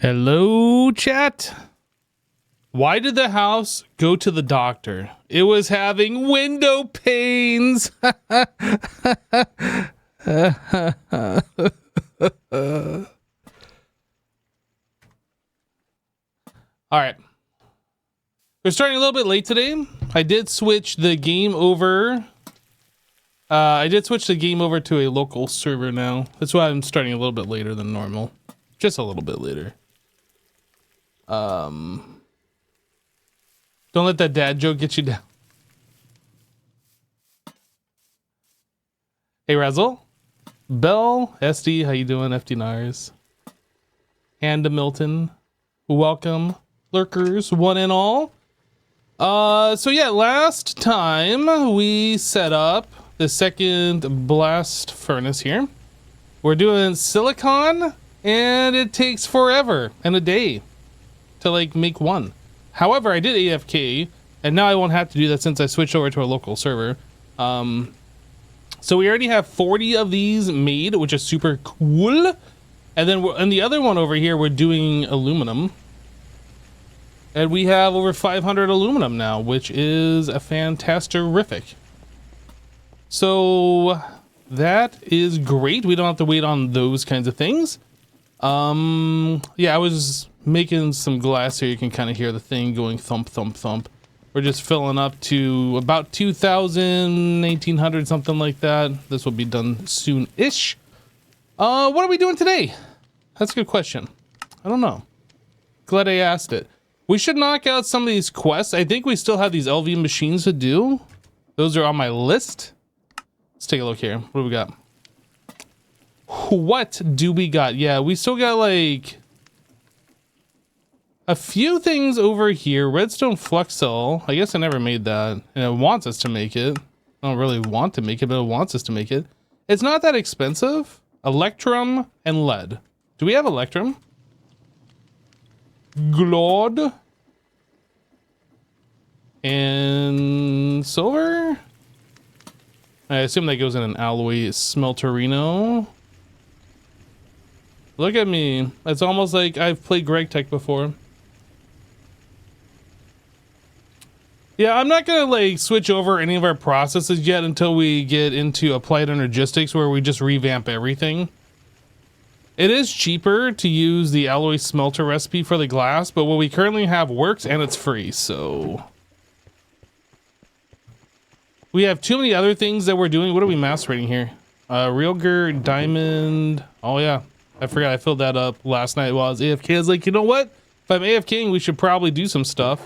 Hello, chat. Why did the house go to the doctor? It was having window pains. All right. We're starting a little bit late today. I did switch the game over. I did switch the game over to a local server now. That's why I'm starting a little bit later than normal. Just a little bit later. Don't let that dad joke get you down. Hey, Razzle. Bell, SD, how you doing? FD Nars. Handa Milton. Welcome. Lurkers, one and all. So yeah, last time we set up the second blast furnace here. We're doing silicon, and it takes forever and a day to like make one. However, I did AFK, and now I won't have to do that since I switched over to a local server. So we already have 40 of these made, which is super cool. And then in the other one over here, we're doing aluminum. And we have over 500 aluminum now, which is a fantastic-rific. So that is great. We don't have to wait on those kinds of things. Yeah, I was making some glass here. You can kind of hear the thing going thump, thump, thump. We're just filling up to about 2,000, 1,800, something like that. This will be done soon-ish. What are we doing today? That's a good question. I don't know. Glad I asked it. We should knock out some of these quests. I think we still have these LV machines to do. Those are on my list. Let's take a look here. What do we got? What do we got? Yeah, we still got like a few things over here. Redstone flux cell. I guess I never made that. And it wants us to make it. I don't really want to make it, but it wants us to make it. It's not that expensive. Electrum and lead. Do we have electrum? Glod. And silver? I assume that goes in an alloy smelterino. Look at me. It's almost like I've played Greg Tech before. Yeah, I'm not gonna like switch over any of our processes yet until we get into Applied Energistics, where we just revamp everything. It is cheaper to use the alloy smelter recipe for the glass, but what we currently have works and it's free, so we have too many other things that we're doing. What are we macerating here? Realger, diamond. Oh yeah, I forgot I filled that up last night while I was AFK. I was like, you know what? If I'm AFKing, we should probably do some stuff.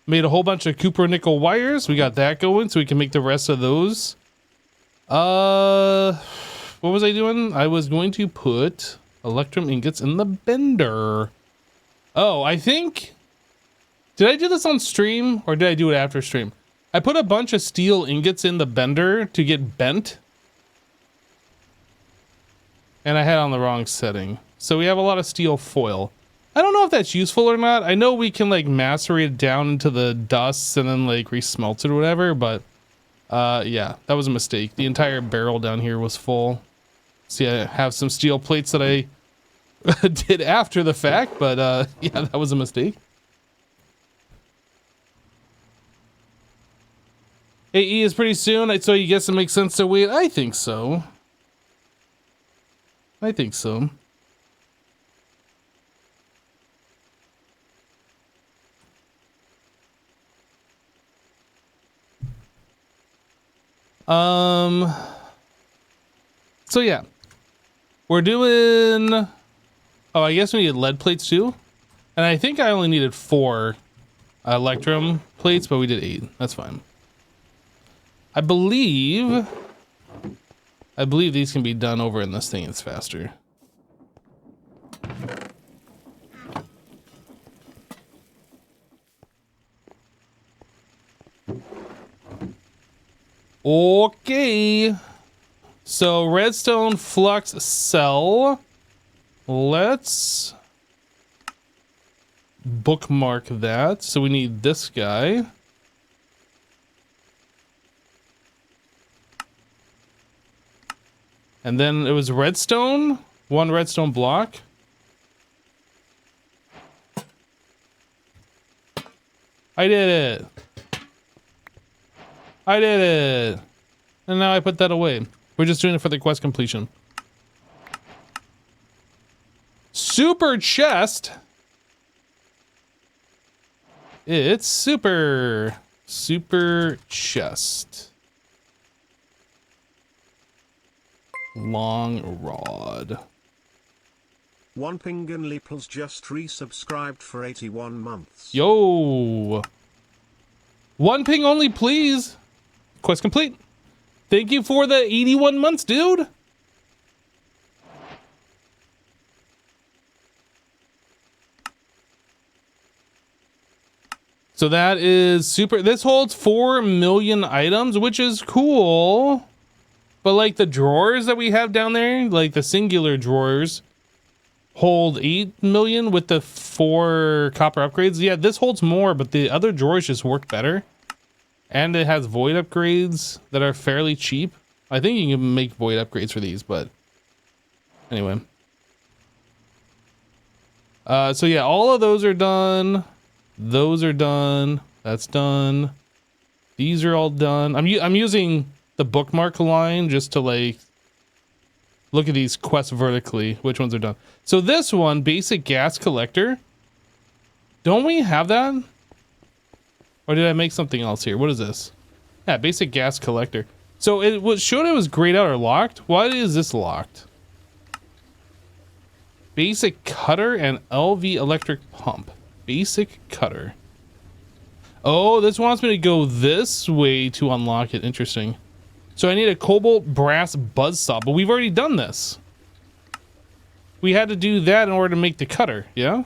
Made a whole bunch of copper nickel wires. We got that going, so we can make the rest of those. What was I doing? I was going to put electrum ingots in the bender. Oh, I think... Did I do this on stream, or did I do it after stream? I put a bunch of steel ingots in the bender to get bent. And I had on the wrong setting. So we have a lot of steel foil. I don't know if that's useful or not. I know we can like macerate it down into the dust and then like resmelt it or whatever, but yeah, that was a mistake. The entire barrel down here was full. See, I have some steel plates that I did after the fact, but yeah, that was a mistake. AE is pretty soon, so you guess it makes sense to wait. I think so. I think so. So yeah, we're doing, oh, I guess we needed lead plates too. And I think I only needed 4 electrum plates, but we did 8. That's fine. I believe these can be done over in this thing. It's faster. Okay. So redstone flux cell. Let's bookmark that. So we need this guy. And then it was redstone, 1 redstone block. I did it. I did it. And now I put that away. We're just doing it for the quest completion. Super chest. It's super chest. Long rod. One Pingan Leaples just resubscribed for 81 months. Yo. One ping only, please. Quest complete. Thank you for the 81 months, dude. So that is super. This holds 4 million items, which is cool. But like the drawers that we have down there, like the singular drawers, hold 8 million with the 4 copper upgrades. Yeah, this holds more, but the other drawers just work better. And it has void upgrades that are fairly cheap. I think you can make void upgrades for these, but anyway. So yeah, all of those are done. Those are done. That's done. These are all done. I'm using the bookmark line just to like look at these quests vertically. Which ones are done? So this one, basic gas collector. Don't we have that? Or did I make something else here? What is this? Yeah, basic gas collector. So it was showed it was grayed out or locked. Why is this locked? Basic cutter and LV electric pump. Basic cutter. Oh, this wants me to go this way to unlock it. Interesting. So I need a cobalt brass buzzsaw, but we've already done this. We had to do that in order to make the cutter, yeah?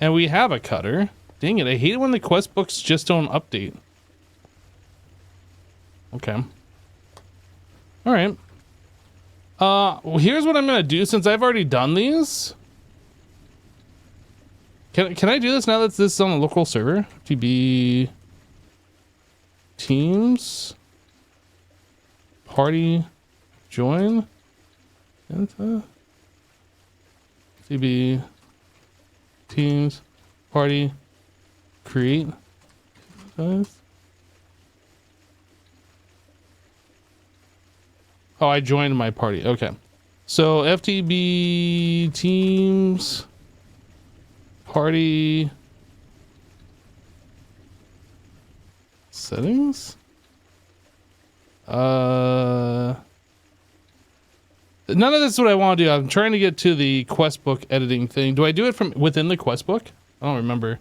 And we have a cutter. Dang it, I hate it when the quest books just don't update. Okay. Alright. Well, here's what I'm gonna do since I've already done these. Can I do this now that this is on a local server? TB Teams Party Join TB Teams Party Create. Oh, I joined my party. Okay. So FTB Teams Party Settings. None of this is what I want to do. I'm trying to get to the quest book editing thing. Do I do it from within the quest book? I don't remember.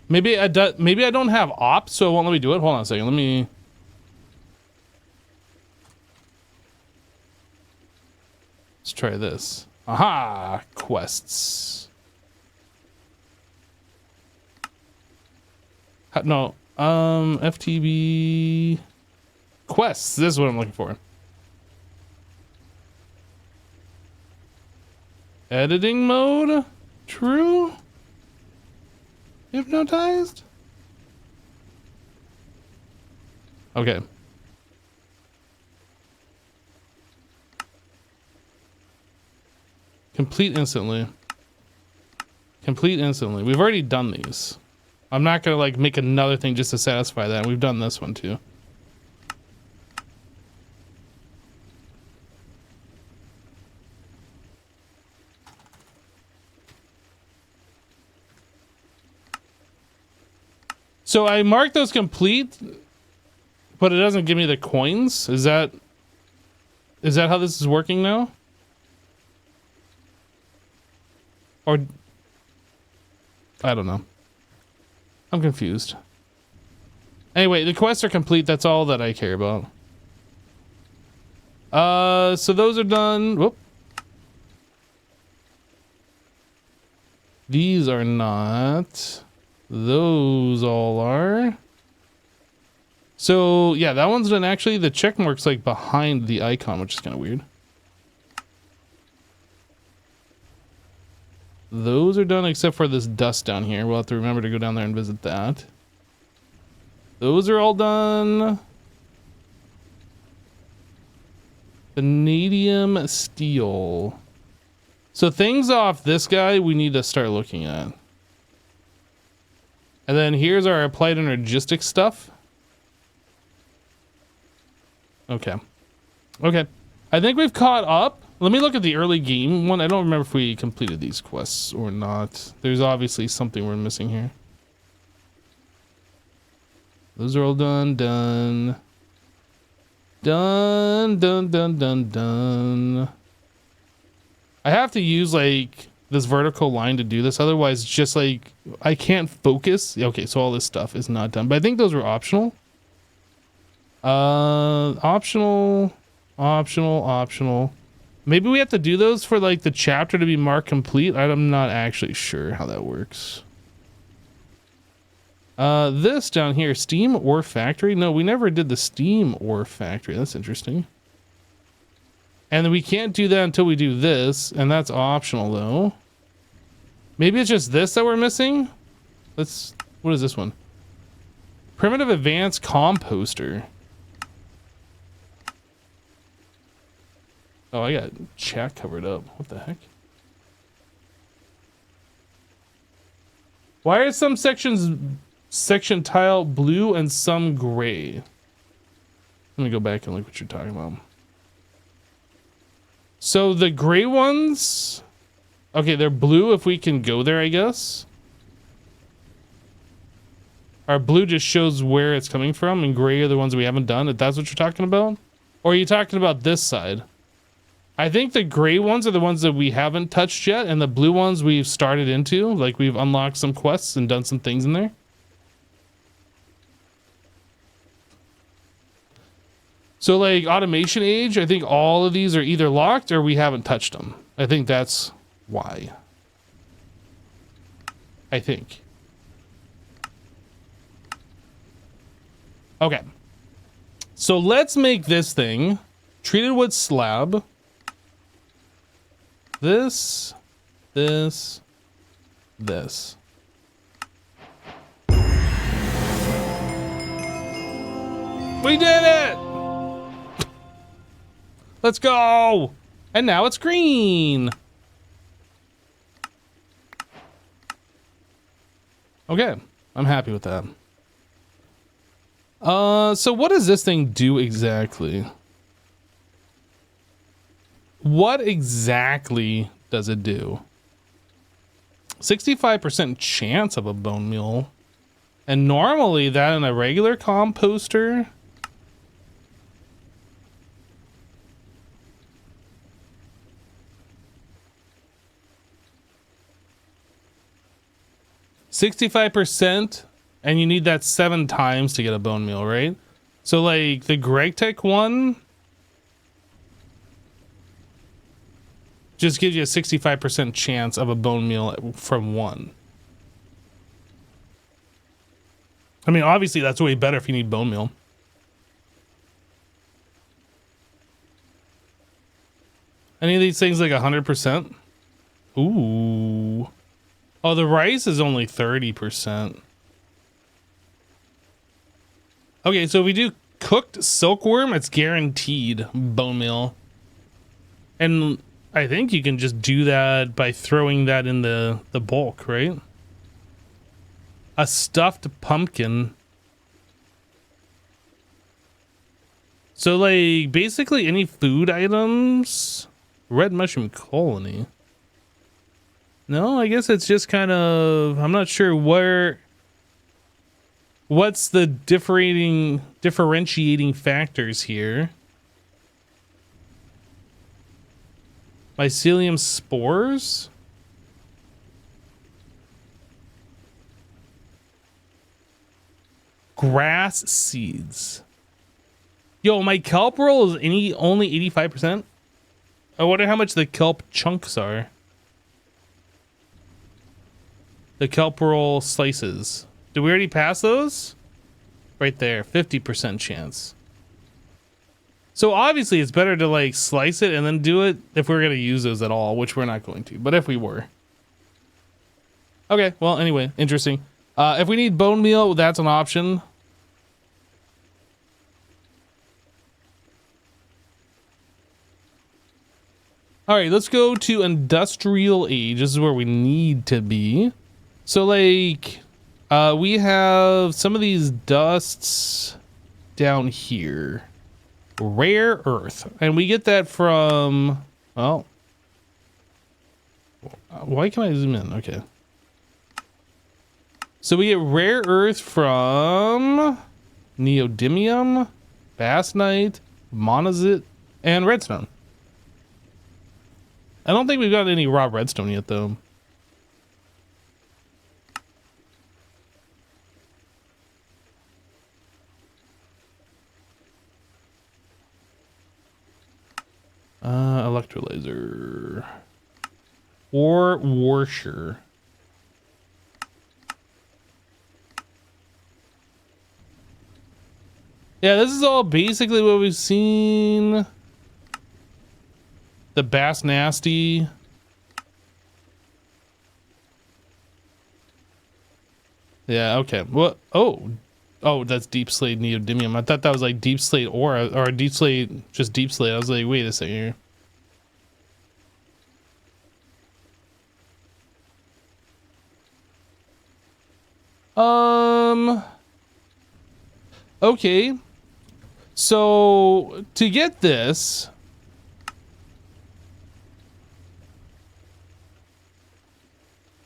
Maybe I don't have ops, so it won't let me do it. Hold on a second. Let me. Let's try this. Aha! Quests. No. FTB quests. This is what I'm looking for. Editing mode? True? Hypnotized? Okay. Complete instantly. Complete instantly. We've already done these. I'm not gonna like make another thing just to satisfy that. We've done this one too. So I marked those complete, but it doesn't give me the coins. Is that how this is working now? Or I don't know. I'm confused. Anyway, the quests are complete. That's all that I care about. So those are done. Whoop. These are not. Those all are. So yeah, that one's done. Actually, the check mark's like behind the icon, which is kind of weird. Those are done except for this dust down here. We'll have to remember to go down there and visit that. Those are all done. Vanadium steel. So things off this guy we need to start looking at. And then here's our applied energistic stuff. Okay. Okay. I think we've caught up. Let me look at the early game one. I don't remember if we completed these quests or not. There's obviously something we're missing here. Those are all done. Done. Done. Done. Done. Done. Done. I have to use like this vertical line to do this. Otherwise, just like I can't focus. Okay, so all this stuff is not done. But I think those were optional. Optional. Maybe we have to do those for like the chapter to be marked complete. I'm not actually sure how that works. This down here, steam ore factory. No, we never did the steam ore factory. That's interesting. And we can't do that until we do this, and that's optional though. Maybe it's just this that we're missing. What is this one? Primitive advanced composter. Oh, I got chat covered up. What the heck? Why are some section tile blue and some gray? Let me go back and look what you're talking about. So the gray ones, okay, they're blue if we can go there, I guess. Our blue just shows where it's coming from, and gray are the ones we haven't done, if that's what you're talking about. Or are you talking about this side? I think the gray ones are the ones that we haven't touched yet, and the blue ones we've started into, like we've unlocked some quests and done some things in there. So like automation age, I think all of these are either locked or we haven't touched them. I think that's why. I think. Okay. So let's make this thing treated wood slab. This. We did it! Let's go! And now it's green! Okay, I'm happy with that. So what does this thing do exactly? What exactly does it do? 65% chance of a bone meal. And normally that in a regular composter. %, and you need that 7 times to get a bone meal, right? So like the GregTech one just gives you a 65% chance of a bone meal from 1. I mean, obviously that's way better if you need bone meal. Any of these things like 100%? Ooh. Oh, the rice is only 30%. Okay, so if we do cooked silkworm, it's guaranteed bone meal. And I think you can just do that by throwing that in the bulk, right? A stuffed pumpkin. So like basically any food items. Red mushroom colony. No, I guess it's just kind of, I'm not sure what's the differentiating factors here. Mycelium spores? Grass seeds. Yo, my kelp roll is only 85%? I wonder how much the kelp chunks are. The kelp roll slices. Did we already pass those? Right there, 50% chance. So obviously it's better to like slice it and then do it if we're going to use those at all, which we're not going to, but if we were. Okay, well, anyway, interesting. If we need bone meal, that's an option. All right, let's go to industrial age. This is where we need to be. So like, we have some of these dusts down here. Rare earth. And we get that from, well, why can't I zoom in? Okay. So we get rare earth from neodymium, bassnite, monazite, and redstone. I don't think we've got any raw redstone yet, though. Electrolyzer. Or washer. Yeah, this is all basically what we've seen. The Bass Nasty. Yeah, okay. What? Oh, that's deep slate neodymium. I thought that was like deep slate or deep slate, just deep slate. I was like, wait a second here. Okay. So to get this,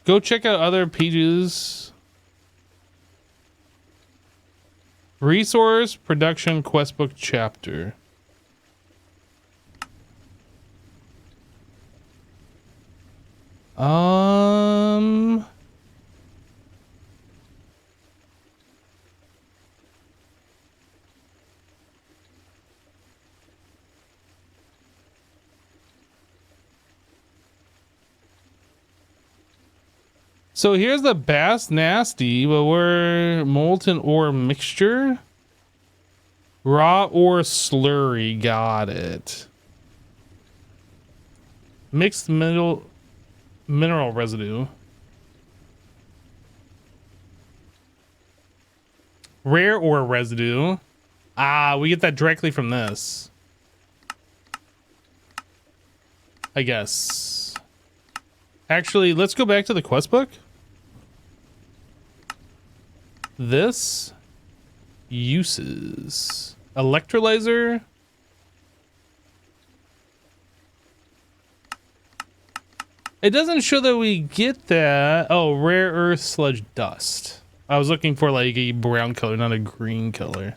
go check out other pages. Resource production questbook chapter. So here's the Bass Nasty, but we're molten ore mixture. Raw ore slurry, got it. Mixed mineral residue. Rare ore residue. Ah, we get that directly from this, I guess. Actually, let's go back to the quest book. This uses electrolyzer. It doesn't show that we get that. Oh, rare earth sludge dust. I was looking for like a brown color, not a green color.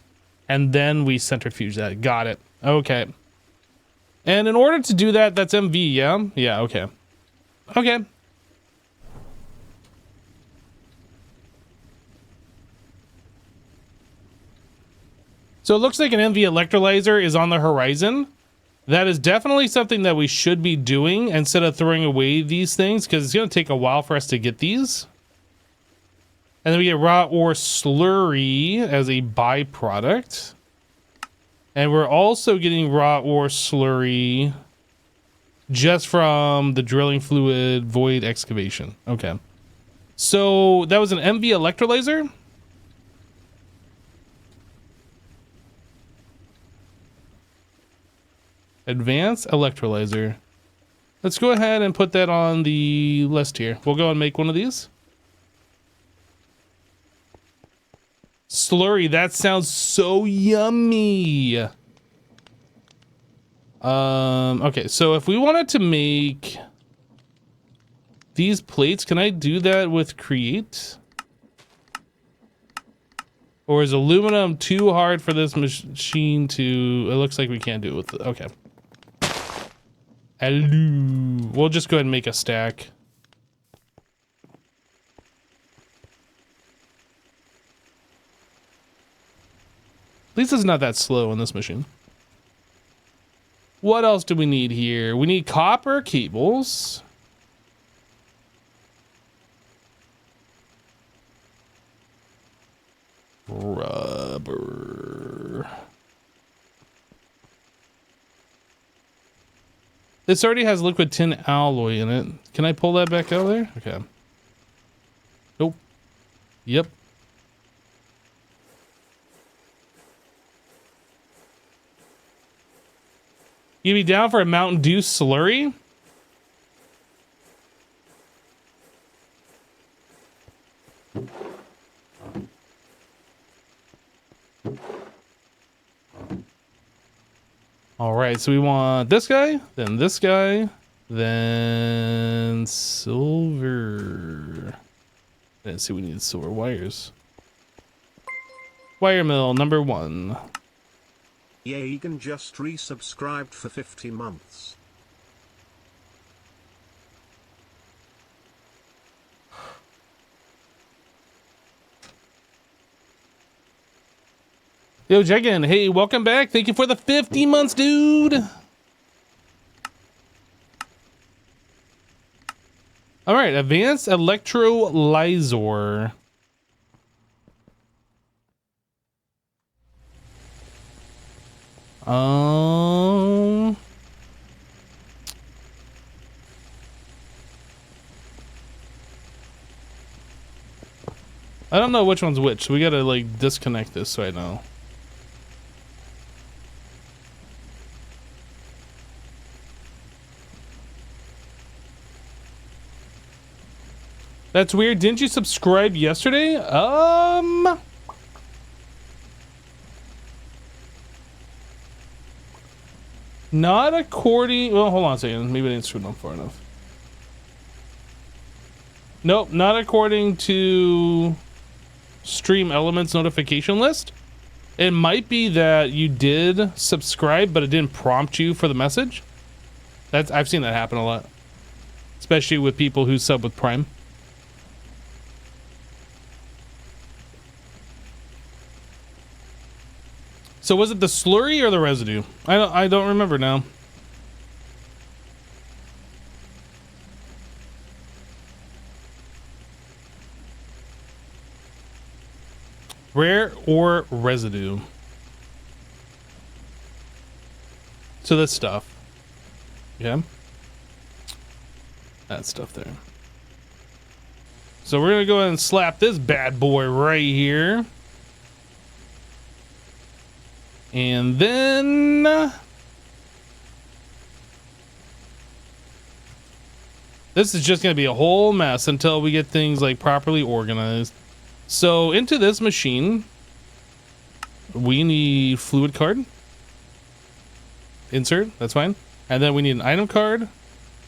And then we centrifuge that. Got it. Okay. And in order to do that, that's MV, yeah? Yeah, okay. Okay. So it looks like an MV electrolyzer is on the horizon. That is definitely something that we should be doing instead of throwing away these things, because it's going to take a while for us to get these. And then we get raw ore slurry as a byproduct. And we're also getting raw ore slurry just from the drilling fluid void excavation. Okay. So that was an MV electrolyzer. Advanced electrolyzer. Let's go ahead and put that on the list here. We'll go and make one of these. Slurry, that sounds so yummy. Okay, so if we wanted to make these plates, can I do that with create? Or is aluminum too hard for this machine to... It looks like we can't do it with... Okay. We'll just go ahead and make a stack. At least it's not that slow on this machine. What else do we need here? We need copper cables. Rubber. This already has liquid tin alloy in it. Can I pull that back out of there? Okay. Nope. Yep. You be down for a Mountain Dew slurry? All right, so we want this guy, then silver. Let's see, we need silver wires. Wire mill number 1. Yeah, Egan just resubscribed for 50 months. Yo, Jegan, hey, welcome back. Thank you for the 50 months, dude. All right, advanced electrolyzer. I don't know which one's which, so we gotta like disconnect this so I know. That's weird. Didn't you subscribe yesterday? Not according... Well, hold on a second. Maybe I didn't scroll down far enough. Nope, not according to Stream Elements notification list. It might be that you did subscribe, but it didn't prompt you for the message. I've seen that happen a lot. Especially with people who sub with Prime. So was it the slurry or the residue? I don't remember now. Rare or residue? So this stuff. Yeah. That stuff there. So we're gonna go ahead and slap this bad boy right here. And then this is just going to be a whole mess until we get things like properly organized. So into this machine, we need fluid card. Insert, that's fine. And then we need an item card.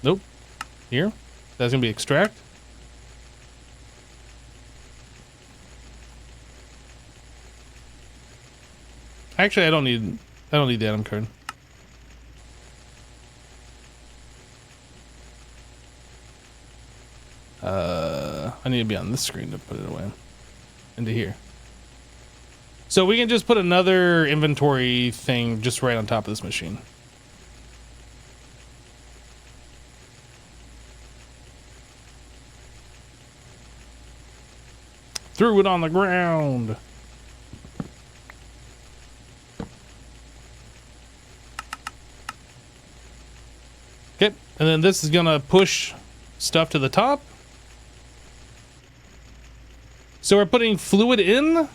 Nope. Here. That's going to be extract. Actually, I don't need the item card. I need to be on this screen to put it away. Into here. So we can just put another inventory thing just right on top of this machine. Threw it on the ground. Okay, and then this is gonna push stuff to the top. So we're putting fluid in.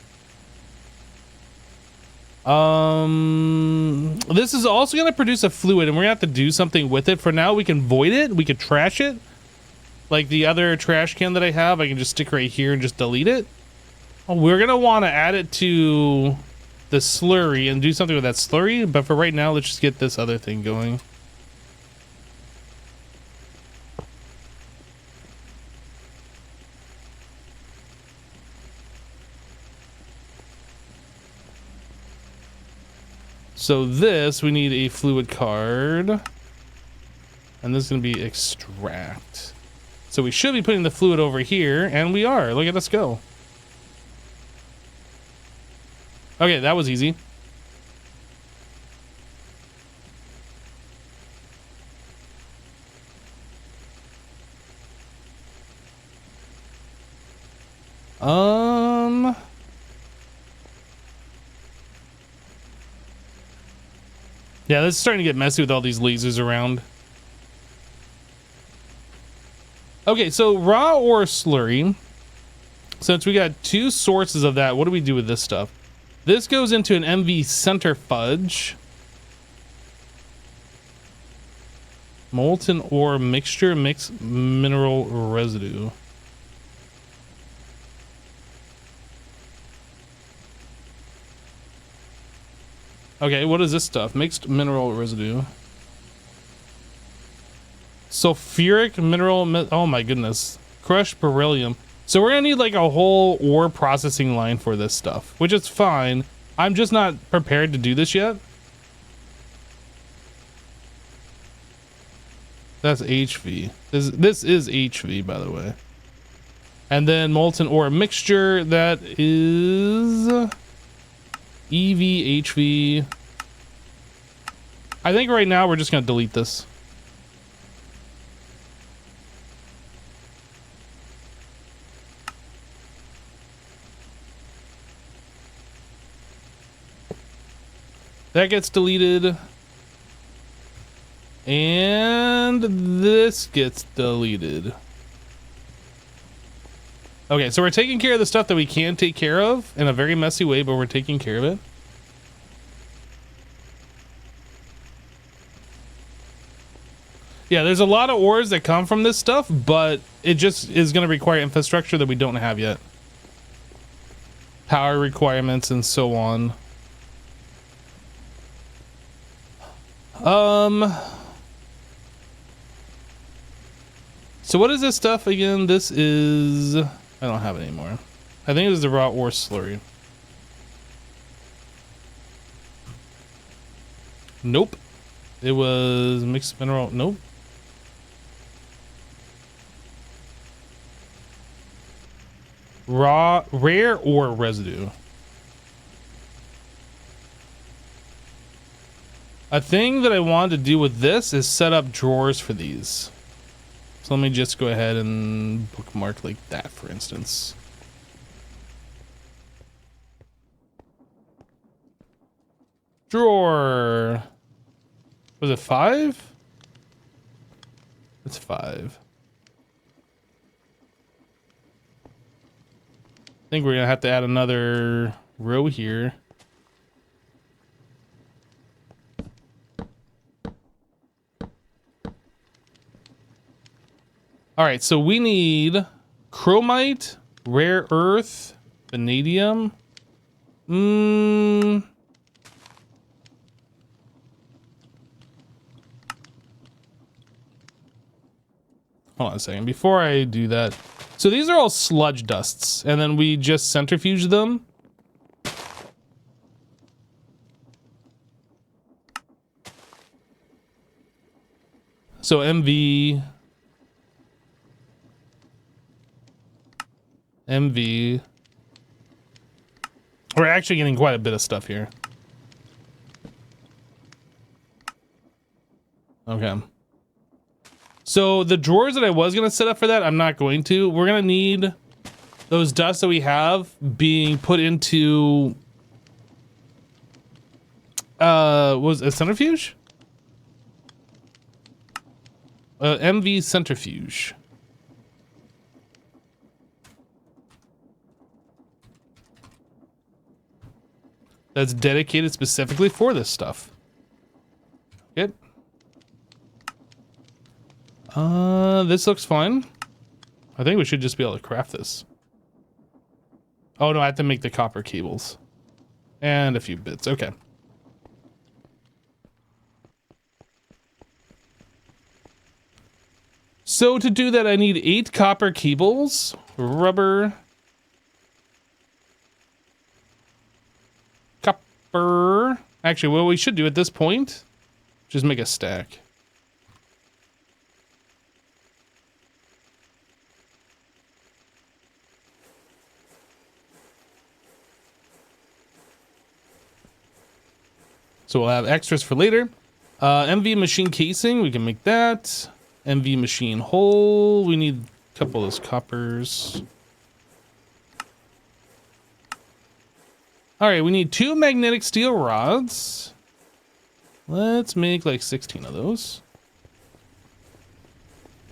This is also gonna produce a fluid, and we're gonna have to do something with it. For now, we can void it. We could trash it, like the other trash can that I have. I can just stick right here and just delete it. We're gonna want to add it to the slurry and do something with that slurry. But for right now, let's just get this other thing going. So this, we need a fluid card. And this is going to be extract. So we should be putting the fluid over here, and we are. Look at us go. Okay, that was easy. Yeah, this is starting to get messy with all these lasers around. Okay, so raw ore slurry. Since we got two sources of that, what do we do with this stuff? This goes into an MV center fudge. Molten ore mixture, mixed mineral residue. Okay, what is this stuff? Mixed mineral residue. Sulfuric mineral, oh my goodness. Crushed beryllium. So we're gonna need like a whole ore processing line for this stuff, which is fine. I'm just not prepared to do this yet. That's HV. This is HV, by the way. And then molten ore mixture, that is EV, HV. I think right now we're just gonna delete this. That gets deleted. And this gets deleted. Okay, so we're taking care of the stuff that we can take care of in a very messy way, but we're taking care of it. Yeah, there's a lot of ores that come from this stuff, but it just is going to require infrastructure that we don't have yet. Power requirements and so on. So what is this stuff again? This is... I don't have it anymore. I think it was the raw ore slurry. Nope. It was mixed mineral. Nope. Rare ore residue. A thing that I wanted to do with this is set up drawers for these. So let me just go ahead and bookmark like that, for instance. Drawer. Was it 5? It's 5. I think we're gonna have to add another row here. All right, so we need chromite, rare earth, vanadium. Hold on a second. Before I do that, so these are all sludge dusts, and then we just centrifuge them. So MV. We're actually getting quite a bit of stuff here. Okay. So the drawers that I was going to set up for that, I'm not going to. We're going to need those dusts that we have being put into... was it a centrifuge? MV centrifuge. That's dedicated specifically for this stuff. Good. This looks fine. I think we should just be able to craft this. Oh no, I have to make the copper cables. And a few bits, okay. So to do that, I need 8 copper cables, rubber, copper. Actually, what we should do at this point, just make a stack. So we'll have extras for later. MV machine casing, we can make that. MV machine hole, we need a couple of those coppers. All right, we need 2 magnetic steel rods. Let's make like 16 of those.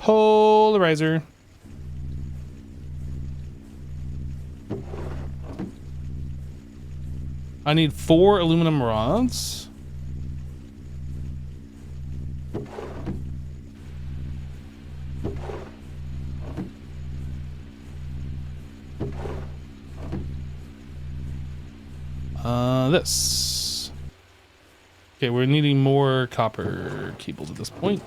Polarizer. I need 4 aluminum rods. This. Okay, we're needing more copper cables at this point.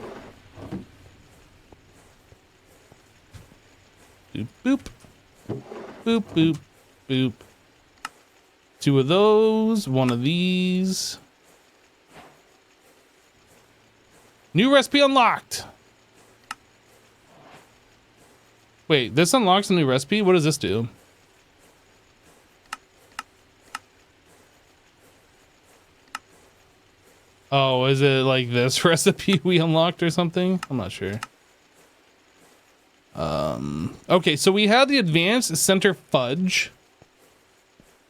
Boop, boop. Boop, boop, boop. 2 of those, 1 of these. New recipe unlocked. Wait, this unlocks a new recipe? What does this do? Oh, is it like this recipe we unlocked or something? I'm not sure. Okay, so we have the advanced center fudge.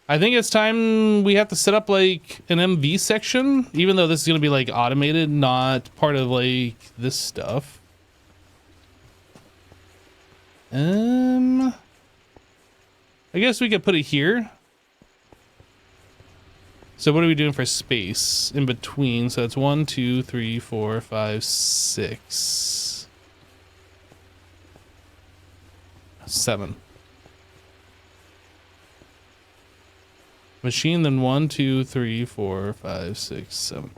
I think it's time we have to set up like an MV section, even though this is going to be like automated, not part of like this stuff. I guess we could put it here. So what are we doing for space in between? So it's 1, 2, 3, 4, 5, 6, 7. Machine, then 1, 2, 3, 4, 5, 6, 7.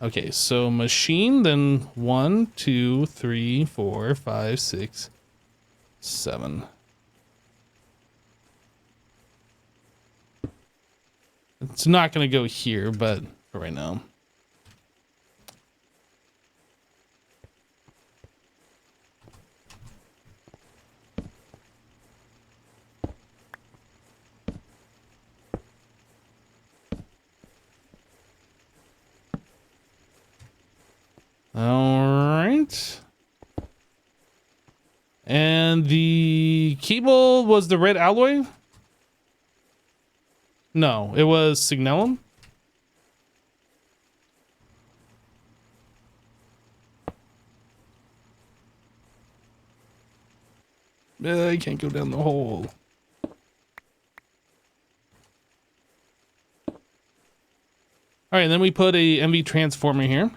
Okay, so machine, then 1, 2, 3, 4, 5, 6, 7. It's not going to go here, but for right now. All right. And the cable was the red alloy? No, it was signalum. I can't go down the hole. All right, and then we put a MV transformer here.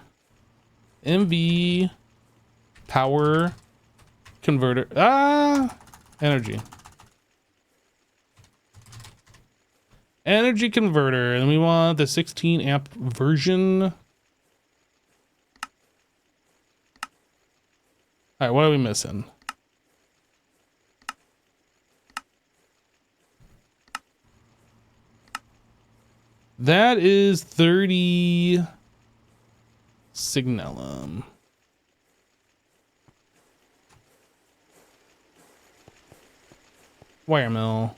MV power converter. Energy. Energy converter, and we want the 16 amp version. All right, what are we missing? That is 30 signalum. Wire mill.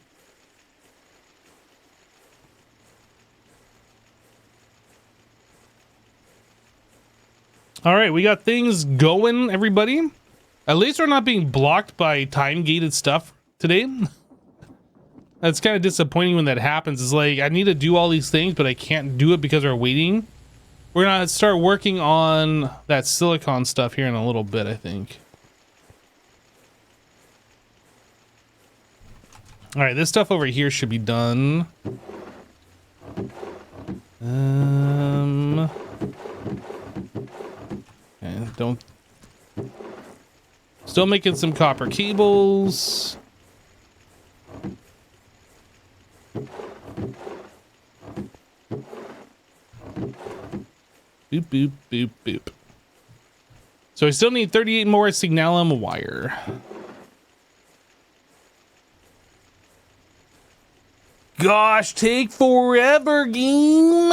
All right, we got things going, everybody. At least we're not being blocked by time-gated stuff today. That's kind of disappointing when that happens. It's like, I need to do all these things, but I can't do it because we're waiting. We're gonna start working on that silicon stuff here in a little bit, I think. All right, this stuff over here should be done. And don't. Still making some copper cables. Boop, boop, boop, boop. So I still need 38 more signalum wire. Gosh, take forever, game.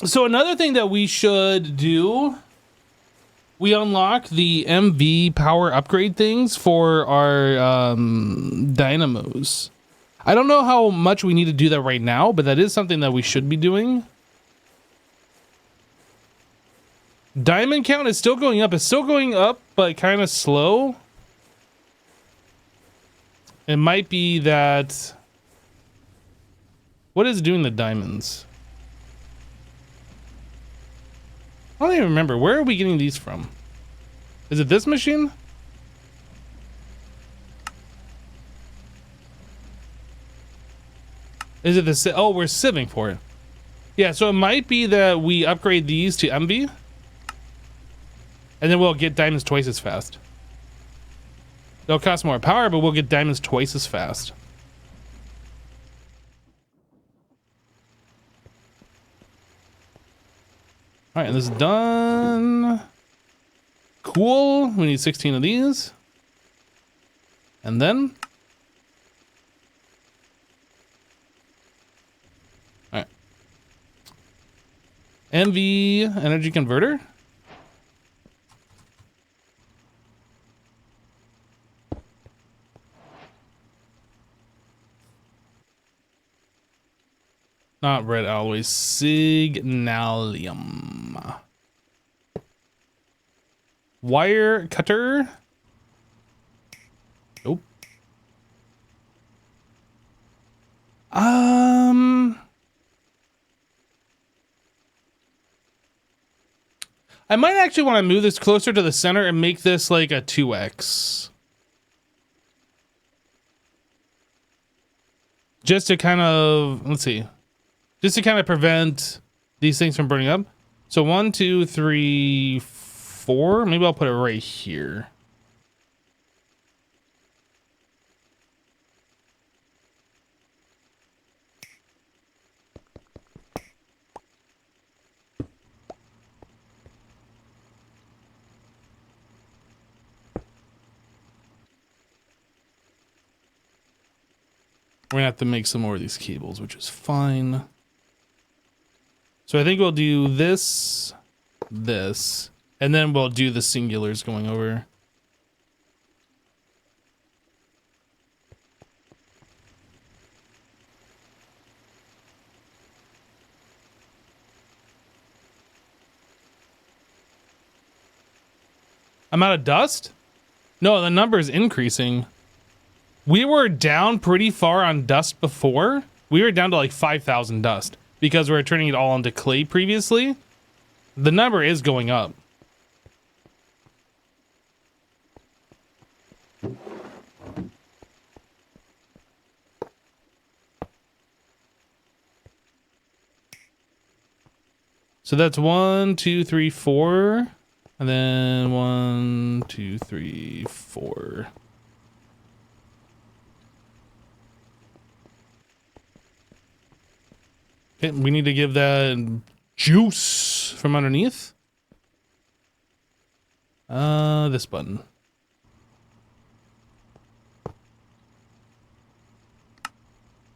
So another thing that we should do, we unlock the MV power upgrade things for our dynamos. I don't know how much we need to do that right now, but that is something that we should be doing. Diamond count is still going up. It's still going up, but kind of slow. It might be that... What is doing the diamonds? I don't even remember. Where are we getting these from? Is it this machine? Is it the... Oh, we're sieving for it. Yeah, so it might be that we upgrade these to MV. And then we'll get diamonds twice as fast. They'll cost more power, but we'll get diamonds twice as fast. All right, and this is done. Cool. We need 16 of these. And then. All right. MV energy converter. Not red alloy, signalium. Wire cutter. Nope. I might actually want to move this closer to the center and make this like a 2x. Just to kind of, let's see. Just to kind of prevent these things from burning up. So 1, 2, 3, 4. Maybe I'll put it right here. We're gonna have to make some more of these cables, which is fine. So I think we'll do this, and then we'll do the singulars going over. I'm out of dust? No, the number is increasing. We were down pretty far on dust before. We were down to like 5,000 dust because we were turning it all into clay previously. The number is going up. So that's 1, 2, 3, 4. And then 1, 2, 3, 4. Okay, we need to give that juice from underneath. This button.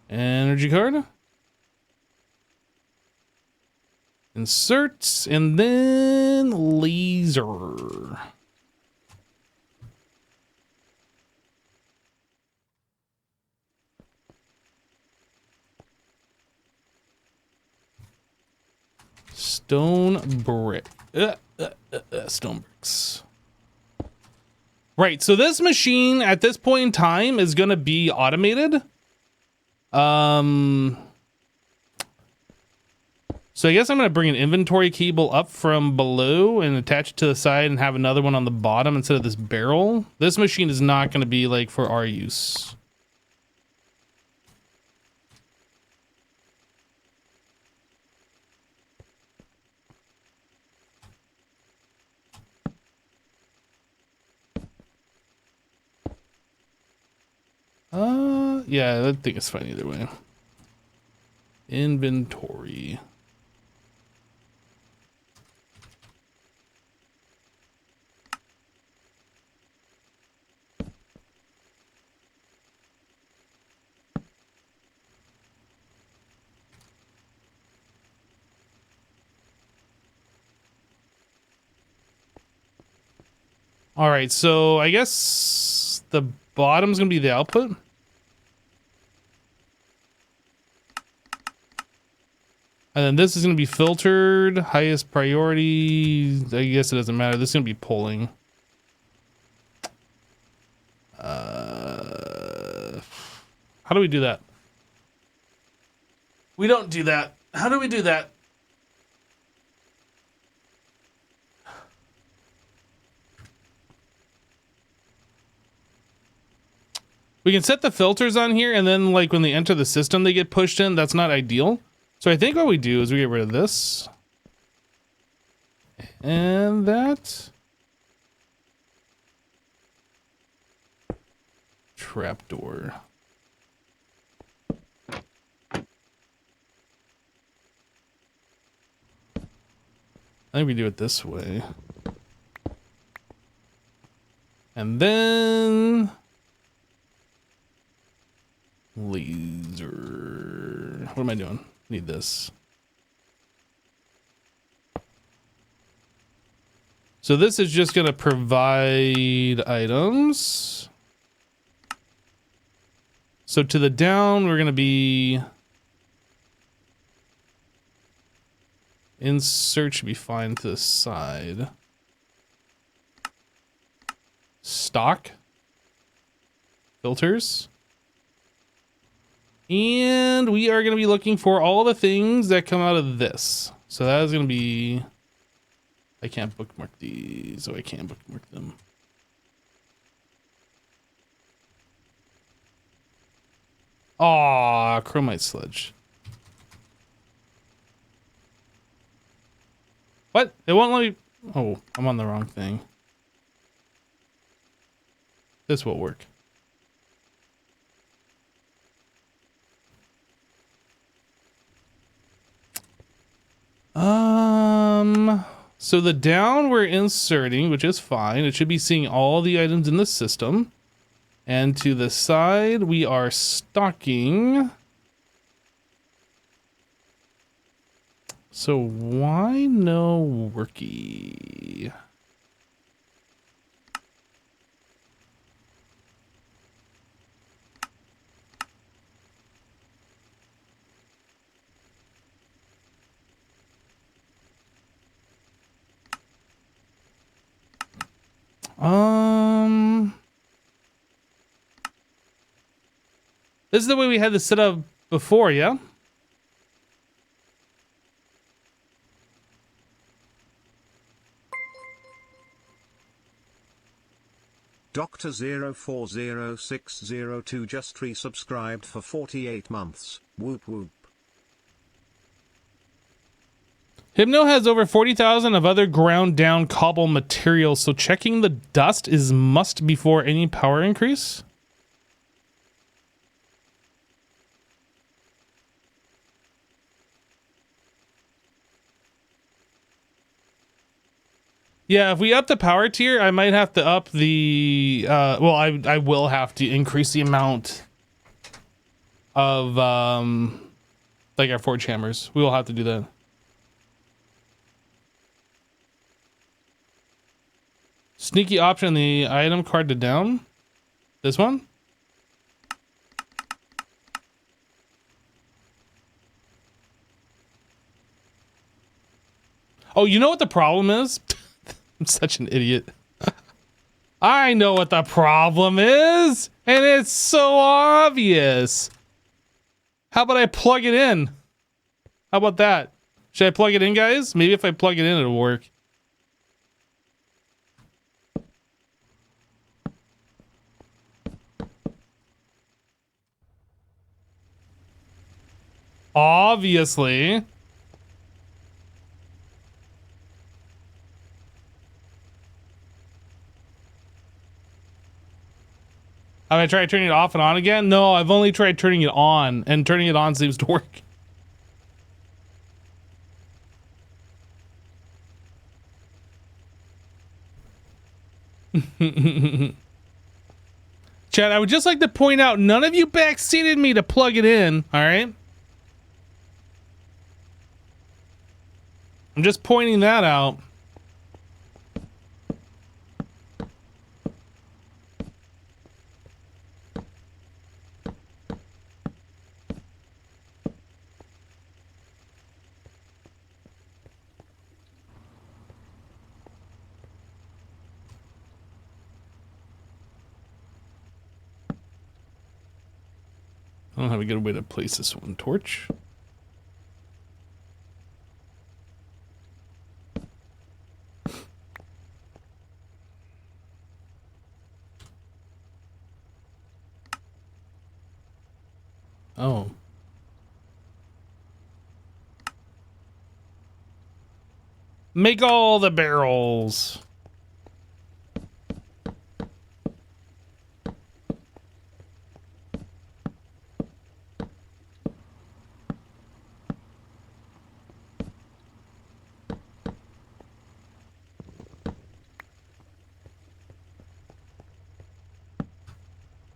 Energy card. Insert, and then laser. Stone brick. Stone bricks. Right, so this machine at this point in time is going to be automated. So I guess I'm going to bring an inventory cable up from below and attach it to the side and have another one on the bottom instead of this barrel. This machine is not going to be like for our use. Yeah, I think it's fine either way. Inventory. All right, so I guess the bottom's gonna be the output. And then this is going to be filtered, highest priority. I guess it doesn't matter. This is going to be pulling. How do we do that? We don't do that. How do we do that? We can set the filters on here, and then like when they enter the system, they get pushed in. That's not ideal. So I think what we do is we get rid of this. And that. Trapdoor. I think we do it this way. And then laser. What am I doing? Need this. So this is just going to provide items. So to the down, we're going to be insert should be fine to the side. Stock. Filters. And we are going to be looking for all the things that come out of this. So that is going to be... I can't bookmark these, so I can't bookmark them. Aw, chromite sludge. What? It won't let me... Oh, I'm on the wrong thing. This will work. So the down we're inserting, which is fine. It should be seeing all the items in the system. And to the side, we are stocking. So why no worky? This is the way we had this set up before, yeah? Dr. 040602 just resubscribed for 48 months. Whoop whoop. Hypno has over 40,000 of other ground down cobble materials, so checking the dust is must before any power increase. Yeah, if we up the power tier, I might have to up the, well, I will have to increase the amount of, like our forge hammers. We will have to do that. Sneaky option, the item card to down. This one? Oh, you know what the problem is? I'm such an idiot. I know what the problem is, and it's so obvious. How about I plug it in? How about that? Should I plug it in, guys? Maybe if I plug it in, it'll work. Obviously. Have I tried turning it off and on again? No, I've only tried turning it on, and turning it on seems to work. Chad, I would just like to point out, none of you backseated me to plug it in, all right? I'm just pointing that out. I don't have a good way to place this one. Torch. Oh. Make all the barrels.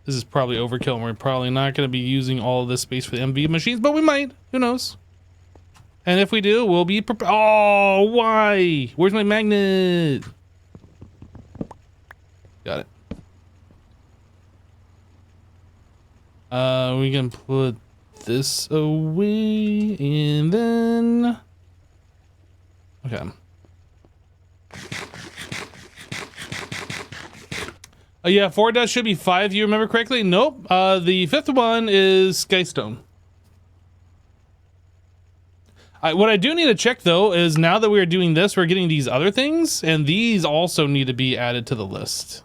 This is probably overkill, and we're probably not going to be using all of this space for the MV machines, but we might. Who knows? And if we do, we'll be prepared. Oh, why? Where's my magnet? Got it. We can put this away, and then... Okay. Yeah, 4 dust should be 5, you remember correctly? Nope. The 5th one is Skystone. What I do need to check, though, is now that we're doing this, we're getting these other things, and these also need to be added to the list.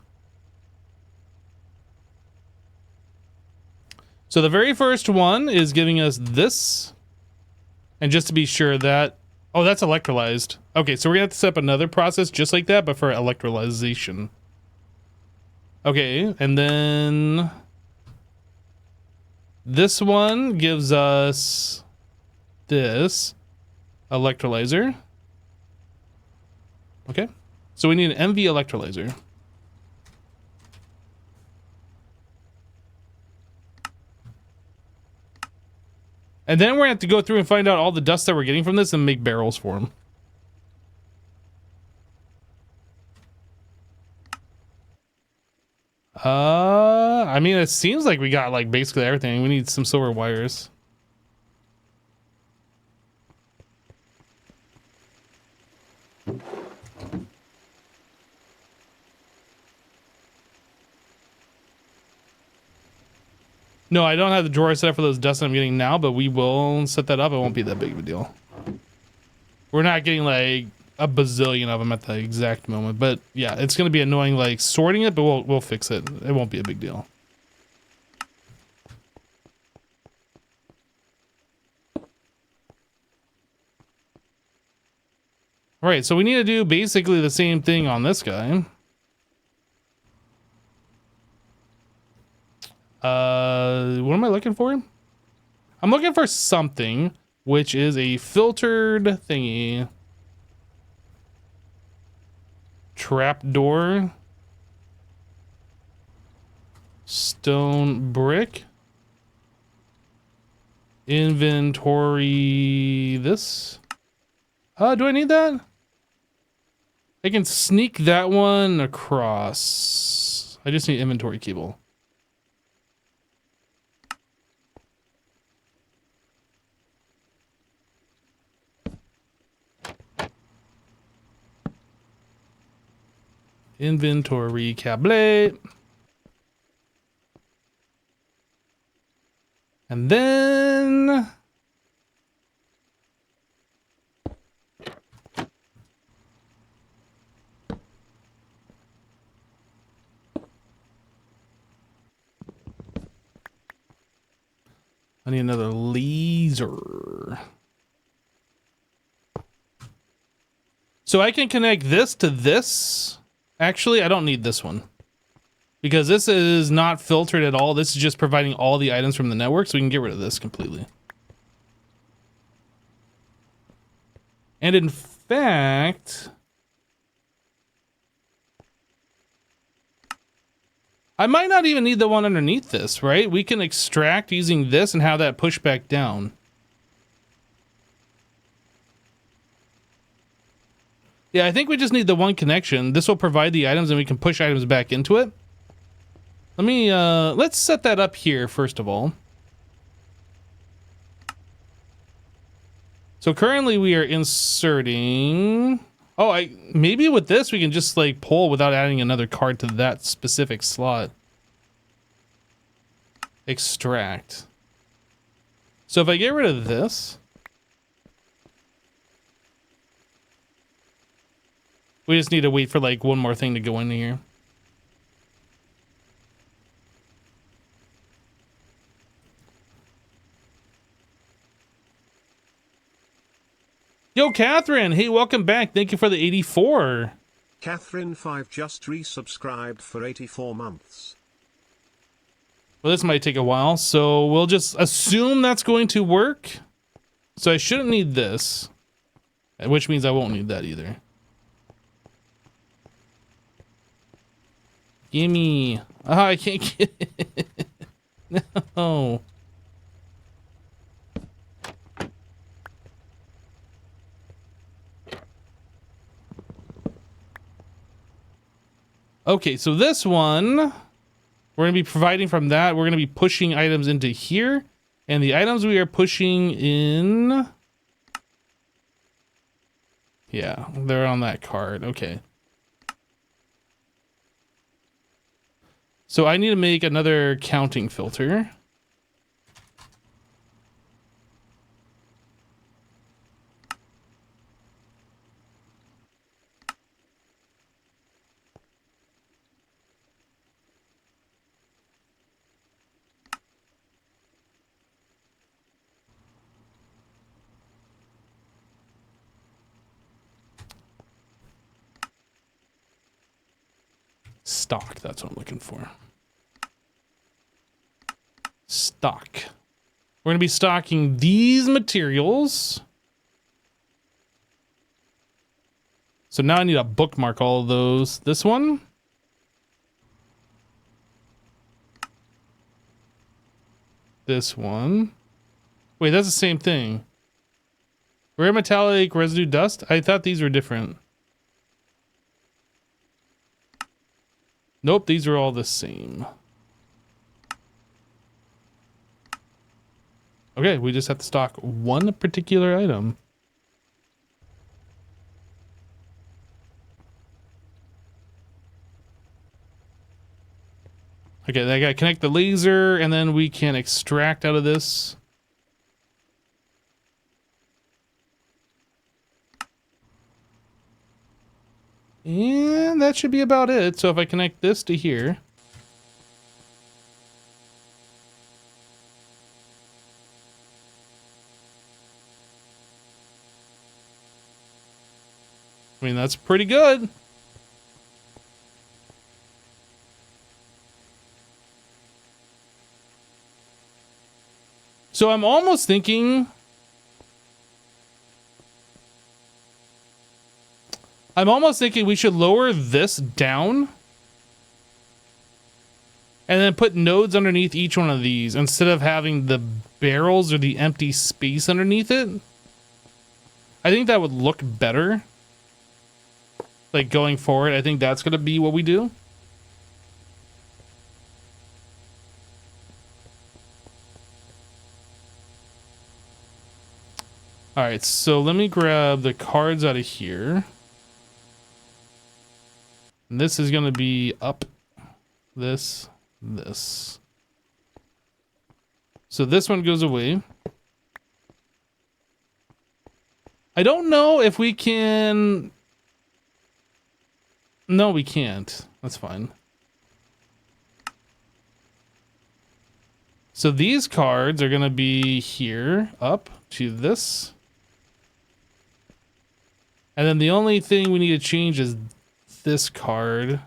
So the very first one is giving us this. And just to be sure that... Oh, that's electrolyzed. Okay, so we're going to have to set up another process just like that, but for electrolyzation. Okay, and then... This one gives us... this. Electrolyzer. Okay. So we need an MV electrolyzer. And then we're going to have to go through and find out all the dust that we're getting from this and make barrels for them. I mean, it seems like we got like basically everything. We need some silver wires. No, I don't have the drawer set up for those dust I'm getting now, but we will set that up. It won't be that big of a deal. We're not getting like a bazillion of them at the exact moment, but yeah, it's going to be annoying like sorting it, but we'll fix it. It won't be a big deal. All right, so we need to do basically the same thing on this guy. What am I looking for? I'm looking for something, which is a filtered thingy. Trapdoor. Stone brick. Inventory this. Do I need that? I can sneak that one across. I just need inventory cable. Inventory cable. And then... I need another laser. So I can connect this to this. Actually, I don't need this one. Because this is not filtered at all. This is just providing all the items from the network, so we can get rid of this completely. And in fact... I might not even need the one underneath this, right? We can extract using this and have that push back down. Yeah, I think we just need the one connection. This will provide the items and we can push items back into it. Let me, let's set that up here first of all. So currently we are inserting... Oh, maybe with this we can just like pull without adding another card to that specific slot. Extract. So if I get rid of this, we just need to wait for like one more thing to go in here. Yo, Catherine. Hey, welcome back. Thank you for the 84. Catherine5 just resubscribed for 84 months. Well, this might take a while, so we'll just assume that's going to work. So I shouldn't need this, which means I won't need that either. Gimme. Oh, I can't get it. No. Okay, so this one, we're going to be providing from that. We're going to be pushing items into here. And the items we are pushing in... Yeah, they're on that card. Okay. So I need to make another counting filter. Stock, that's what I'm looking for. Stock. We're going to be stocking these materials. So now I need to bookmark all of those. This one. This one. Wait, that's the same thing. Rare metallic residue dust? I thought these were different. Nope, these are all the same. Okay, we just have to stock one particular item. Okay, I gotta connect the laser, and then we can extract out of this. And that should be about it. So if I connect this to here. I mean, that's pretty good. So I'm almost thinking... we should lower this down. And then put nodes underneath each one of these instead of having the barrels or the empty space underneath it. I think that would look better. Like going forward, I think that's going to be what we do. All right, so let me grab the cards out of here. And this is going to be up this. So this one goes away. I don't know if we can... No, we can't. That's fine. So these cards are going to be here, up to this. And then the only thing we need to change is this card.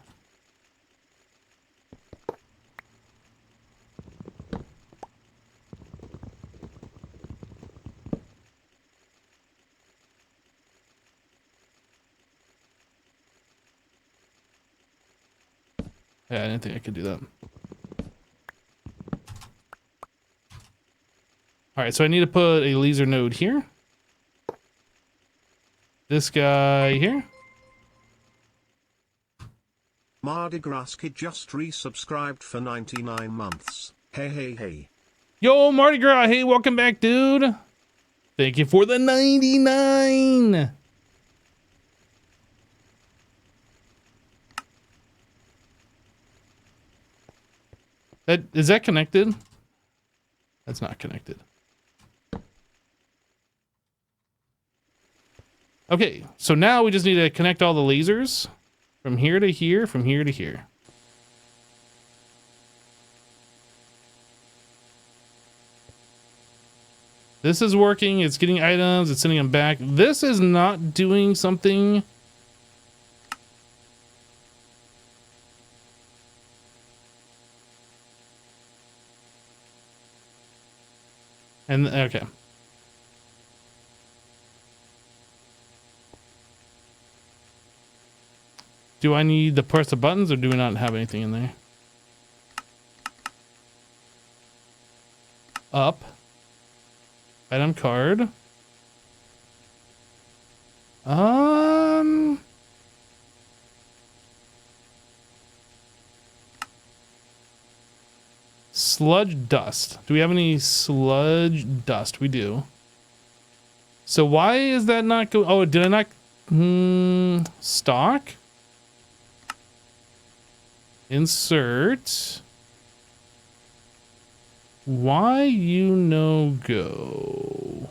Yeah, I didn't think I could do that. All right, so I need to put a laser node here. This guy here. Mardi Gras Kid just resubscribed for 99 months. Hey, hey, hey. Yo, Mardi Gras. Hey, welcome back, dude. Thank you for the 99. Is that connected? That's not connected. Okay, so now we just need to connect all the lasers from here to here, from here to here. This is working. It's getting items. It's sending them back. This is not doing something. And okay. Do I need to press the buttons or do we not have anything in there? Up. Item card. Sludge dust. Do we have any sludge dust? We do. So why is that not go? Oh, did I not? Stock. Insert. Why you no go?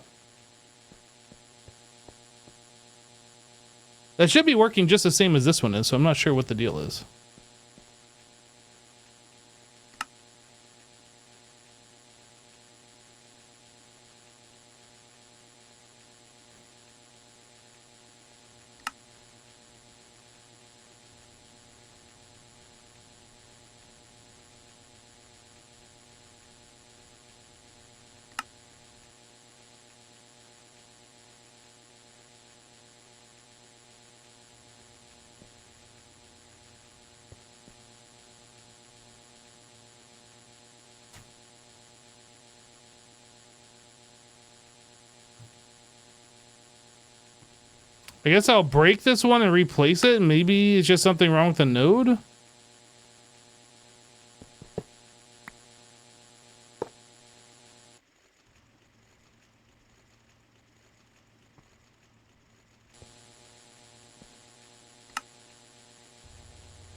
That should be working just the same as this one is, so I'm not sure what the deal is. I guess I'll break this one and replace it. Maybe it's just something wrong with the node.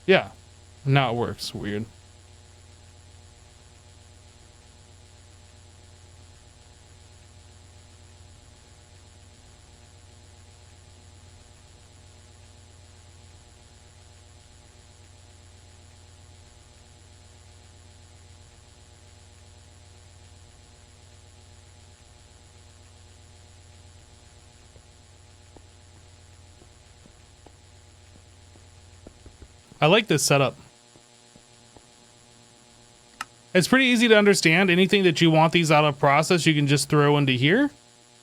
Yeah, now it works. Weird. I like this setup. It's pretty easy to understand. Anything that you want these out of process, you can just throw into here.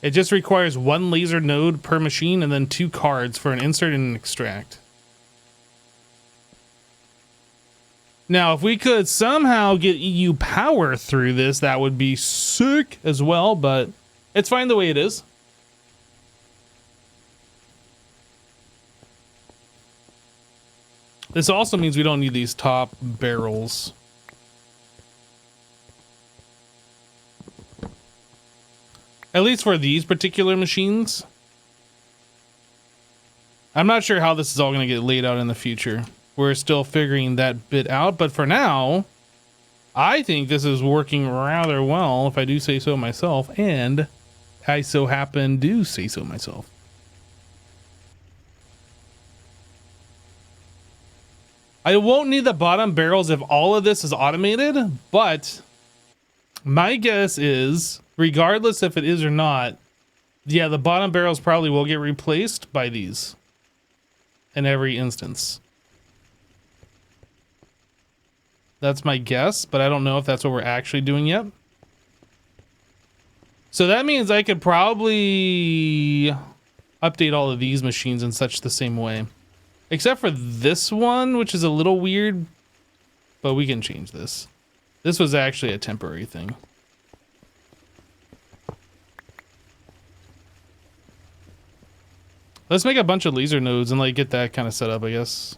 It just requires one laser node per machine and then 2 cards for an insert and an extract. Now, if we could somehow get EU power through this, that would be sick as well, but it's fine the way it is. This also means we don't need these top barrels. At least for these particular machines. I'm not sure how this is all going to get laid out in the future. We're still figuring that bit out, but for now, I think this is working rather well, if I do say so myself, and I so happen to say so myself. I won't need the bottom barrels if all of this is automated, but my guess is, regardless if it is or not, yeah, the bottom barrels probably will get replaced by these in every instance. That's my guess, but I don't know if that's what we're actually doing yet. So that means I could probably update all of these machines in such the same way. Except for this one, which is a little weird, but we can change this. This was actually a temporary thing. Let's make a bunch of laser nodes and like get that kind of set up, I guess.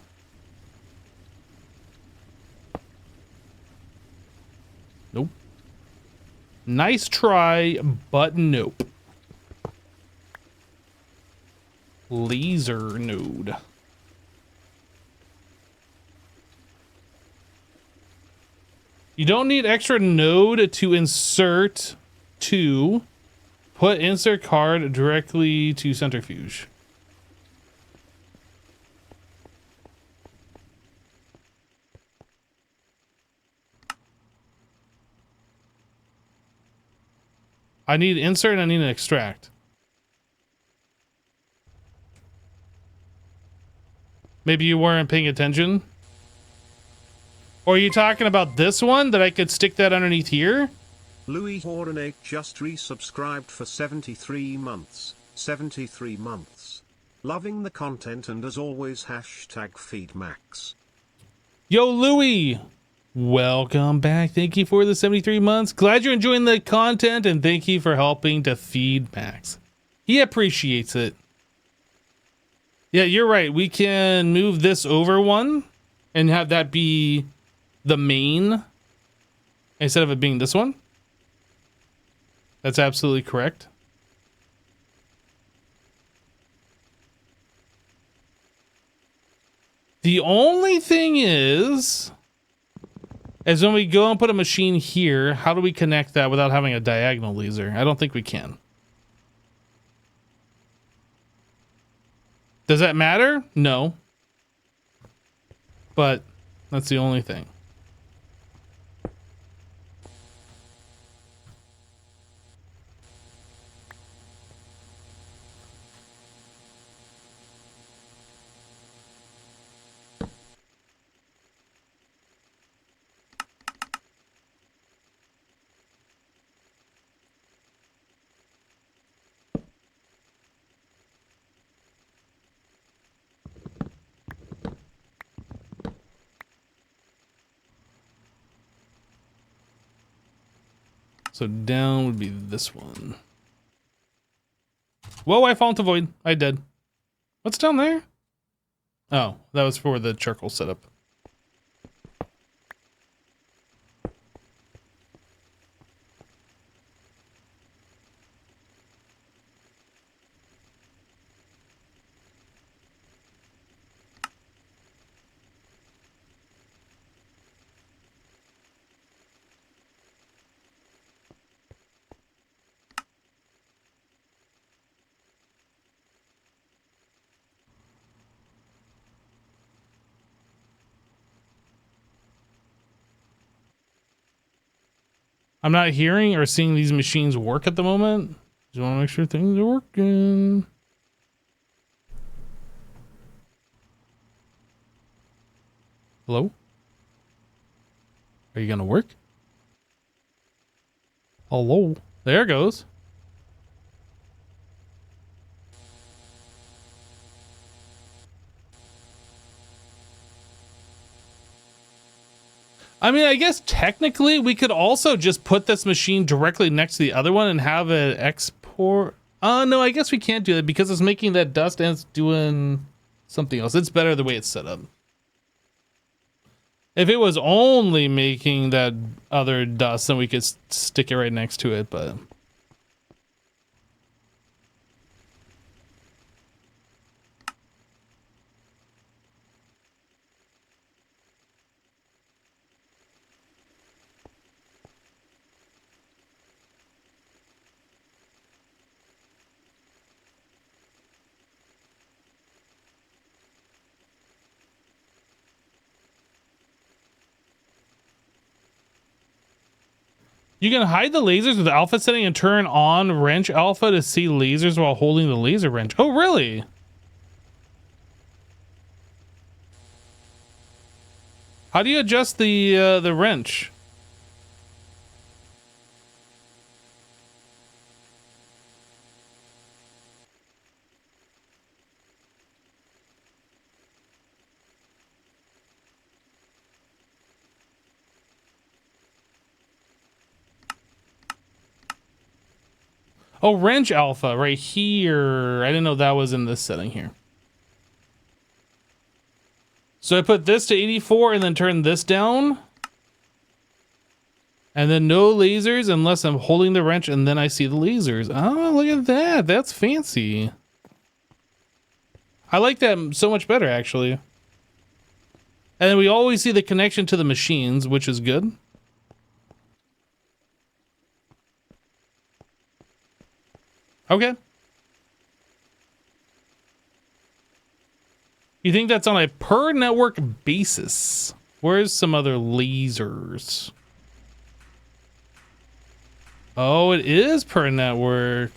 Nope. Nice try, but nope. Laser node. You don't need extra node to insert to put insert card directly to centrifuge. I need insert and I need an extract. Maybe you weren't paying attention. Or are you talking about this one that I could stick that underneath here? Louis Horenate just resubscribed for 73 months. 73 months. Loving the content and as always hashtag FeedMax. Yo, Louie, welcome back. Thank you for the 73 months. Glad you're enjoying the content, and thank you for helping to feed Max. He appreciates it. Yeah, you're right. We can move this over one and have that be the main instead of it being this one. That's absolutely correct. The only thing is when we go and put a machine here, how do we connect that without having a diagonal laser? I don't think we can. Does that matter? No. But that's the only thing. So down would be this one. Whoa, I fall into void. I did. What's down there? Oh, that was for the charcoal setup. I'm not hearing or seeing these machines work at the moment. Just want to make sure things are working. Hello? Are you gonna work? Hello? There it goes. I mean, I guess technically we could also just put this machine directly next to the other one and have it export. Oh, no, I guess we can't do that because it's making that dust and it's doing something else. It's better the way it's set up. If it was only making that other dust, then we could stick it right next to it, but... You can hide the lasers with alpha setting and turn on wrench alpha to see lasers while holding the laser wrench. Oh, really? How do you adjust the wrench? Oh, wrench alpha right here. I didn't know that was in this setting here. So I put this to 84 and then turn this down. And then no lasers unless I'm holding the wrench and then I see the lasers. Oh, look at that. That's fancy. I like that so much better, actually. And then we always see the connection to the machines, which is good. Okay. You think that's on a per network basis? Where's some other lasers? Oh, it is per network.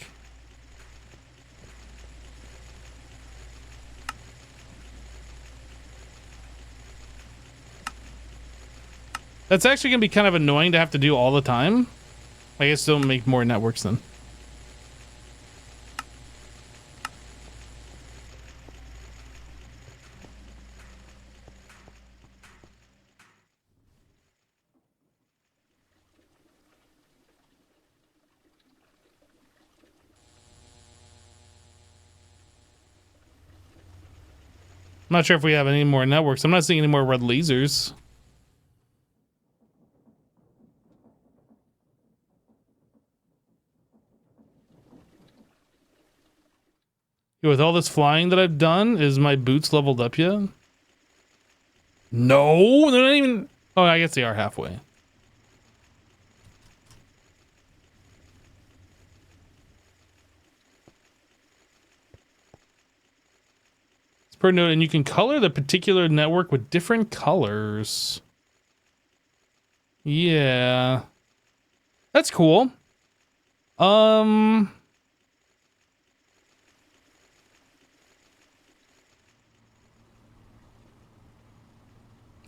That's actually gonna be kind of annoying to have to do all the time. I guess don't make more networks then. not sure if we have any more networks. I'm not seeing any more red lasers. With all this flying that I've done, is my boots leveled up yet? No, they're not even... Oh, I guess they are halfway. It's per note, and you can color the particular network with different colors. Yeah. That's cool.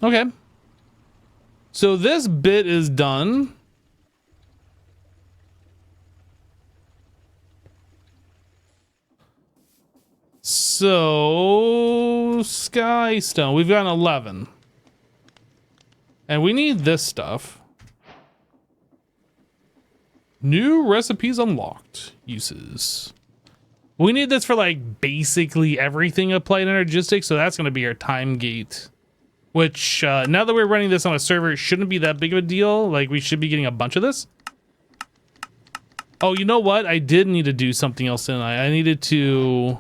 Okay. So this bit is done. So Skystone, we've got an 11. And we need this stuff. New recipes unlocked. Uses. We need this for like basically everything applied energistics, so that's going to be our time gate. Which, now that we're running this on a server, it shouldn't be that big of a deal. Like, we should be getting a bunch of this. Oh, you know what? I did need to do something else, didn't I? I needed to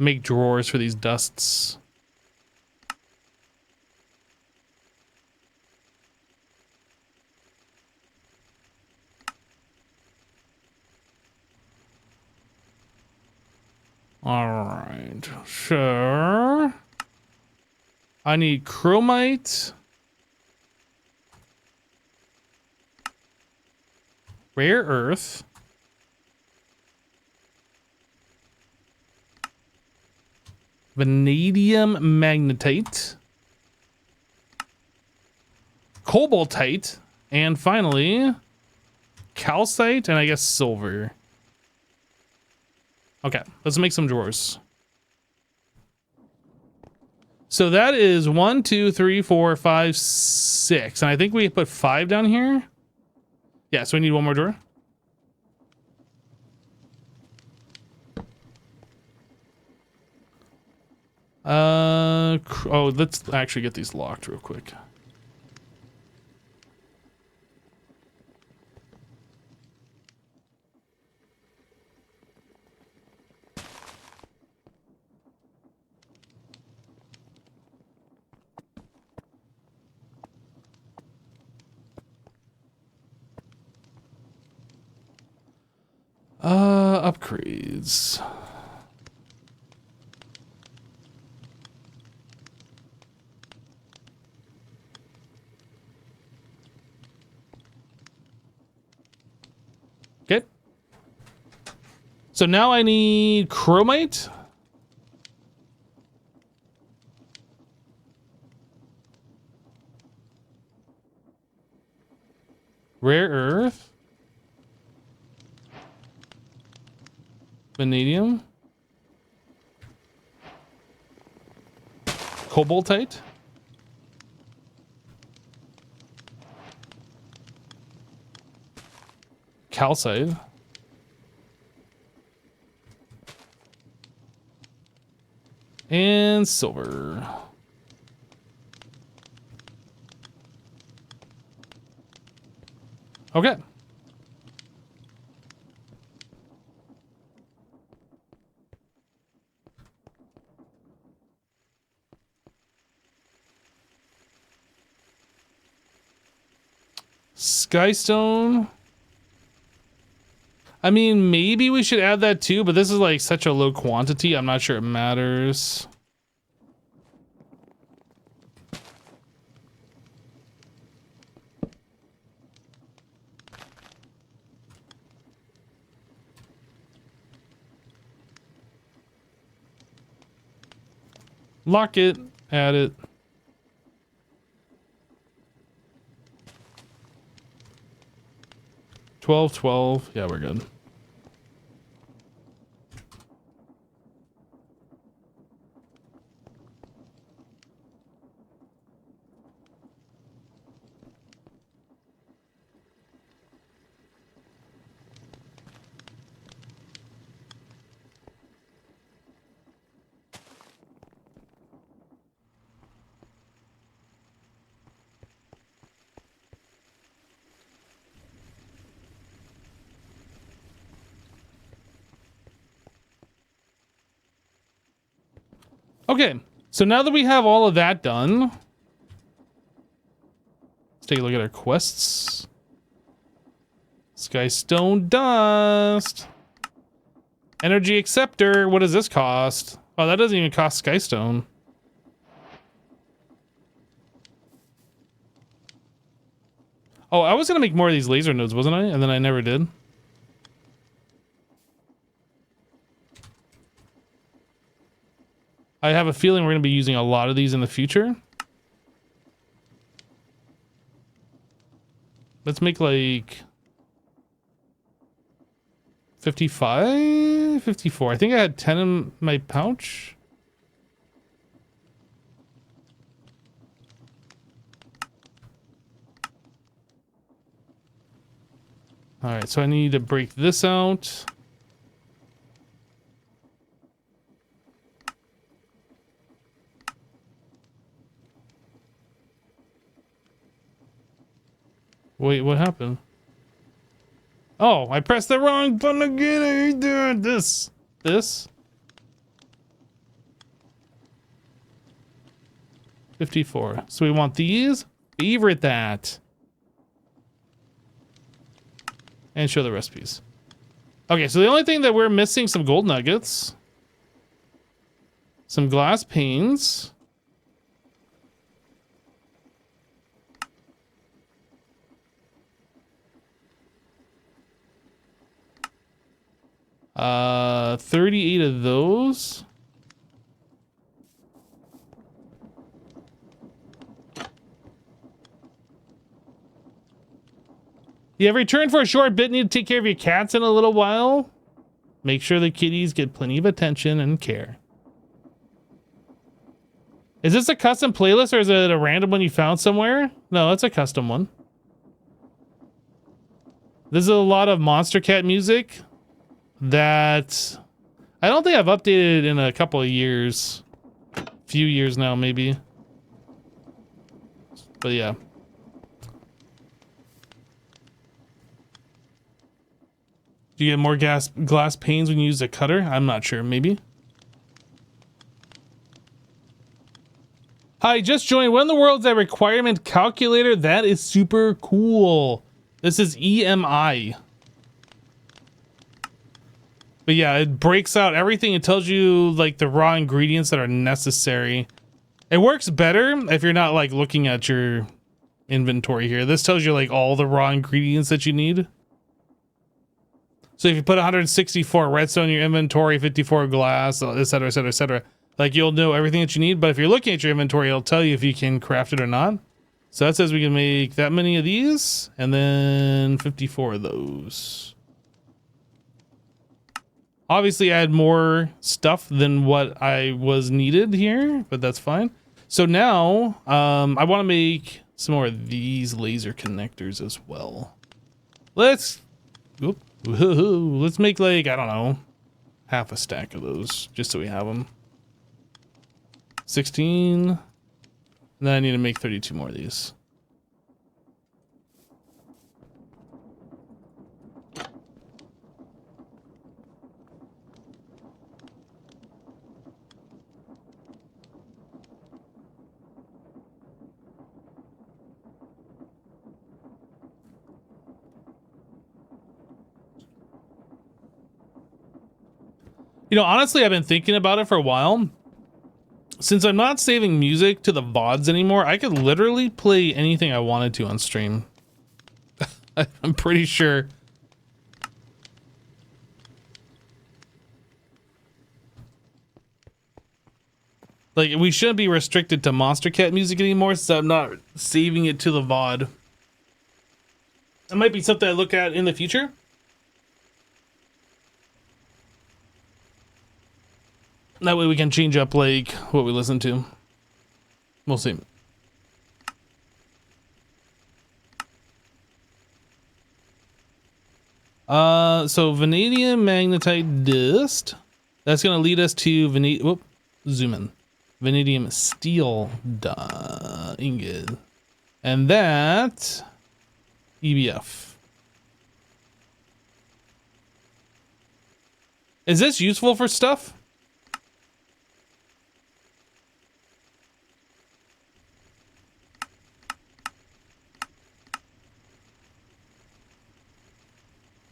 make drawers for these dusts. All right, sure. I need chromite, rare earth, vanadium magnetite, cobaltite, and finally calcite, and I guess silver. Okay, let's make some drawers. So that is 1, 2, 3, 4, 5, 6. And I think we put 5 down here. Yeah, so we need one more drawer. Oh, let's actually get these locked real quick. Upgrades. Okay. So now I need chromite. Rare earth. Vanadium. Cobaltite. Calcite. And silver. Okay. Skystone. I mean, maybe we should add that too, but this is like such a low quantity. I'm not sure it matters. Lock it, add it. $12. Yeah, we're good. Okay, so now that we have all of that done, let's take a look at our quests. Skystone Dust. Energy Acceptor. What does this cost? Oh, that doesn't even cost Skystone. Oh, I was going to make more of these laser nodes, wasn't I? And then I never did. I have a feeling we're going to be using a lot of these in the future. Let's make like 55, 54. I think I had 10 in my pouch. All right, so I need to break this out. Wait, what happened? Oh, I pressed the wrong button again. I hate doing this. This? 54. So we want these. Favorite that. And show the recipes. Okay, so the only thing that we're missing, some gold nuggets. Some glass panes. Uh, 38 of those. You have returned for a short bit, need to take care of your cats in a little while? Make sure the kitties get plenty of attention and care. Is this a custom playlist or is it a random one you found somewhere? No, it's a custom one. This is a lot of Monster Cat music that I don't think I've updated in a couple of years. Few years now, maybe. But yeah. Do you get more glass panes when you use a cutter? I'm not sure, maybe. Hi, just joined. What in the world is that requirement calculator? That is super cool. This is EMI. But yeah, it breaks out everything. It tells you like the raw ingredients that are necessary. It works better if you're not like looking at your inventory here. This tells you like all the raw ingredients that you need. So if you put 164 redstone in your inventory, 54 glass, etc, etc, etc, like you'll know everything that you need. But if you're looking at your inventory, it'll tell you if you can craft it or not. So that says we can make that many of these and then 54 of those. Obviously I had more stuff than what I was needed here, but that's fine. So now I want to make some more of these laser connectors as well. Let's make like, I don't know, half a stack of those just so we have them. 16. And then I need to make 32 more of these. You know, honestly, I've been thinking about it for a while. Since I'm not saving music to the VODs anymore, I could literally play anything I wanted to on stream. I'm pretty sure. Like, we shouldn't be restricted to Monster Cat music anymore, so I'm not saving it to the VOD. That might be something I look at in the future. That way we can change up, like, what we listen to. We'll see. So vanadium magnetite dust. That's going to lead us to zoom in. Vanadium steel ingot. And that EBF. Is this useful for stuff?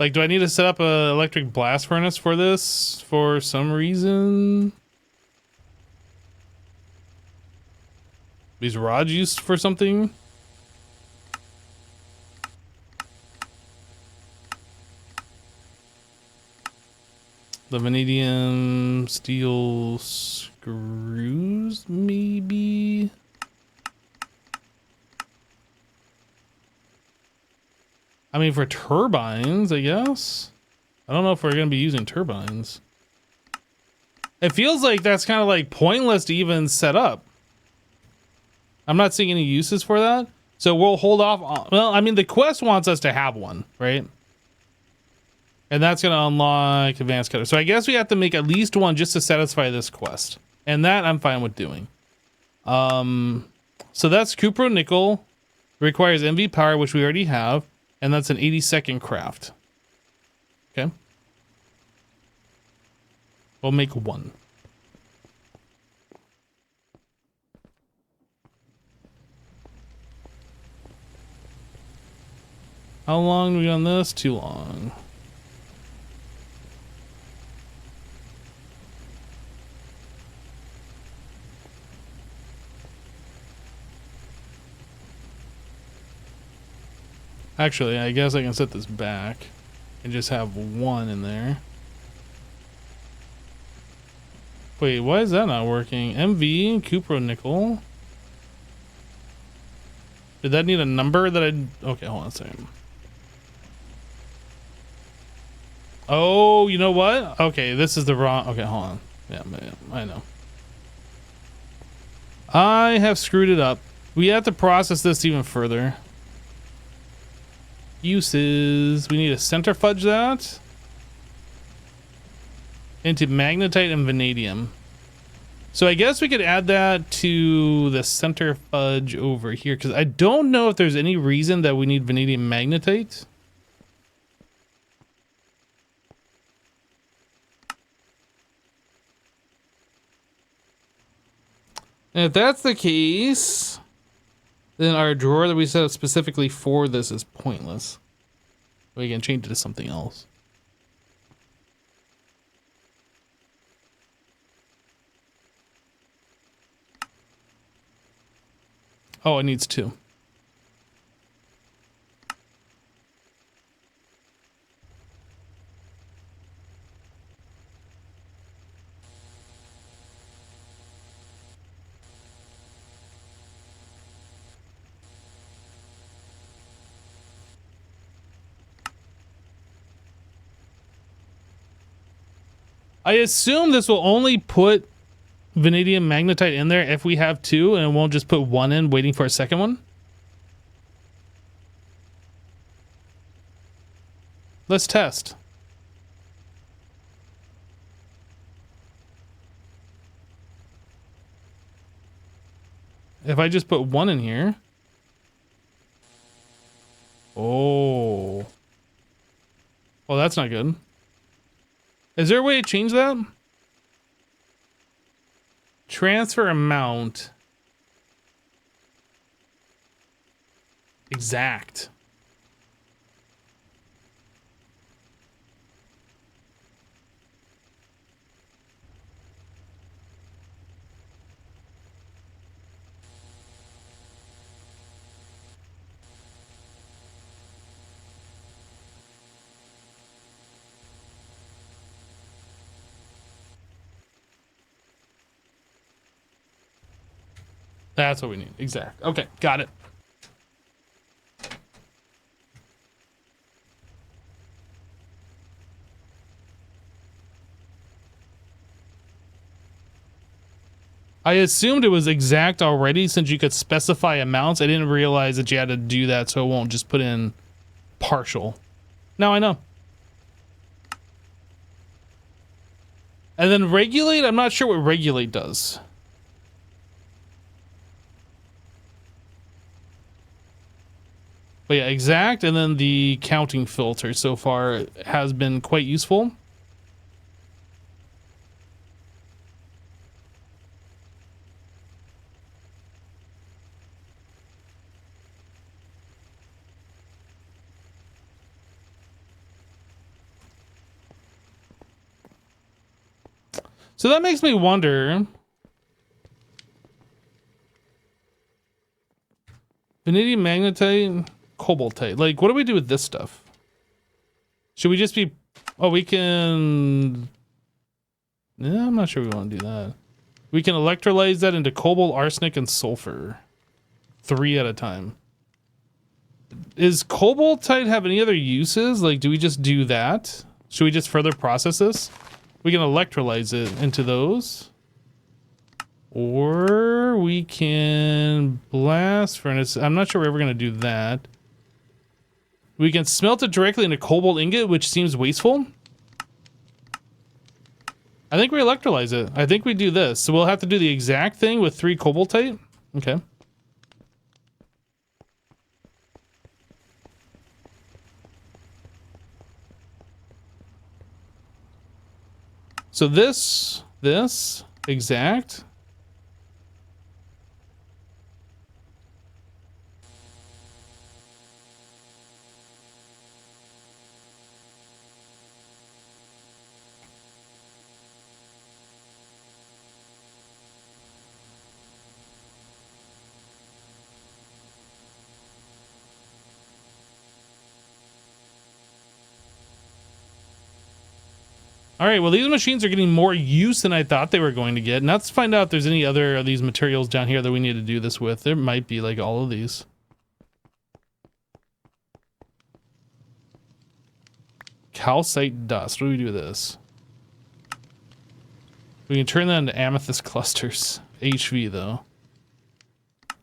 Like, do I need to set up a electric blast furnace for this for some reason? These rods used for something? The vanadium steel screws, maybe? I mean, for turbines, I guess. I don't know if we're going to be using turbines. It feels like that's kind of like pointless to even set up. I'm not seeing any uses for that. So we'll hold off on, well, I mean, the quest wants us to have one, right? And that's going to unlock advanced cutter. So I guess we have to make at least one just to satisfy this quest. And that I'm fine with doing. So that's Cupro nickel. Requires MV power, which we already have. And that's an 80-second craft. Okay. We'll make one. How long are we on this? Too long. Actually, I guess I can set this back and just have one in there. Wait, why is that not working? MV, Cupro nickel. Did that need a number that I... Okay, hold on a second. Oh, you know what? Okay, this is the wrong... Okay, hold on. Yeah, I know. I have screwed it up. We have to process this even further. Uses. We need to centrifuge that into magnetite and vanadium. So I guess we could add that to the centrifuge over here, because I don't know if there's any reason that we need vanadium magnetite. And if that's the case, then our drawer that we set up specifically for this is pointless. We can change it to something else. Oh, it needs two. I assume this will only put vanadium magnetite in there if we have two, and it won't just put one in waiting for a second one. Let's test. If I just put one in here. Oh. Well, that's not good. Is there a way to change that? Transfer amount. Exact. That's what we need. Exact. Okay, got it. I assumed it was exact already since you could specify amounts. I didn't realize that you had to do that so it won't just put in partial. Now I know. And then regulate, I'm not sure what regulate does. But yeah, exact, and then the counting filter so far has been quite useful. So that makes me wonder. Vanadium magnetite, cobaltite. Like, what do we do with this stuff? Should we just be... Oh, we can... Yeah, I'm not sure we want to do that. We can electrolyze that into cobalt, arsenic, and sulfur. 3 at a time. Is cobaltite have any other uses? Like, do we just do that? Should we just further process this? We can electrolyze it into those. Or we can blast furnace. I'm not sure we're ever going to do that. We can smelt it directly into cobalt ingot, which seems wasteful. I think we electrolyze it. I think we do this. So we'll have to do the exact thing with 3 cobaltite. Okay. So this, exact. All right, well, these machines are getting more use than I thought they were going to get. Now let's find out if there's any other of these materials down here that we need to do this with. There might be, like, all of these. Calcite dust. What do we do with this? We can turn that into amethyst clusters. HV, though.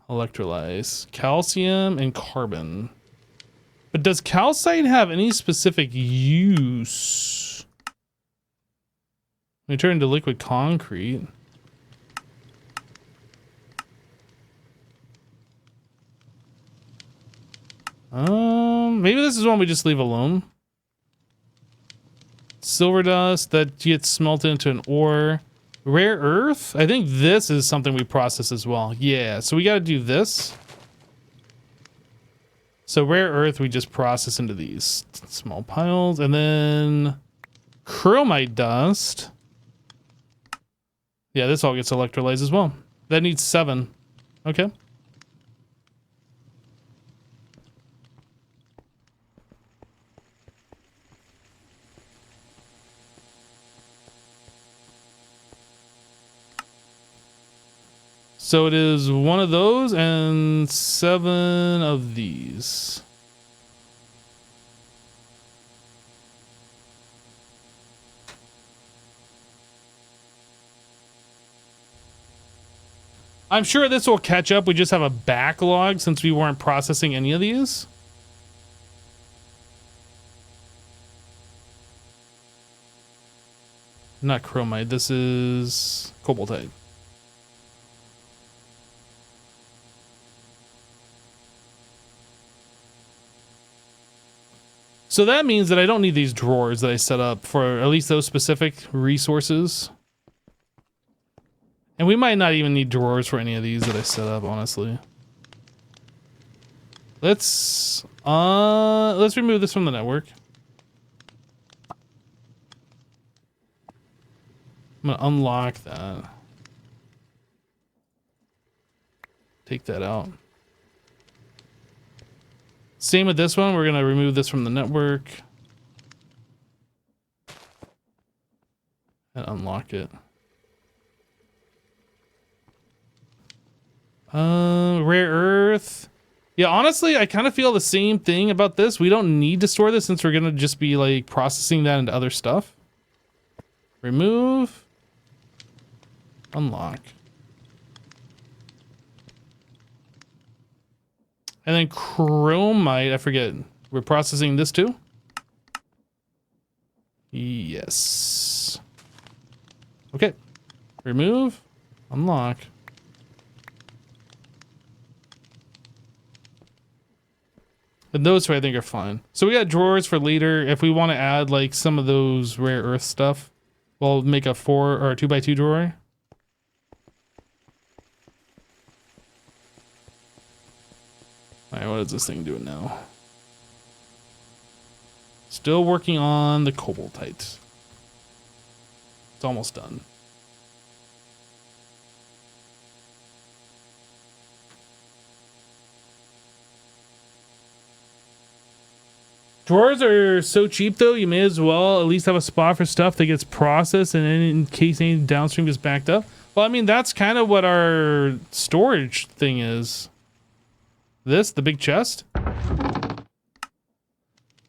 Electrolyze. Calcium and carbon. But does calcite have any specific use? We turn into liquid concrete. Maybe this is one we just leave alone. Silver dust that gets smelted into an ore. Rare earth? I think this is something we process as well. Yeah, so we got to do this. So rare earth we just process into these small piles. And then chromite dust. Yeah, this all gets electrolyzed as well. That needs 7. Okay. So it is 1 of those and 7 of these. I'm sure this will catch up. We just have a backlog since we weren't processing any of these. Not chromite. This is cobaltite. So that means that I don't need these drawers that I set up for at least those specific resources. And we might not even need drawers for any of these that I set up, honestly. Let's remove this from the network. I'm gonna unlock that. Take that out. Same with this one. We're gonna remove this from the network. And unlock it. Rare earth. Yeah, honestly, I kind of feel the same thing about this. We don't need to store this since we're gonna just be like processing that into other stuff. Remove. Unlock. And then chromite, I forget. We're processing this too? Yes. Okay. Remove. Unlock. And those two I think are fine. So we got drawers for later. If we want to add like some of those rare earth stuff, we'll make a 4 or a 2x2 drawer. Alright, what is this thing doing now? Still working on the cobaltite. It's almost done. Drawers are so cheap though, you may as well at least have a spot for stuff that gets processed and then in case any downstream is backed up. Well, I mean, that's kind of what our storage thing is. This, the big chest.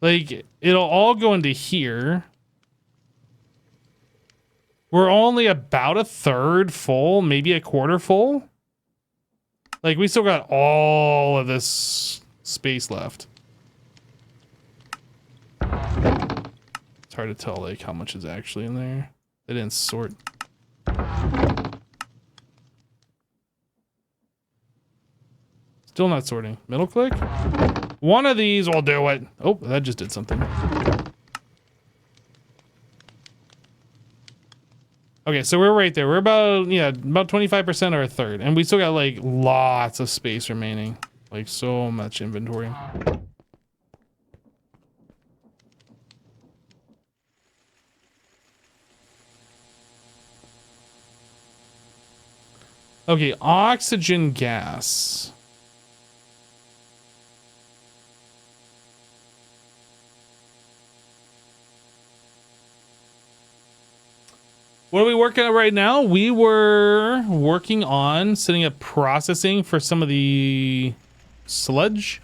Like, it'll all go into here. We're only about a third full, maybe a quarter full. Like, we still got all of this space left. It's hard to tell, like, how much is actually in there. They didn't sort. Still not sorting. Middle click? One of these will do it. Oh, that just did something. Okay, so we're right there. We're about, yeah, about 25% or a third. And we still got, like, lots of space remaining. Like, so much inventory. Okay, oxygen gas. What are we working on right now? We were working on setting up processing for some of the sludge.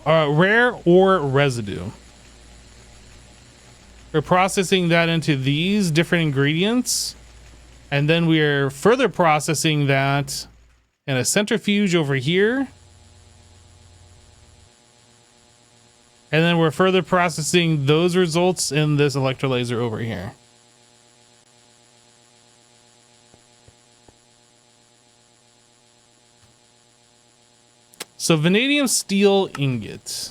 Rare ore residue. We're processing that into these different ingredients. And then we're further processing that in a centrifuge over here. And then we're further processing those results in this electrolyzer over here. So vanadium steel ingot.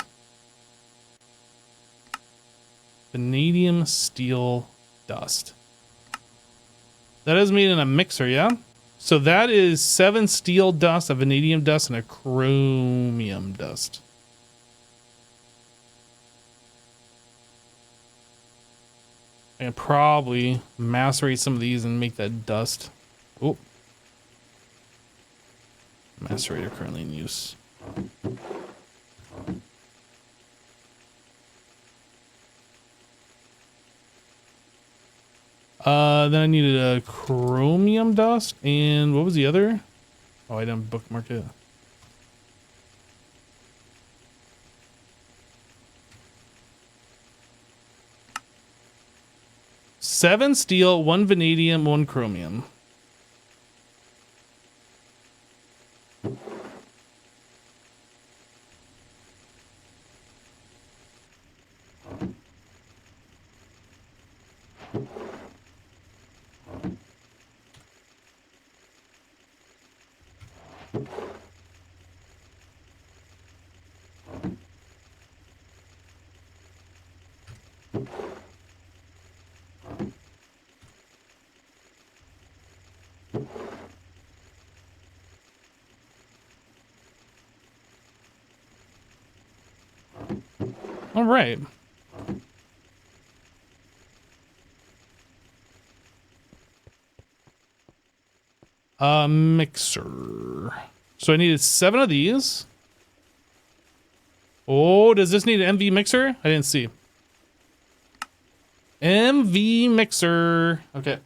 Vanadium steel dust. That is made in a mixer, yeah? So that is 7 steel dust, a vanadium dust, and a chromium dust. And probably macerate some of these and make that dust. Oh. Macerator currently in use. Then I needed a chromium dust, and what was the other? Oh, I didn't bookmark it. Seven steel, 1 vanadium, 1 chromium. All right. Mixer. So I needed 7 of these. Oh, does this need an MV mixer? I didn't see. MV mixer. Okay.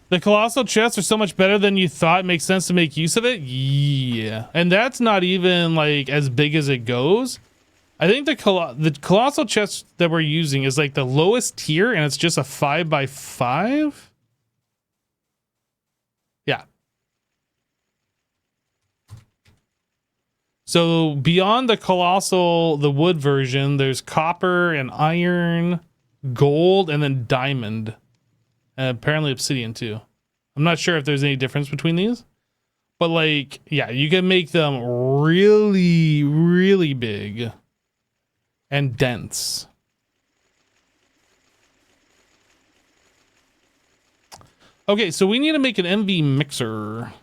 The colossal chests are so much better than you thought. It makes sense to make use of it. Yeah. And that's not even like as big as it goes. I think the colossal chest that we're using is like the lowest tier and it's just a 5x5. Yeah. So beyond the colossal, the wood version, there's copper and iron, gold, and then diamond. And apparently obsidian too. I'm not sure if there's any difference between these. But like, yeah, you can make them really, really big. And dense. Okay, so we need to make an MV mixer.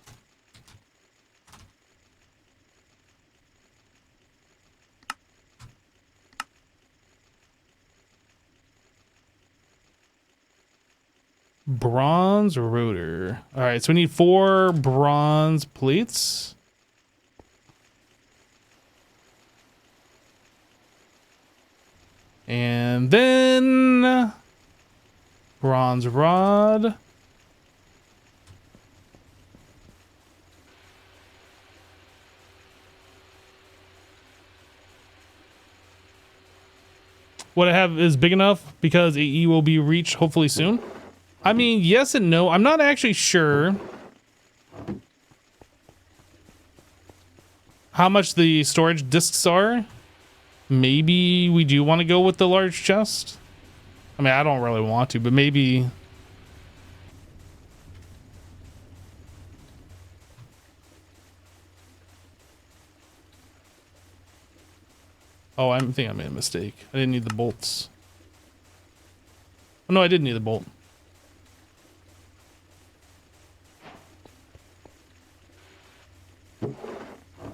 Bronze rotor. All right, so we need 4 bronze plates. And then bronze rod. What I have is big enough because AE will be reached hopefully soon. I mean, yes and no. I'm not actually sure how much the storage discs are. Maybe we do want to go with the large chest. I mean, I don't really want to, but maybe. Oh, I think I made a mistake. I didn't need the bolts. Oh, no, I did need the bolt.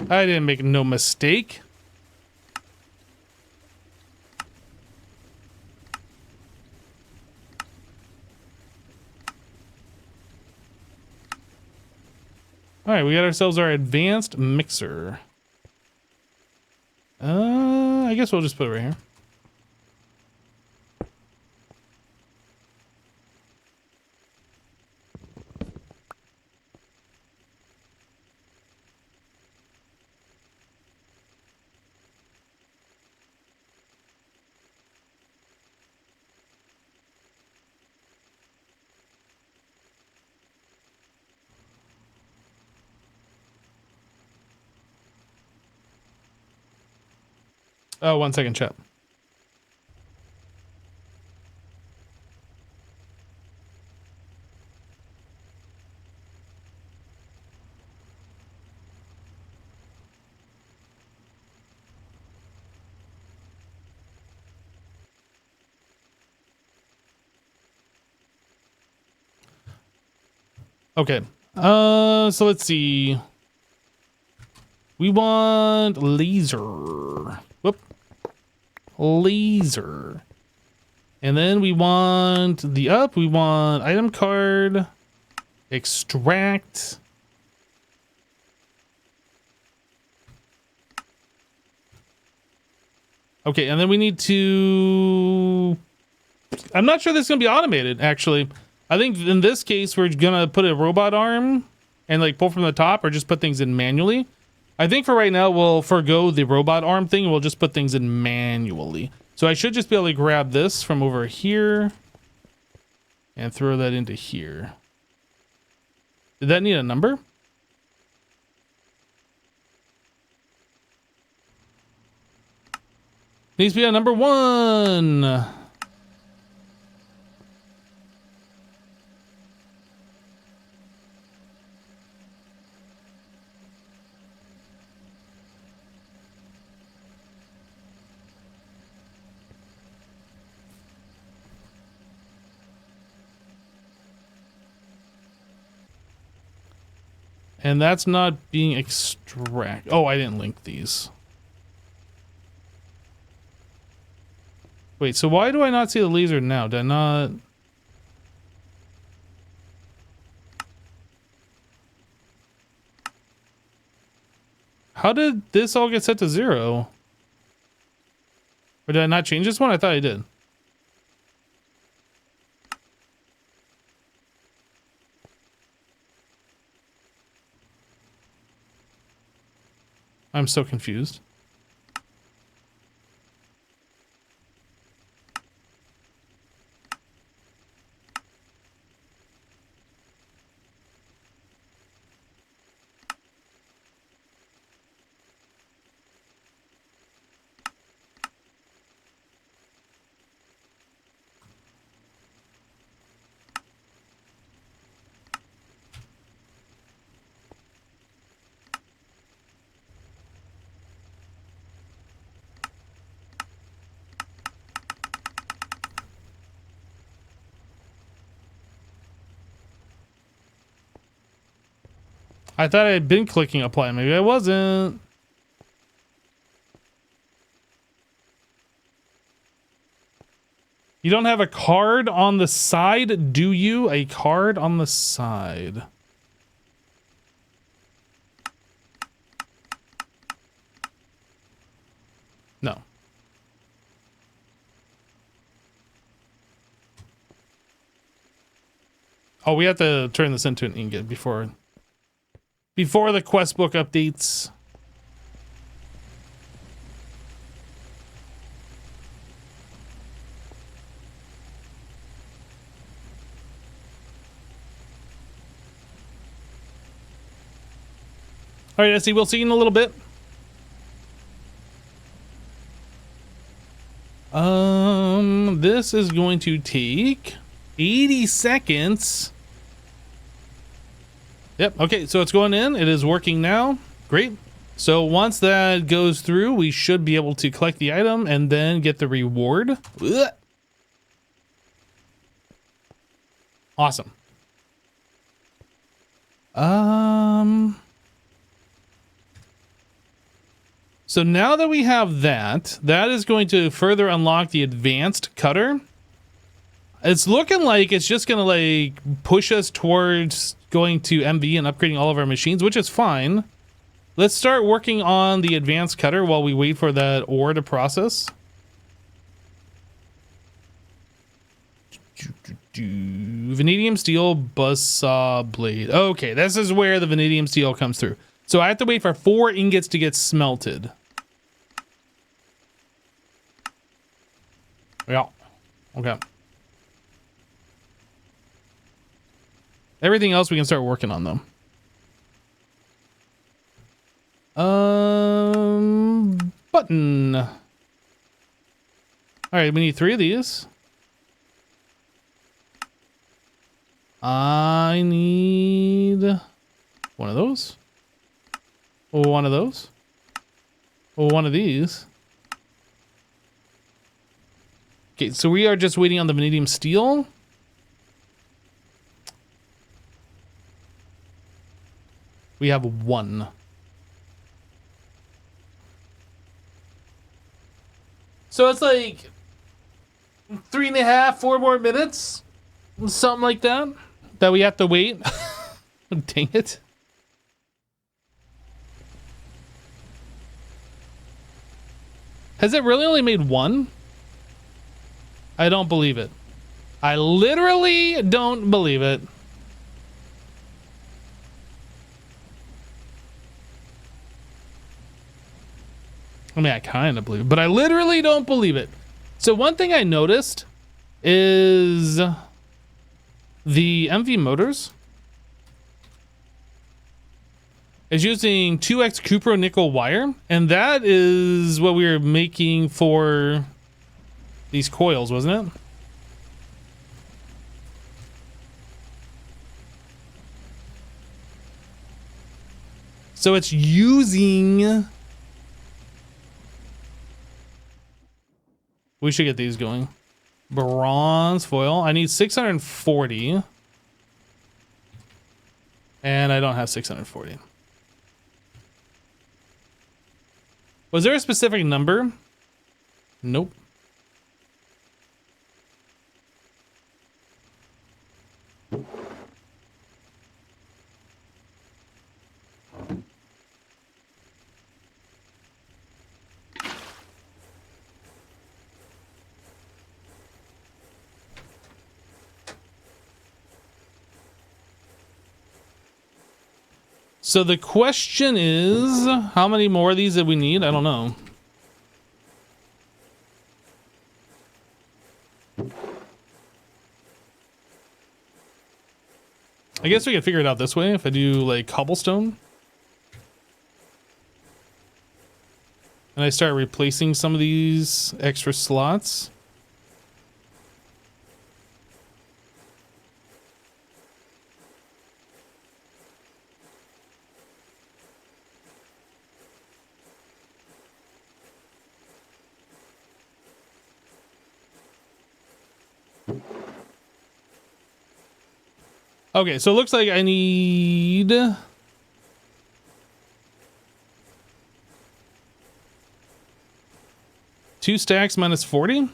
I didn't make no mistake. All right, we got ourselves our advanced mixer. I guess we'll just put it right here. Oh, 1 second, chat. Okay. So let's see. We want laser. Whoop. Laser. And then we want the up. We want item card. Extract. Okay, and then we need to... I'm not sure this is going to be automated, actually. I think in this case, we're going to put a robot arm and like pull from the top or just put things in manually. I think for right now, we'll forgo the robot arm thing and we'll just put things in manually. So I should just be able to grab this from over here and throw that into here. Did that need a number? Needs to be a number 1. And that's not being extract. Oh, I didn't link these. Wait, so why do I not see the laser now? Did I not? How did this all get set to 0? Or did I not change this one? I thought I did. I'm so confused. I thought I had been clicking apply. Maybe I wasn't. You don't have a card on the side, do you? A card on the side. No. Oh, we have to turn this into an ingot before the quest book updates. All right, Essie, we'll see you in a little bit. This is going to take 80 seconds. Yep, okay, so it's going in. It is working now. Great. So once that goes through, we should be able to collect the item and then get the reward. Ugh. Awesome. So now that we have that, that is going to further unlock the advanced cutter. It's looking like it's just going to like push us towards going to MV and upgrading all of our machines, which is fine. Let's start working on the advanced cutter while we wait for that ore to process. Vanadium steel buzzsaw blade. Okay, this is where the vanadium steel comes through. So I have to wait for 4 ingots to get smelted. Yeah. Okay. Everything else we can start working on though. Button. All right, we need 3 of these. I need 1 of those. 1 of those. 1 of these. Okay, so we are just waiting on the vanadium steel. We have 1. So it's like 3.5, 4 more minutes, something like that we have to wait. Dang it. Has it really only made 1? I don't believe it. I literally don't believe it. I mean, I kind of believe it, but I literally don't believe it. So one thing I noticed is the MV Motors is using 2x Cupro nickel wire, and that is what we were making for these coils, wasn't it? So it's using... We should get these going. Bronze foil. I need 640. And I don't have 640. Was there a specific number? Nope. So the question is, how many more of these did we need? I don't know. I guess we could figure it out this way if I do like cobblestone. And I start replacing some of these extra slots. Okay, so it looks like I need 2 stacks minus 40.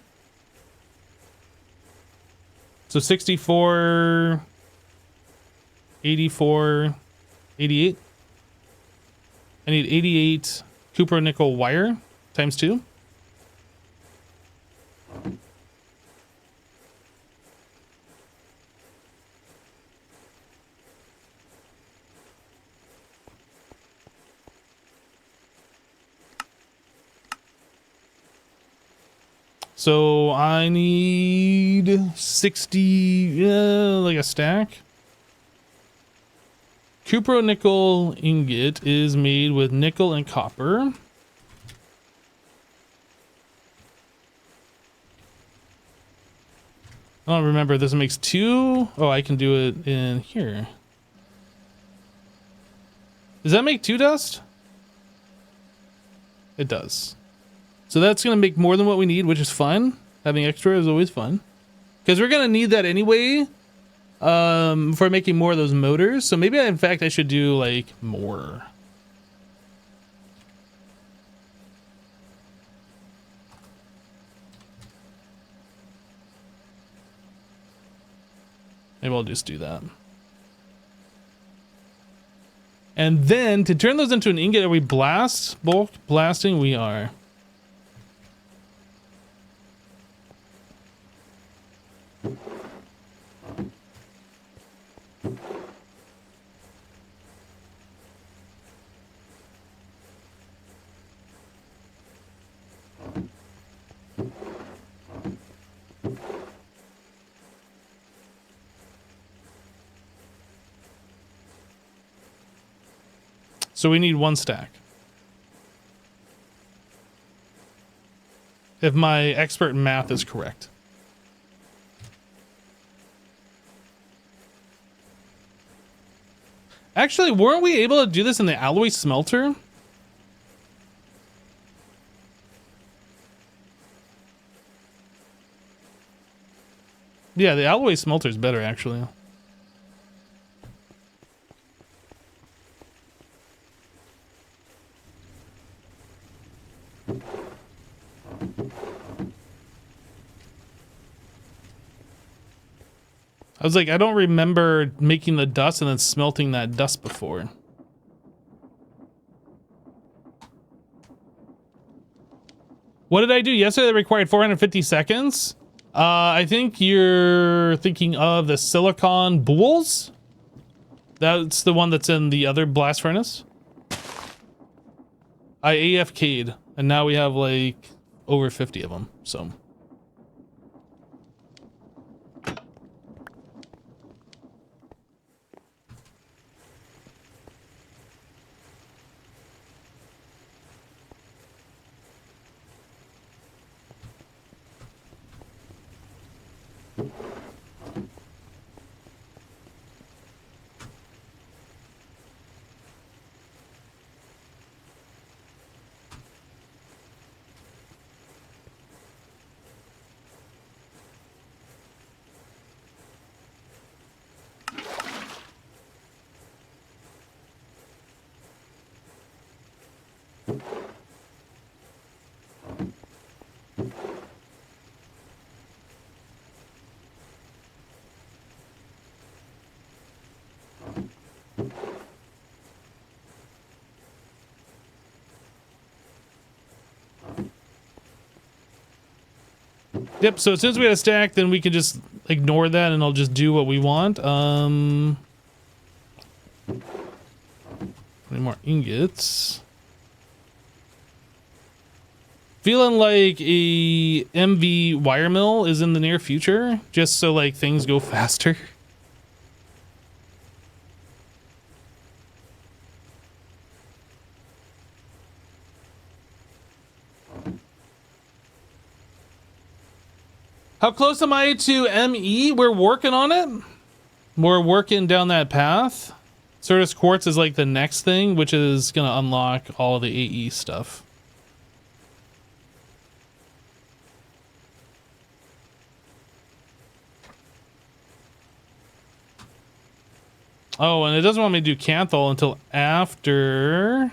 So 64, 84, 88. I need 88 copper nickel wire times 2. So I need 60, like a stack. Cupro nickel ingot is made with nickel and copper. I don't remember. This makes 2. Oh, I can do it in here. Does that make 2 dust? It does. So that's going to make more than what we need, which is fun. Having extra is always fun. Because we're going to need that anyway for making more of those motors. So maybe, in fact, I should do, like, more. Maybe I'll just do that. And then, to turn those into an ingot, are we bulk blasting? We are. So we need 1 stack. If my expert math is correct. Actually, weren't we able to do this in the alloy smelter? Yeah, the alloy smelter is better, actually. I was like, I don't remember making the dust and then smelting that dust before. What did I do yesterday that required 450 seconds? I think you're thinking of the silicon boules. That's the one that's in the other blast furnace. I AFK'd, and now we have like over 50 of them, so. Yep, so as soon as we had a stack, then we can just ignore that and I'll just do what we want. Any more ingots? Feeling like a MV wire mill is in the near future, just so like things go faster. How close am I to ME? We're working on it. We're working down that path. Certus Quartz is like the next thing, which is going to unlock all of the AE stuff. Oh, and it doesn't want me to do Canthal until after...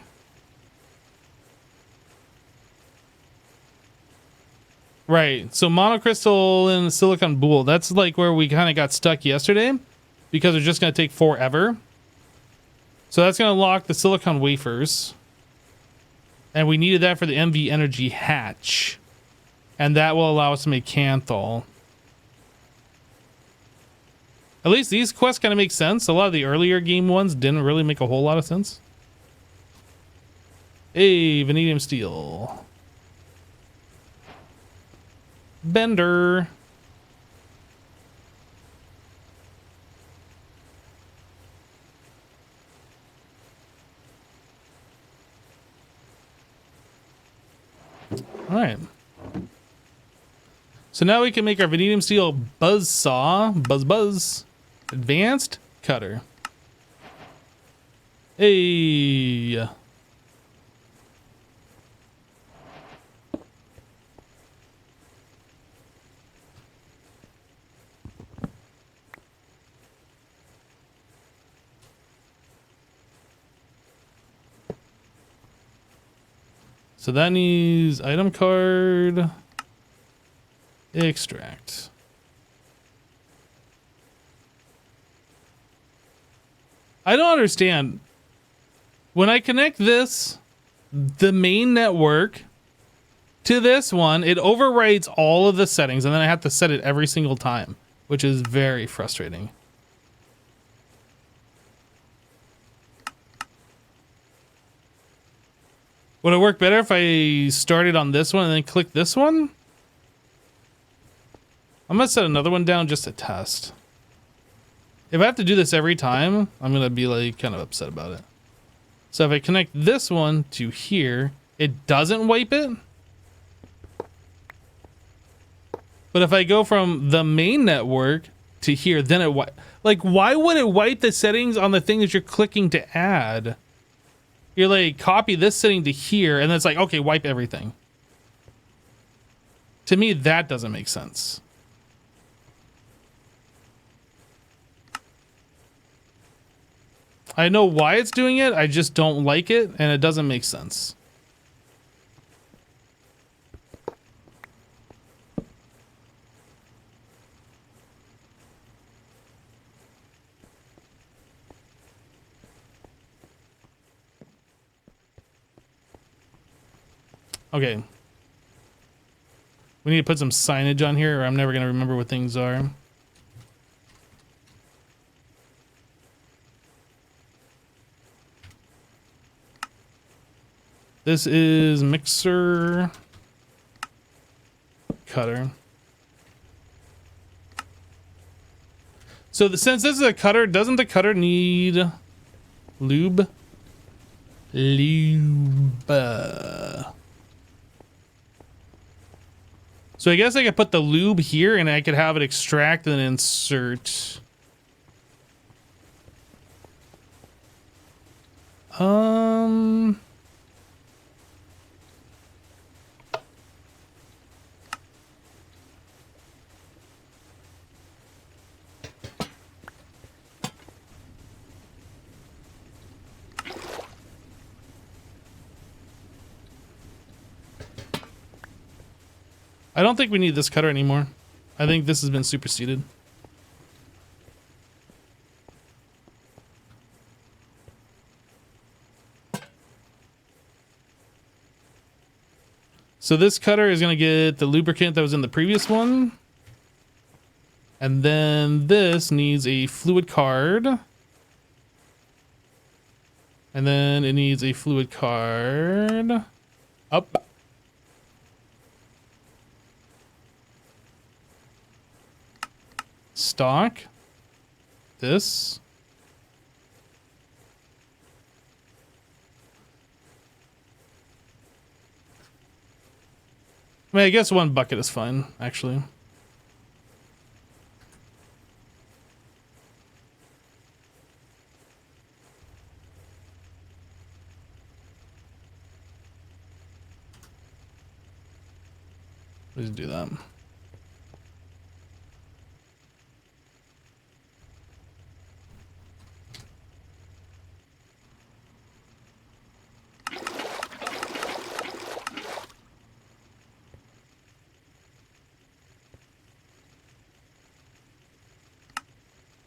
Right. So monocrystal and silicon boule. That's like where we kind of got stuck yesterday because it's just going to take forever. So that's going to lock the silicon wafers. And we needed that for the MV Energy hatch. And that will allow us to make Kanthal. At least these quests kind of make sense. A lot of the earlier game ones didn't really make a whole lot of sense. Hey, vanadium steel. Bender. All right. So now we can make our vanadium steel buzz saw, buzz, advanced cutter. Hey. So that needs item card, extract. I don't understand. When I connect this, the main network, to this one, it overrides all of the settings, and then I have to set it every single time, which is very frustrating. Would it work better if I started on this one and then click this one? I'm gonna set another one down just to test. If I have to do this every time, I'm gonna be like kind of upset about it. So if I connect this one to here, it doesn't wipe it. But if I go from the main network to here, then it like, why would it wipe the settings on the thing that you're clicking to add? You're like, copy this setting to here, and then it's like, okay, wipe everything. To me, that doesn't make sense. I know why it's doing it, I just don't like it, and it doesn't make sense. Okay. We need to put some signage on here or I'm never going to remember what things are. This is mixer cutter. So since this is a cutter, doesn't the cutter need lube? Lube. So I guess I could put the lube here and I could have it extract and insert. I don't think we need this cutter anymore. I think this has been superseded. So this cutter is going to get the lubricant that was in the previous one. And then this needs a fluid card. And then it needs a fluid card. Up. Stock. This. I mean, I guess one bucket is fine, actually. Let's do that.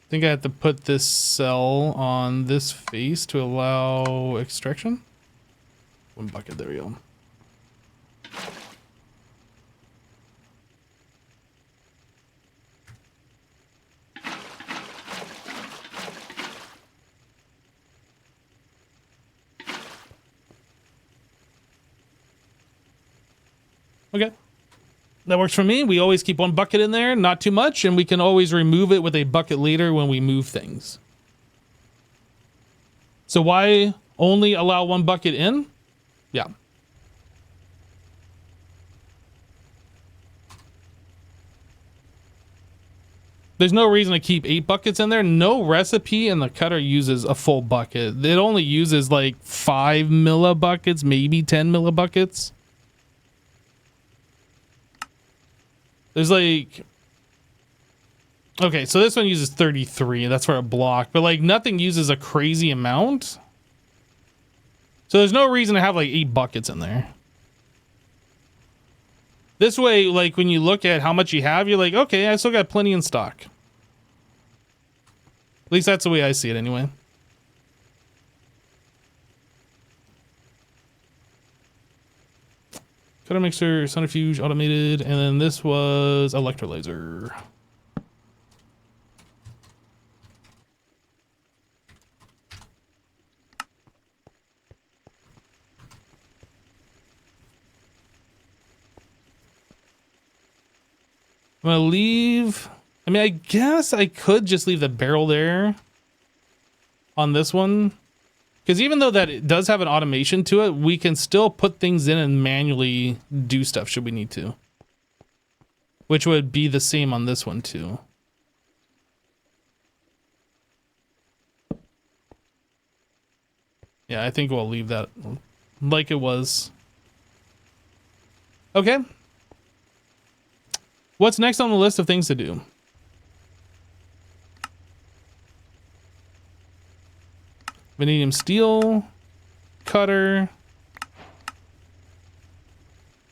I think I have to put this cell on this face to allow extraction. 1 bucket, there we go. Okay. That works for me. We always keep 1 bucket in there, not too much, and we can always remove it with a bucket later when we move things. So why only allow 1 bucket in? Yeah. There's no reason to keep 8 buckets in there. No recipe in the cutter uses a full bucket. It only uses like 5 millibuckets, maybe 10 millibuckets. There's like, okay, so this one uses 33. That's for a block, but like nothing uses a crazy amount. So there's no reason to have like 8 buckets in there. This way, like when you look at how much you have, you're like, okay, I still got plenty in stock. At least that's the way I see it anyway. Cutter mixer, centrifuge, automated, and then this was electrolyzer. I'm gonna leave. I mean, I guess I could just leave the barrel there on this one. Because even though that it does have an automation to it, we can still put things in and manually do stuff should we need to. Which would be the same on this one too. Yeah, I think we'll leave that like it was. Okay. What's next on the list of things to do? Vanadium steel, cutter.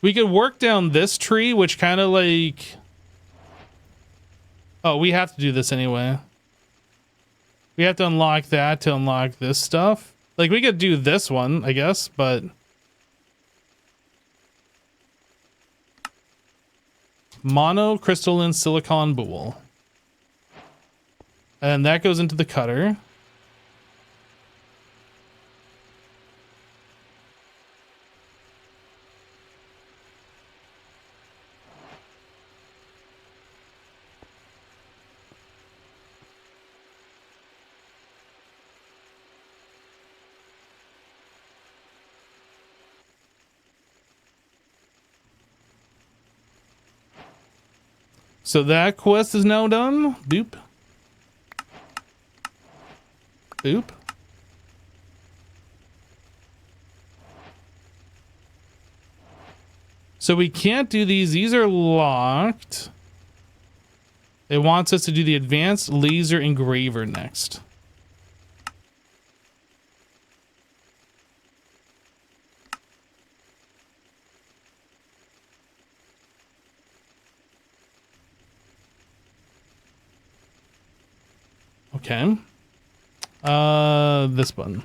We could work down this tree, which kind of like... Oh, we have to do this anyway. We have to unlock that to unlock this stuff. Like, we could do this one, I guess, but... Monocrystalline silicon boule. And that goes into the cutter. So that quest is now done. Boop. Boop. So we can't do these. These are locked. It wants us to do the advanced laser engraver next. Okay. This button.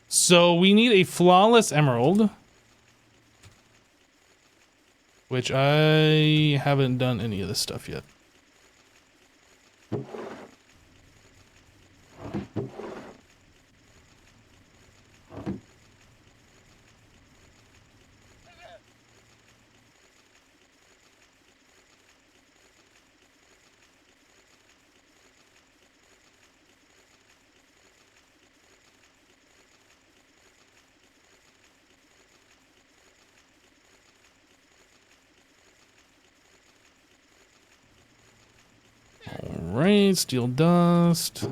So we need a flawless emerald, which I haven't done any of this stuff yet. Alright, steel dust.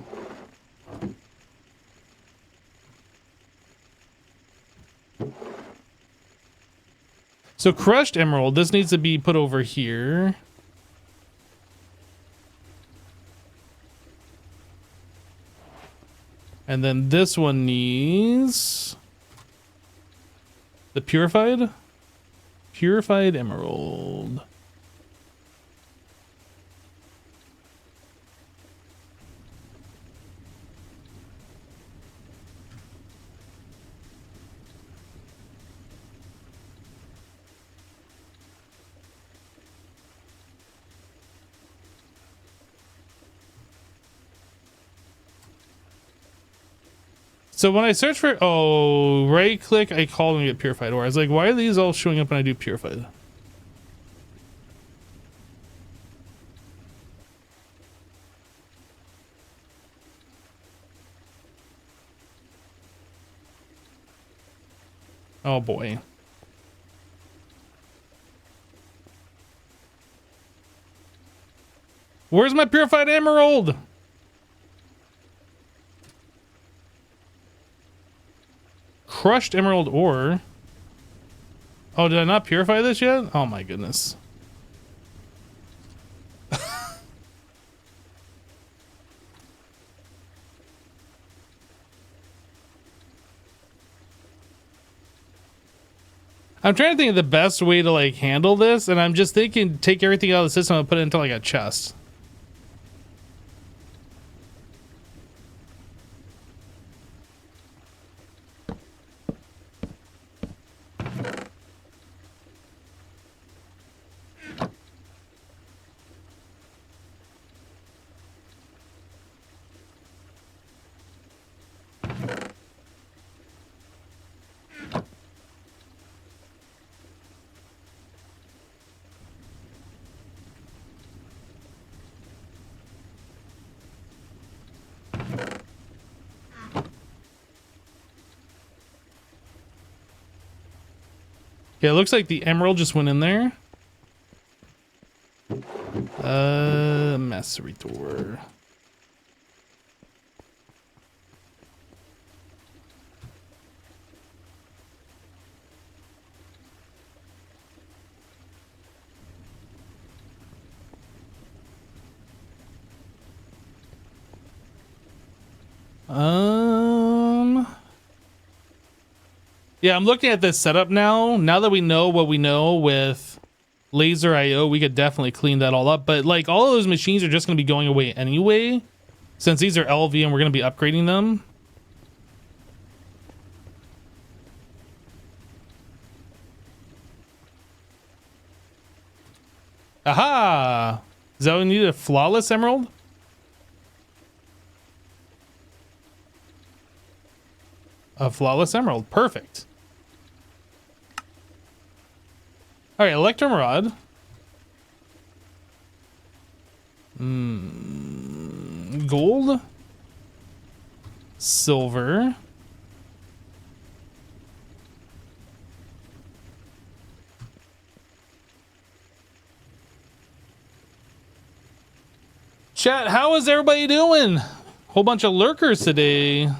So crushed emerald, this needs to be put over here. And then this one needs the purified emerald. So when I search for, oh, right click, I call and get purified ore. I was like, why are these all showing up when I do purified? Oh boy. Where's my purified emerald? Crushed emerald ore. Oh, did I not purify this yet? Oh my goodness. I'm trying to think of the best way to like handle this, and I'm just thinking take everything out of the system and put it into like a chest. Yeah, it looks like the emerald just went in there. Macerator. Yeah, I'm looking at this setup now. Now that we know what we know with Laser IO, we could definitely clean that all up. But like all of those machines are just going to be going away anyway, since these are LV and we're going to be upgrading them. Aha! Is that what we need? A flawless emerald? A flawless emerald. Perfect. All right, Electrum Rod. Gold. Silver. Chat, how is everybody doing? Whole bunch of lurkers today.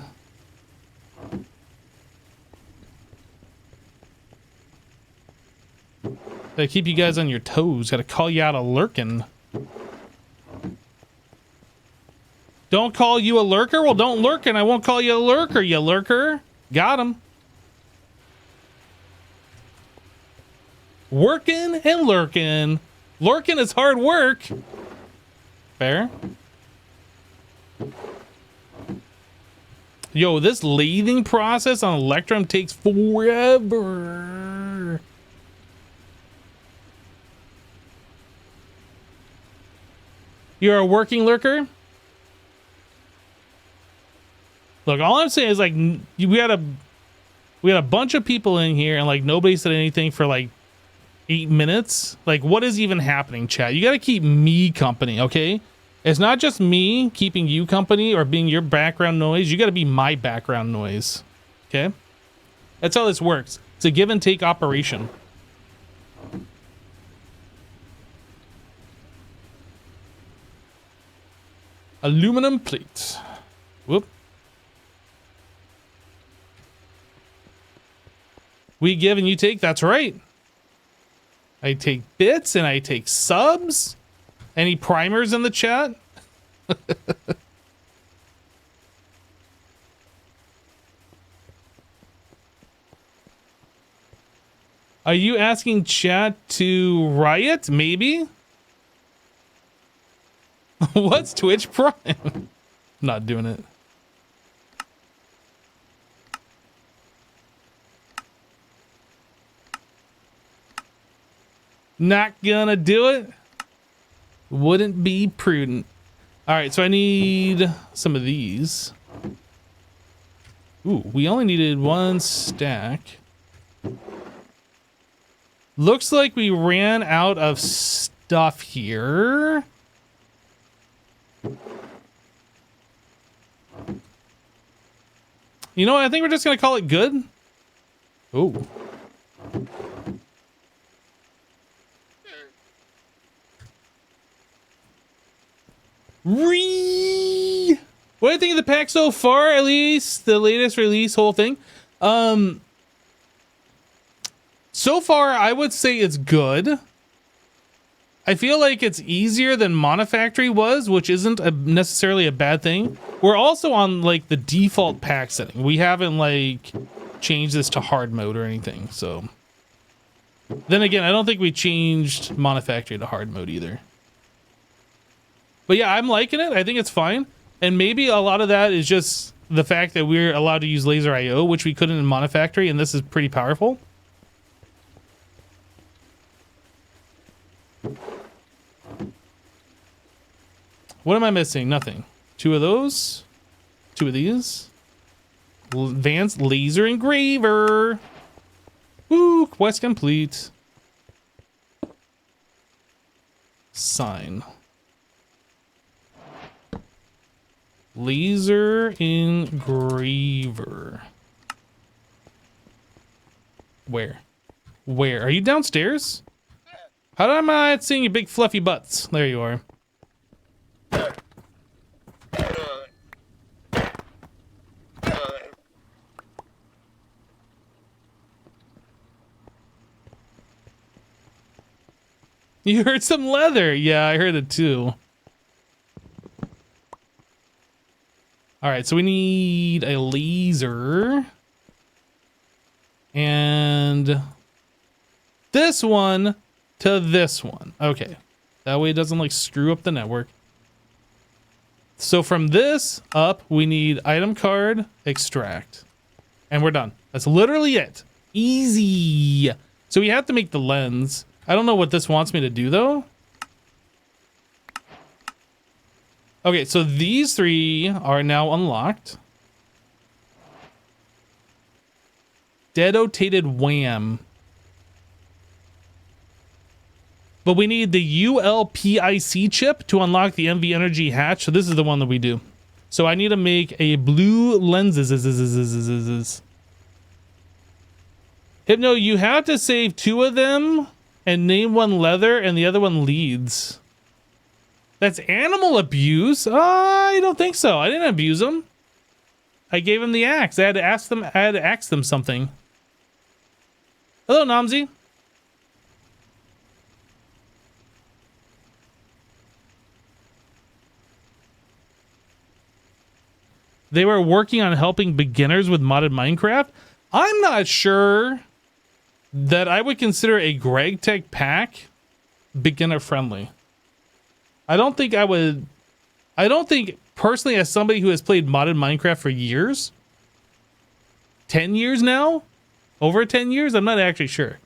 Gotta keep you guys on your toes. Gotta call you out a lurking. Don't call you a lurker? Well, don't lurk and I won't call you a lurker, you lurker. Got him. Working and lurking. Lurking is hard work. Fair. Yo, this lathing process on Electrum takes forever. You're a working lurker? Look, all I'm saying is like we had a bunch of people in here and like nobody said anything for like 8 minutes. Like what is even happening, chat? You got to keep me company, okay? It's not just me keeping you company or being your background noise. You got to be my background noise. Okay? That's how this works. It's a give and take operation. Aluminum plate. Whoop. We give and you take. That's right. I take bits and I take subs. Any primers in the chat? Are you asking chat to riot? Maybe. What's Twitch Prime? Not doing it. Not gonna do it. Wouldn't be prudent. All right, so I need some of these. Ooh, we only needed 1 stack. Looks like we ran out of stuff here. You know what? I think we're just going to call it good. Ooh. What do you think of the pack so far? At least the latest release, whole thing. So far, I would say it's good. I feel like it's easier than Monofactory was, which isn't necessarily a bad thing. We're also on like the default pack setting. We haven't like changed this to hard mode or anything. So then again, I don't think we changed Monofactory to hard mode either. But yeah, I'm liking it. I think it's fine. And maybe a lot of that is just the fact that we're allowed to use Laser IO, which we couldn't in Monofactory, and this is pretty powerful. What am I missing? Nothing. 2 of those. 2 of these. Advanced Laser Engraver. Woo, quest complete. Sign. Laser Engraver. Where? Where? Are you downstairs? How am I not seeing your big fluffy butts? There you are. You heard some leather. Yeah, I heard it too. All right, so we need a laser. And this one to this one. Okay. That way it doesn't like screw up the network. So from this up, we need item card, extract. And we're done. That's literally it. Easy. So we have to make the lens. I don't know what this wants me to do though. Okay, so these 3 are now unlocked. Dedotated Wham. But we need the ULPIC chip to unlock the MV Energy hatch. So this is the one that we do. So I need to make a blue lenses. Hypno, you have to save 2 of them and name one leather and the other one leads. That's animal abuse? I don't think so. I didn't abuse them. I gave him the axe. I had to ask them something. Hello, Namzi. They were working on helping beginners with modded Minecraft. I'm not sure that I would consider a GregTech pack beginner friendly. I don't think personally, as somebody who has played modded Minecraft for years, 10 years now, over 10 years, I'm not actually sure.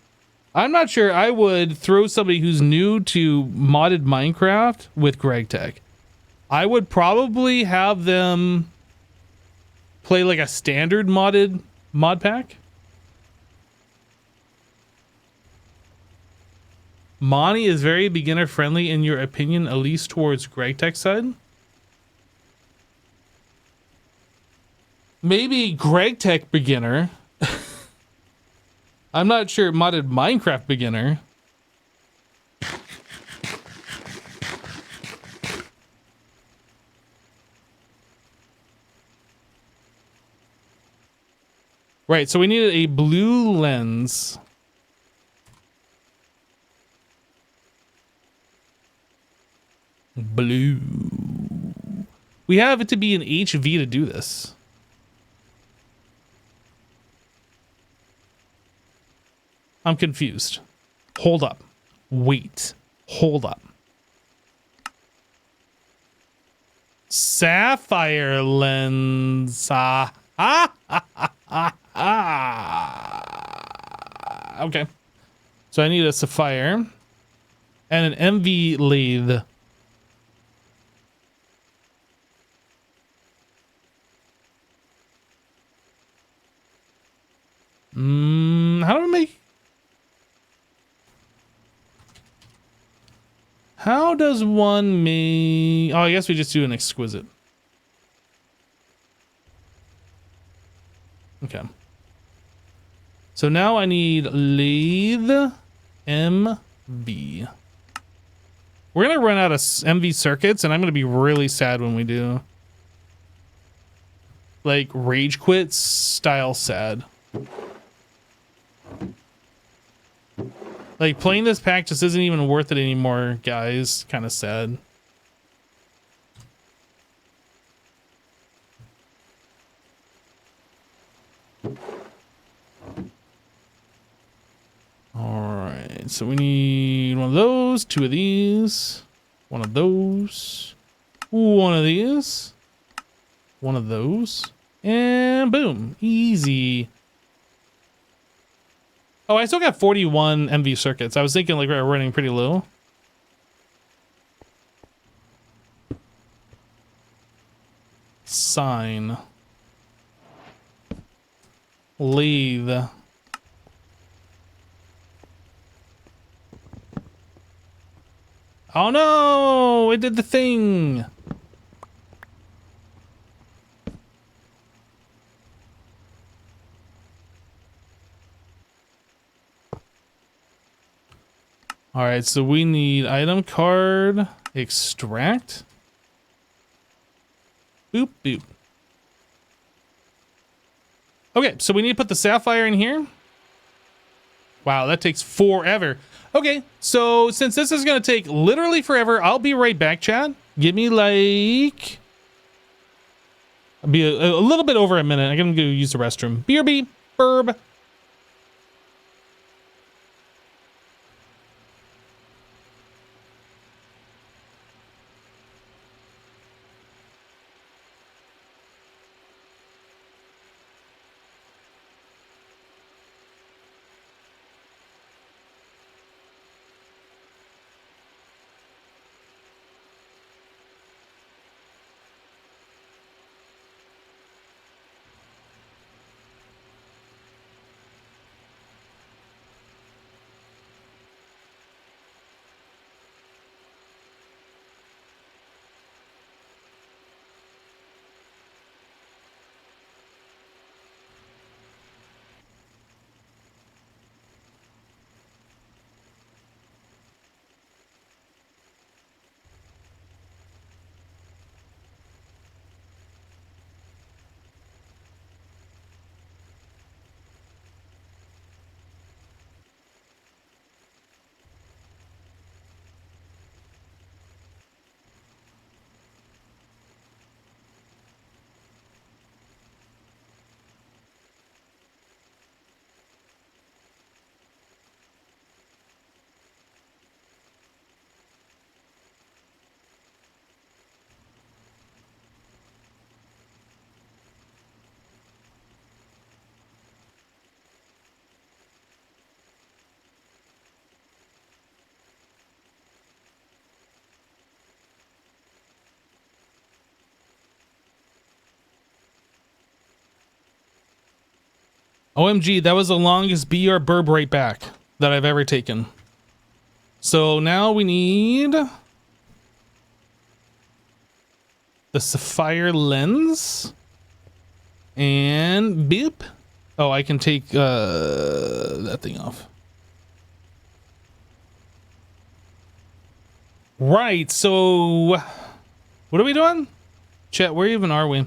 I'm not sure I would throw somebody who's new to modded Minecraft with GregTech. I would probably have them play like a standard modded mod pack. Monty is very beginner friendly in your opinion, at least towards GregTech side. Maybe GregTech beginner. I'm not sure modded Minecraft beginner. Right, so we needed a blue lens. Blue. We have it to be an HV to do this. I'm confused. Hold up. Wait. Hold up. Sapphire lens. Okay. So I need a sapphire and an MV lathe. How do I make... How does one make... Oh, I guess we just do an exquisite. Okay. So now I need lathe MV. We're going to run out of MV circuits, and I'm going to be really sad when we do. Like, rage quit style sad. Like, playing this pack just isn't even worth it anymore, guys. Kind of sad. Alright, so we need one of those, two of these, one of those, one of these, one of those, and boom. Easy. Oh, I still got 41 MV circuits. I was thinking like we were running pretty low. Sign. Lathe. Oh no! It did the thing! Alright, so we need item card, extract. Boop, boop. Okay, so we need to put the sapphire in here. Wow, that takes forever. Okay, so since this is going to take literally forever, I'll be right back, chat. Give me like... I'll be a little bit over a minute. I'm going to go use the restroom. BRB, burb. OMG, that was the longest BR burb right back that I've ever taken. So now we need the sapphire lens and beep. Oh, I can take that thing off. Right, so what are we doing? Chat, where even are we?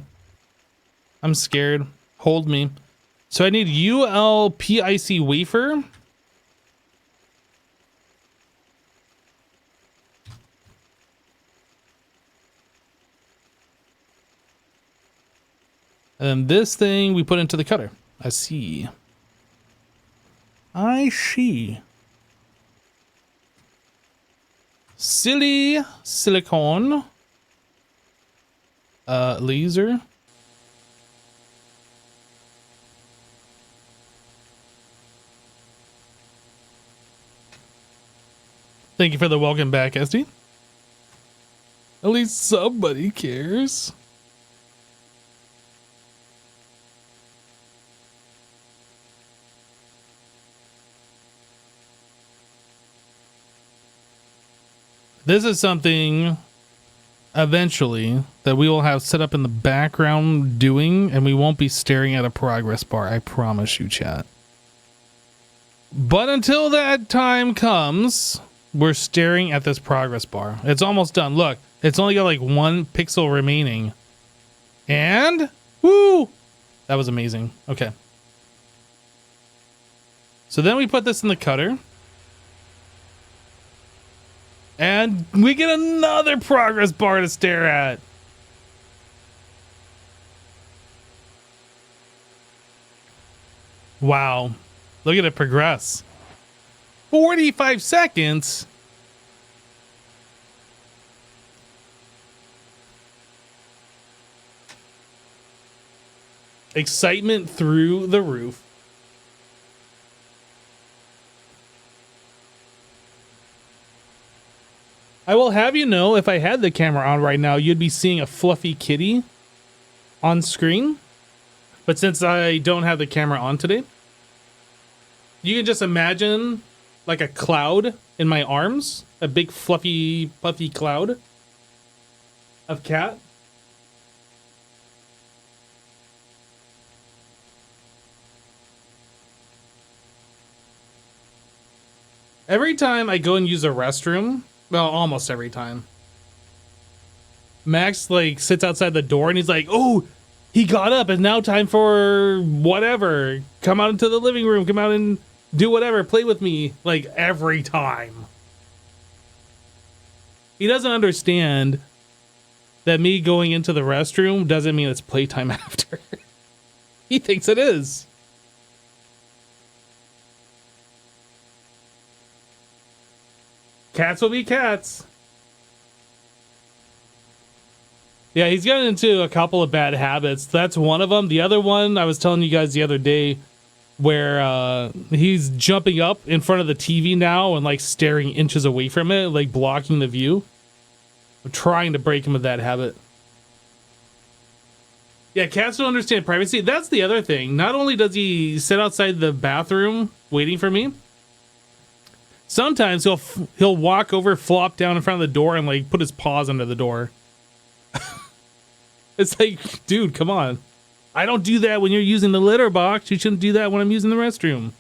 I'm scared. Hold me. So I need ULPIC wafer. And then this thing we put into the cutter. I see. I see. Silly silicone. Laser. Thank you for the welcome back, SD. At least somebody cares. This is something eventually that we will have set up in the background doing, and we won't be staring at a progress bar. I promise you, chat. But until that time comes, we're staring at this progress bar. It's almost done. Look, it's only got like 1 pixel remaining. And, woo! That was amazing. Okay. So then we put this in the cutter. And we get another progress bar to stare at. Wow. Look at it progress. 45 seconds. Excitement through the roof. I will have you know, if I had the camera on right now, you'd be seeing a fluffy kitty on screen. But since I don't have the camera on today, you can just imagine like a cloud in my arms, a big fluffy, puffy cloud of cat. Every time I go and use a restroom, well, almost every time, Max like sits outside the door and he's like, oh, he got up and now time for whatever. Come out into the living room, come out and do whatever, play with me, like every time. He doesn't understand that me going into the restroom doesn't mean it's playtime after. He thinks it is. Cats will be cats. Yeah, he's gotten into a couple of bad habits. That's one of them. The other one, I was telling you guys the other day, where he's jumping up in front of the TV now and like staring inches away from it, like blocking the view. I'm trying to break him of that habit. Yeah, cats don't understand privacy. That's the other thing. Not only does he sit outside the bathroom waiting for me, sometimes he'll walk over, flop down in front of the door, and like put his paws under the door. It's like, dude, come on. I don't do that when you're using the litter box. You shouldn't do that when I'm using the restroom.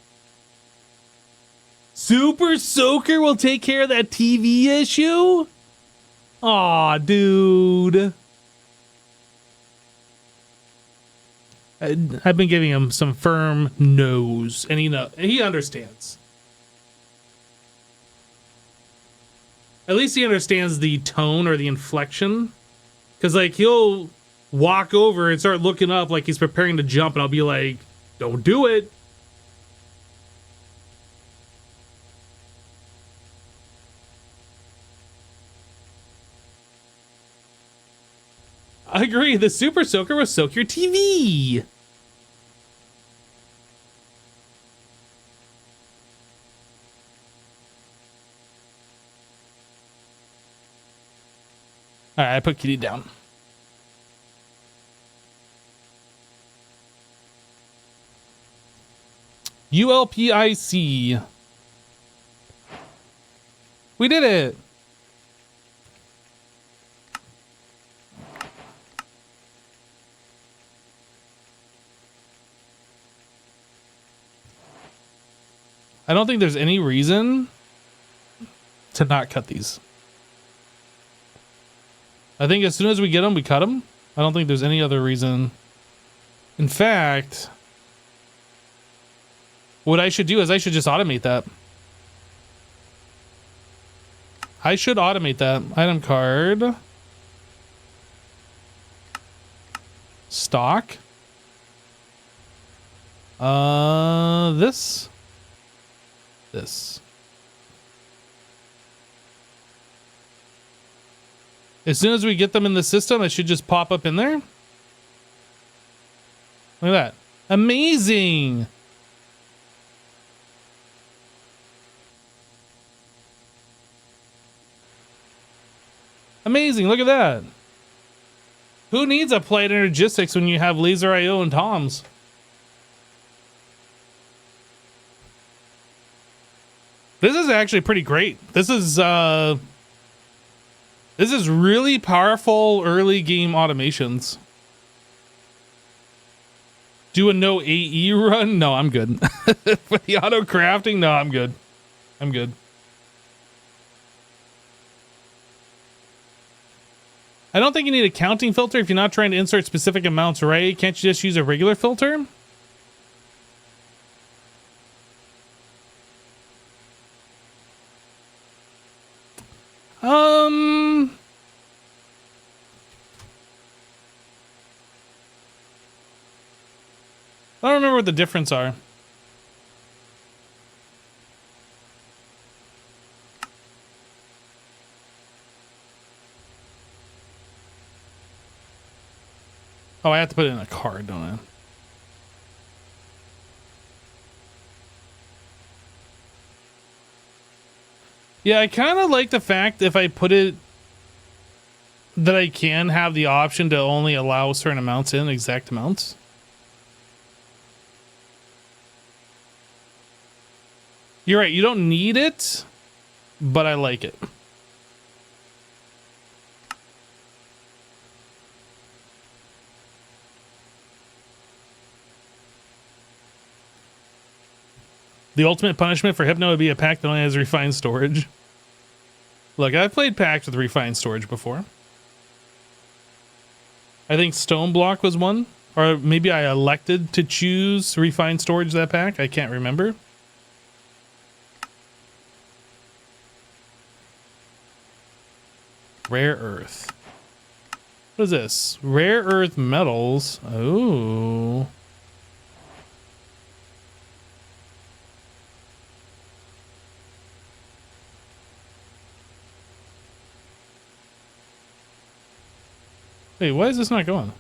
Super Soaker will take care of that TV issue? Aw, dude. I've been giving him some firm no's, and he understands. At least he understands the tone or the inflection. Because, like, he'll walk over and start looking up like he's preparing to jump, and I'll be like, don't do it. I agree. The Super Soaker will soak your TV. All right, I put Kitty down. ULPIC. We did it. I don't think there's any reason to not cut these. I think as soon as we get them, we cut them. I don't think there's any other reason. In fact, what I should do is I should just automate that. I should automate that. Item card. Stock. This. As soon as we get them in the system, it should just pop up in there. Look at that. Amazing. Amazing. Look at that. Who needs Applied Energistics when you have Laser IO and Toms? This is actually pretty great. This is This is really powerful early game automations. Do a no AE run? No, I'm good. For the auto crafting, no, I'm good. I'm good. I don't think you need a counting filter if you're not trying to insert specific amounts, right? Can't you just use a regular filter? I don't remember what the difference are. Oh, I have to put it in a card, don't I? Yeah, I kind of like the fact if I put it that I can have the option to only allow certain amounts in, exact amounts. You're right, you don't need it, but I like it. The ultimate punishment for Hypno would be a pack that only has refined storage. Look, I've played packs with refined storage before. I think Stone Block was one. Or maybe I elected to choose refined storage that pack. I can't remember. Rare Earth. What is this? Rare Earth Metals. Oh. Wait, why is this not going?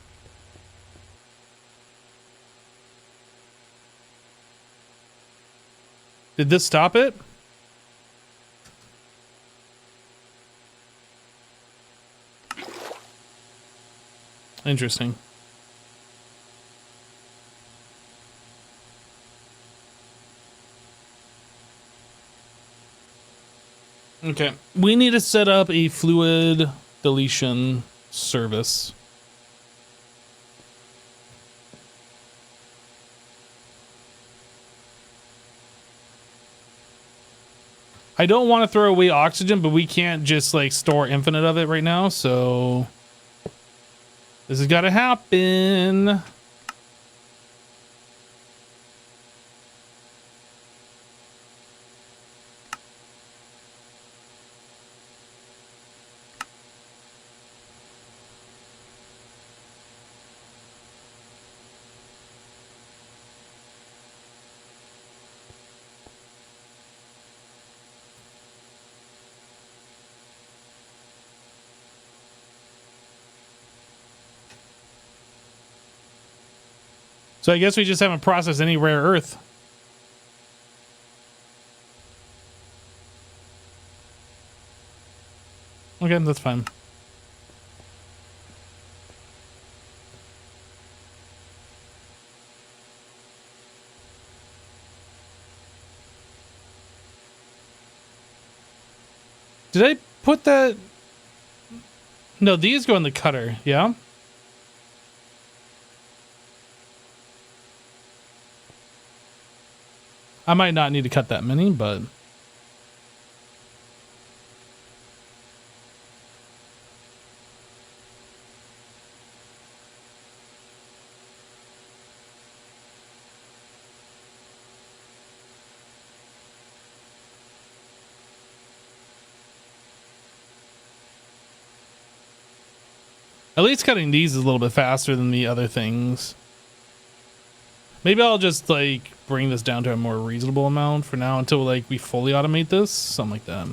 Did this stop it? Interesting. Okay. We need to set up a fluid deletion service. I don't want to throw away oxygen, but we can't just like store infinite of it right now, so this has got to happen. So I guess we just haven't processed any rare earth. Okay, that's fine. Did I put that? No, these go in the cutter, yeah? I might not need to cut that many, but... At least cutting these is a little bit faster than the other things. Maybe I'll just like bring this down to a more reasonable amount for now until like we fully automate this, something like that.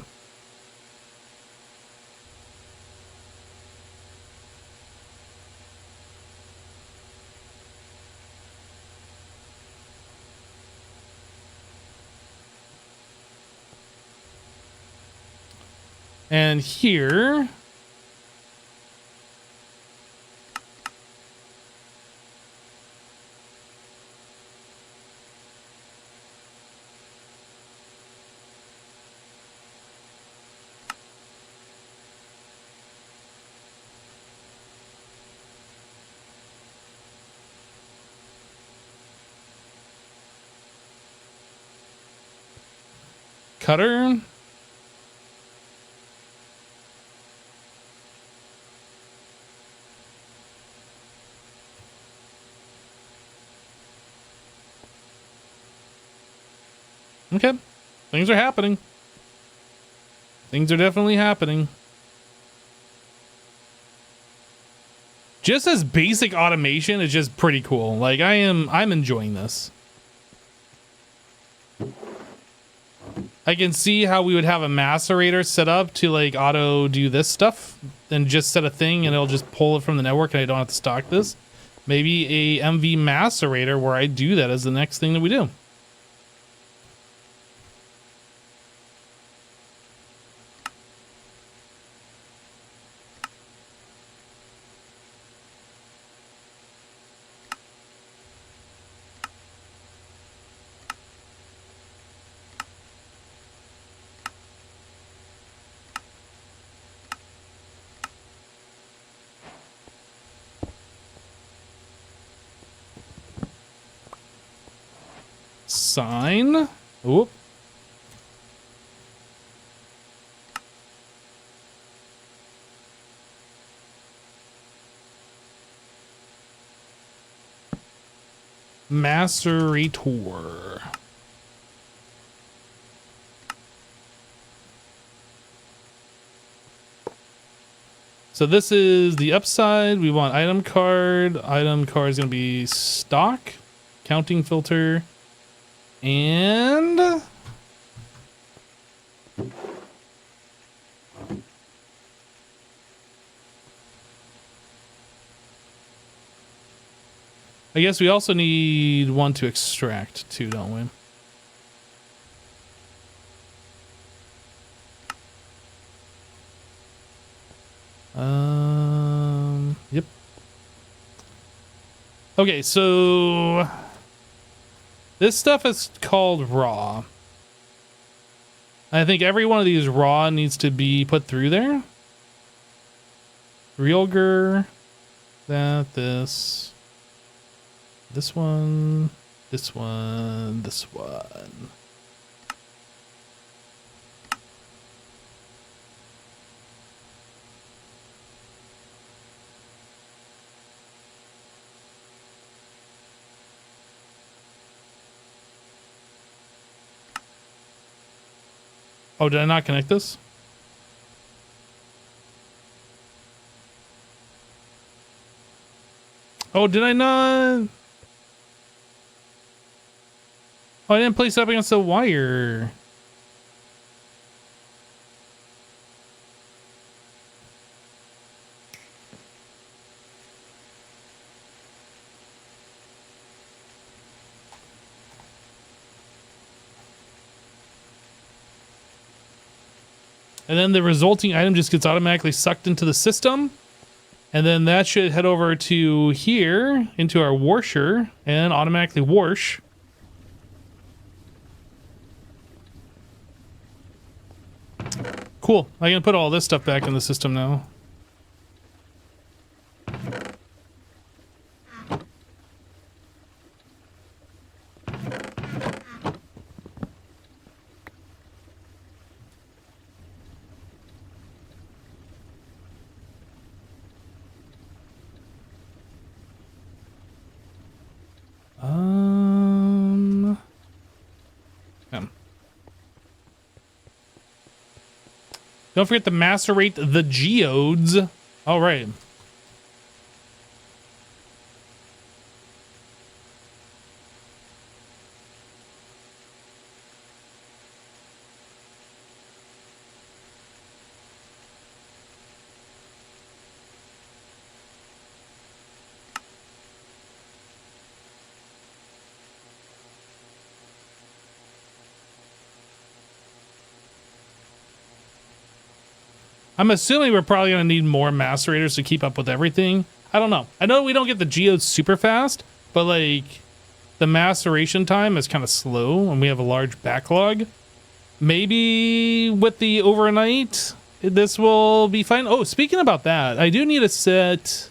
And here, cutter. Okay, things are happening. Things are definitely happening. Just as basic automation is just pretty cool. Like I'm enjoying this. I can see how we would have a macerator set up to like auto do this stuff and just set a thing and it'll just pull it from the network and I don't have to stock this. Maybe a MV macerator where I do that as the next thing that we do. Sign. Oop. Macerator. So this is the upside. We want item card. Item card is going to be stock, counting filter, and I guess we also need one to extract too, don't we? Yep. Okay, so this stuff is called raw. I think every one of these raw needs to be put through there. Realger, this one, this one, this one. Oh, did I not connect this? Oh, did I not? Oh, I didn't place it up against the wire. And then the resulting item just gets automatically sucked into the system. And then that should head over to here into our washer and automatically wash. Cool. I can put all this stuff back in the system now. Don't forget to macerate the geodes. All right. I'm assuming we're probably going to need more macerators to keep up with everything. I don't know. I know we don't get the geodes super fast, but like the maceration time is kind of slow and we have a large backlog. Maybe with the overnight, this will be fine. Oh, speaking about that, I do need a set.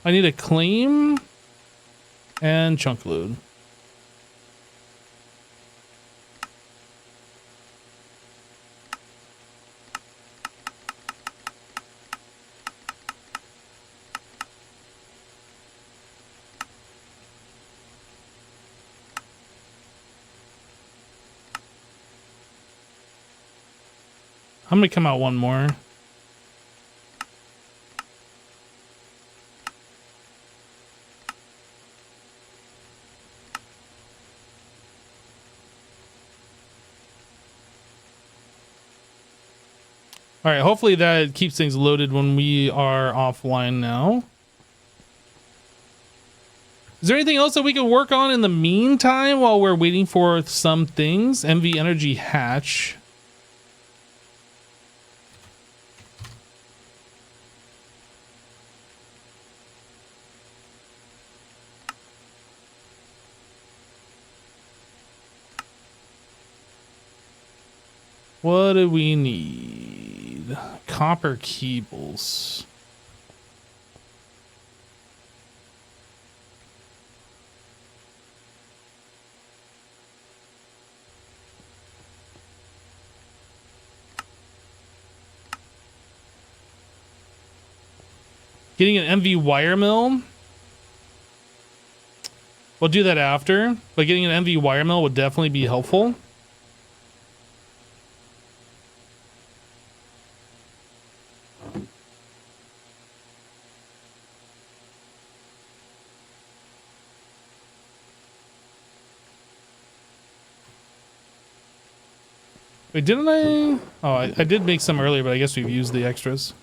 I need a claim and chunk load. I'm gonna come out one more. All right, hopefully that keeps things loaded when we are offline now. Is there anything else that we can work on in the meantime while we're waiting for some things? MV Energy Hatch. What do we need? Copper cables. Getting an MV wire mill. We'll do that after, but getting an MV wire mill would definitely be helpful. Wait, didn't I? Oh, I did make some earlier, but I guess we've used the extras.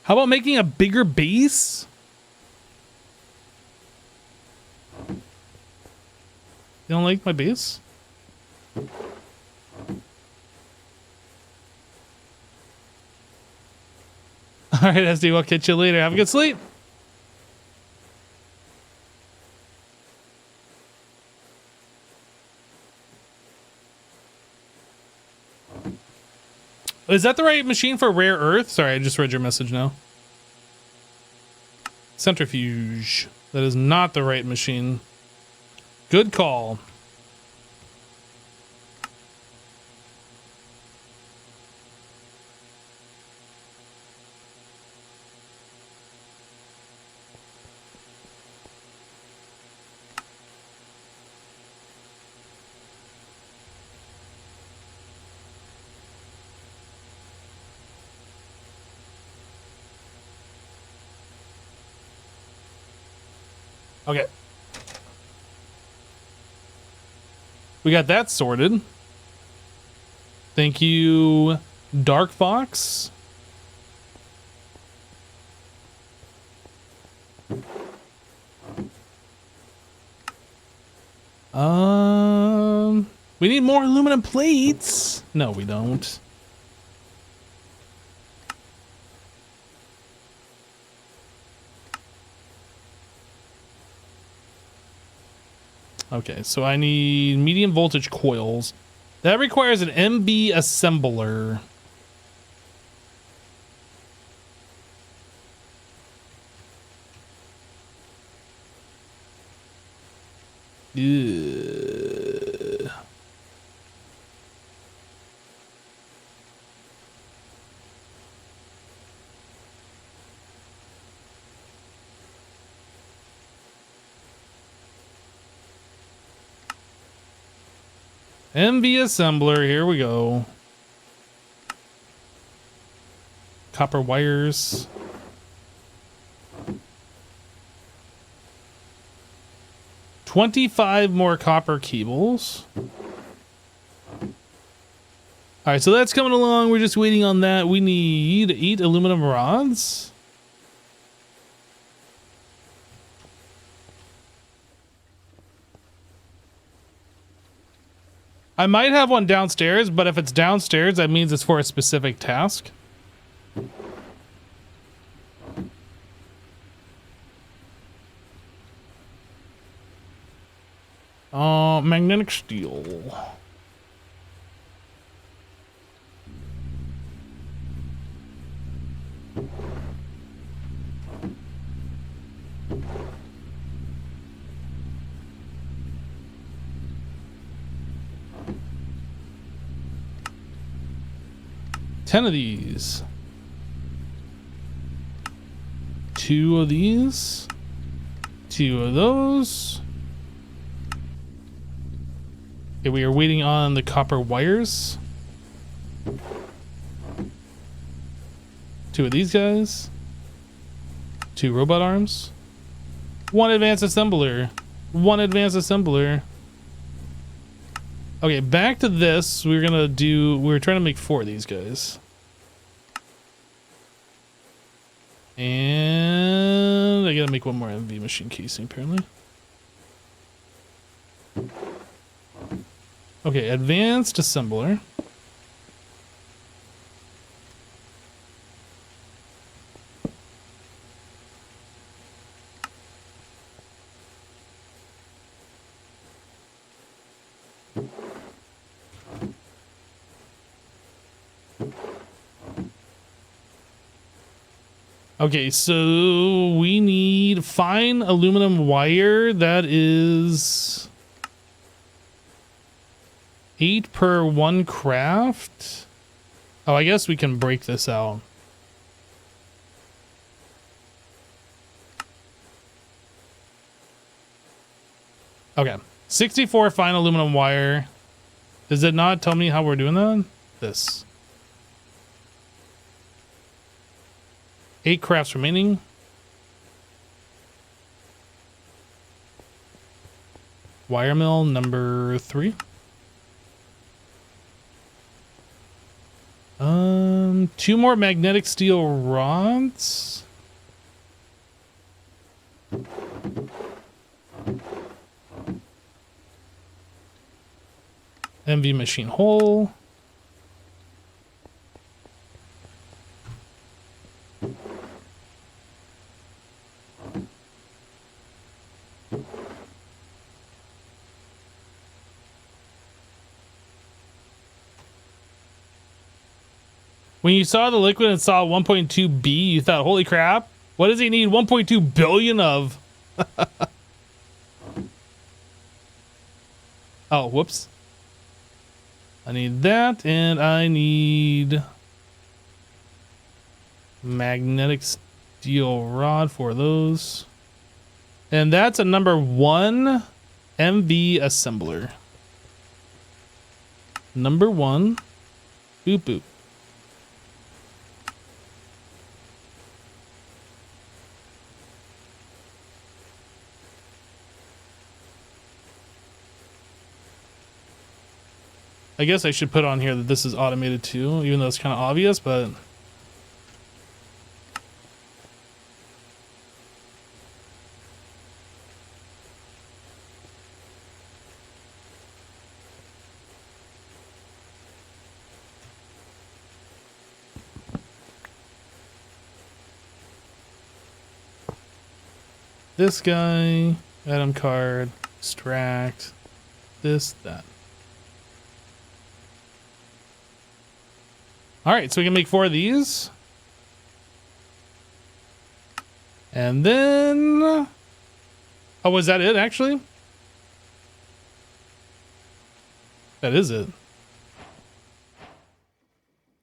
How about making a bigger base? You don't like my base? All right, SD, we'll catch you later. Have a good sleep. Is that the right machine for rare earth? Sorry, I just read your message now. Centrifuge. That is not the right machine. Good call. Okay. We got that sorted. Thank you, Dark Fox. We need more aluminum plates. No, we don't. Okay, so I need medium voltage coils. That requires an MB assembler. Ugh. MV assembler, here we go. Copper wires. $25 more copper cables. All right, so that's coming along. We're just waiting on that. We need 8 aluminum rods. I might have one downstairs, but if it's downstairs, that means it's for a specific task. Magnetic steel. 10 of these. 2 of these. 2 of those. Okay, we are waiting on the copper wires. 2 of these guys. 2 robot arms. 1 advanced assembler. 1 advanced assembler. Okay, back to this. We're trying to make 4 of these guys. And I gotta make 1 more MV machine casing, apparently. Okay, advanced assembler. Okay, so we need fine aluminum wire. That is 8 per 1 craft. Oh, I guess we can break this out. Okay, 64 fine aluminum wire. Does it not tell me how we're doing that? This. 8 crafts remaining. Wire mill number 3. 2 more magnetic steel rods. MV machine hole. When you saw the liquid and saw 1.2 B, you thought, holy crap, what does he need 1.2 billion of? Oh, whoops. I need that, and I need magnetic steel rod for those. And that's a number 1 MV assembler. Number 1. Boop boop. I guess I should put on here that this is automated too, even though it's kind of obvious, but this guy, item card, extract, this, that. All right, so we can make 4 of these. And then, oh, was that it actually? That is it.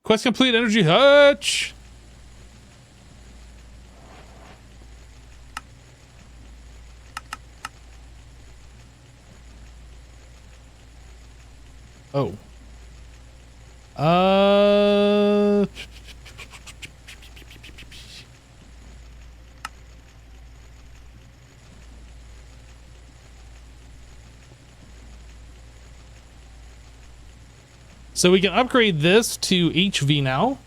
Quest complete, energy hutch. Oh. So we can upgrade this to HV now.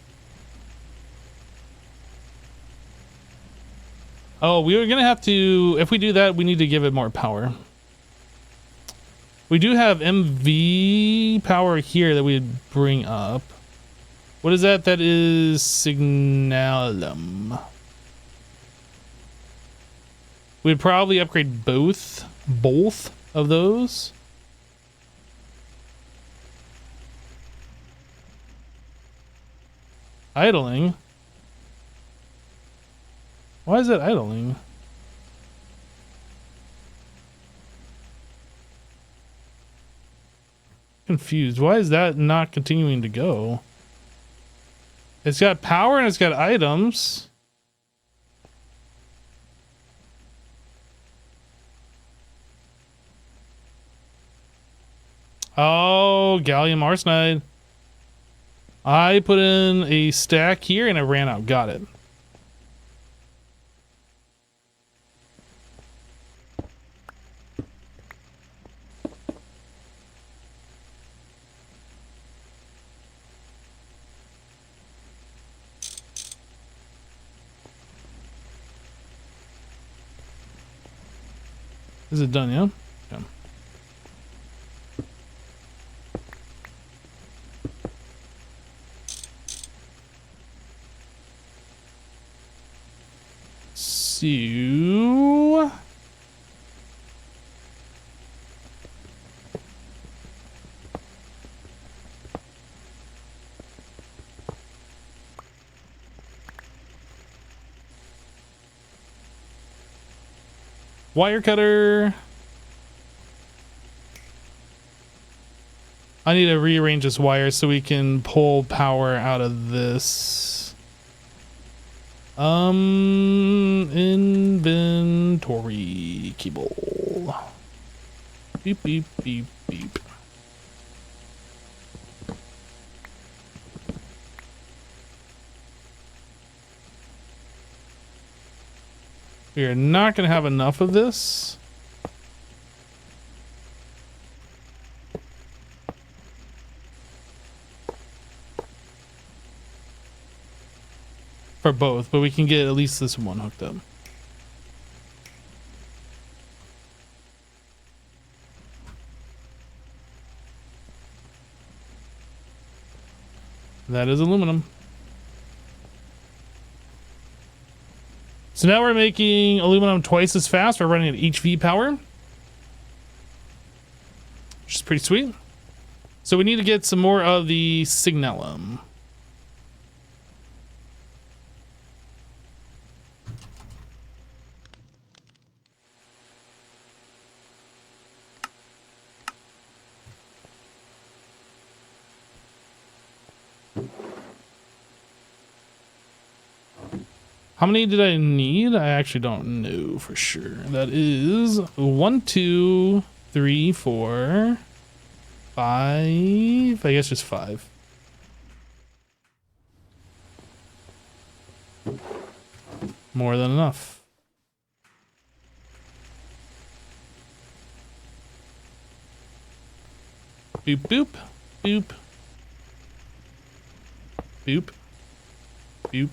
Oh, we are gonna have to, if we do that, we need to give it more power. We do have MV power here that we'd bring up. What is that? That is Signalum. We'd probably upgrade both of those. Idling. Why is it idling? Confused. Why is that not continuing to go? It's got power and it's got items. Oh, gallium arsenide. I put in a stack here and it ran out. Got it. Is it done, yeah? Yeah. So... wire cutter. I need to rearrange this wire so we can pull power out of this. Inventory cable. Beep, beep, beep, beep. We are not going to have enough of this. For both, but we can get at least this one hooked up. That is aluminum. So now we're making aluminum twice as fast. We're running at HV power, which is pretty sweet. So we need to get some more of the signalum. How many did I need? I actually don't know for sure. That is 1, 2, 3, 4, 5. I guess just 5. More than enough. Boop, boop, boop, boop, boop.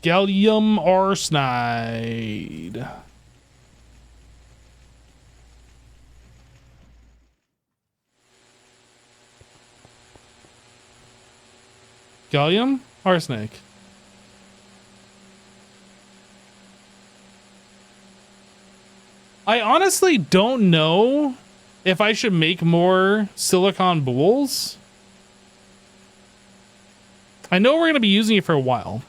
Gallium arsenide. Gallium arsenic. I honestly don't know if I should make more silicon bowls. I know we're going to be using it for a while.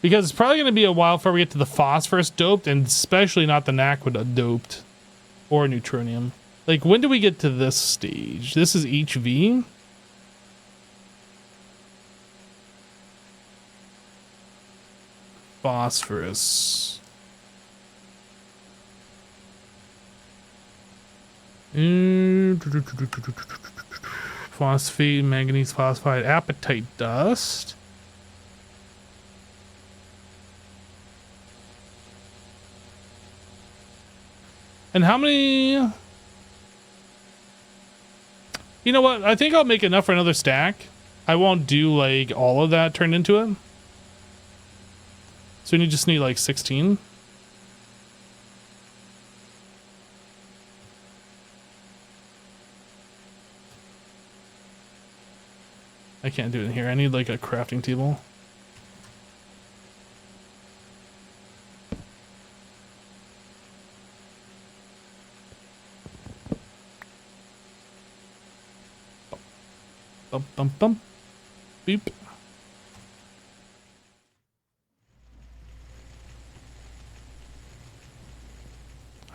Because it's probably going to be a while before we get to the phosphorus doped, and especially not the naquita doped or neutronium. Like, when do we get to this stage? This is HV. Phosphorus. Phosphate, manganese phosphide, apatite dust. And how many? You know what? I think I'll make enough for another stack. I won't do like all of that turned into it. So we just need like 16. I can't do it in here. I need like a crafting table. Bump, bump, bump. Beep.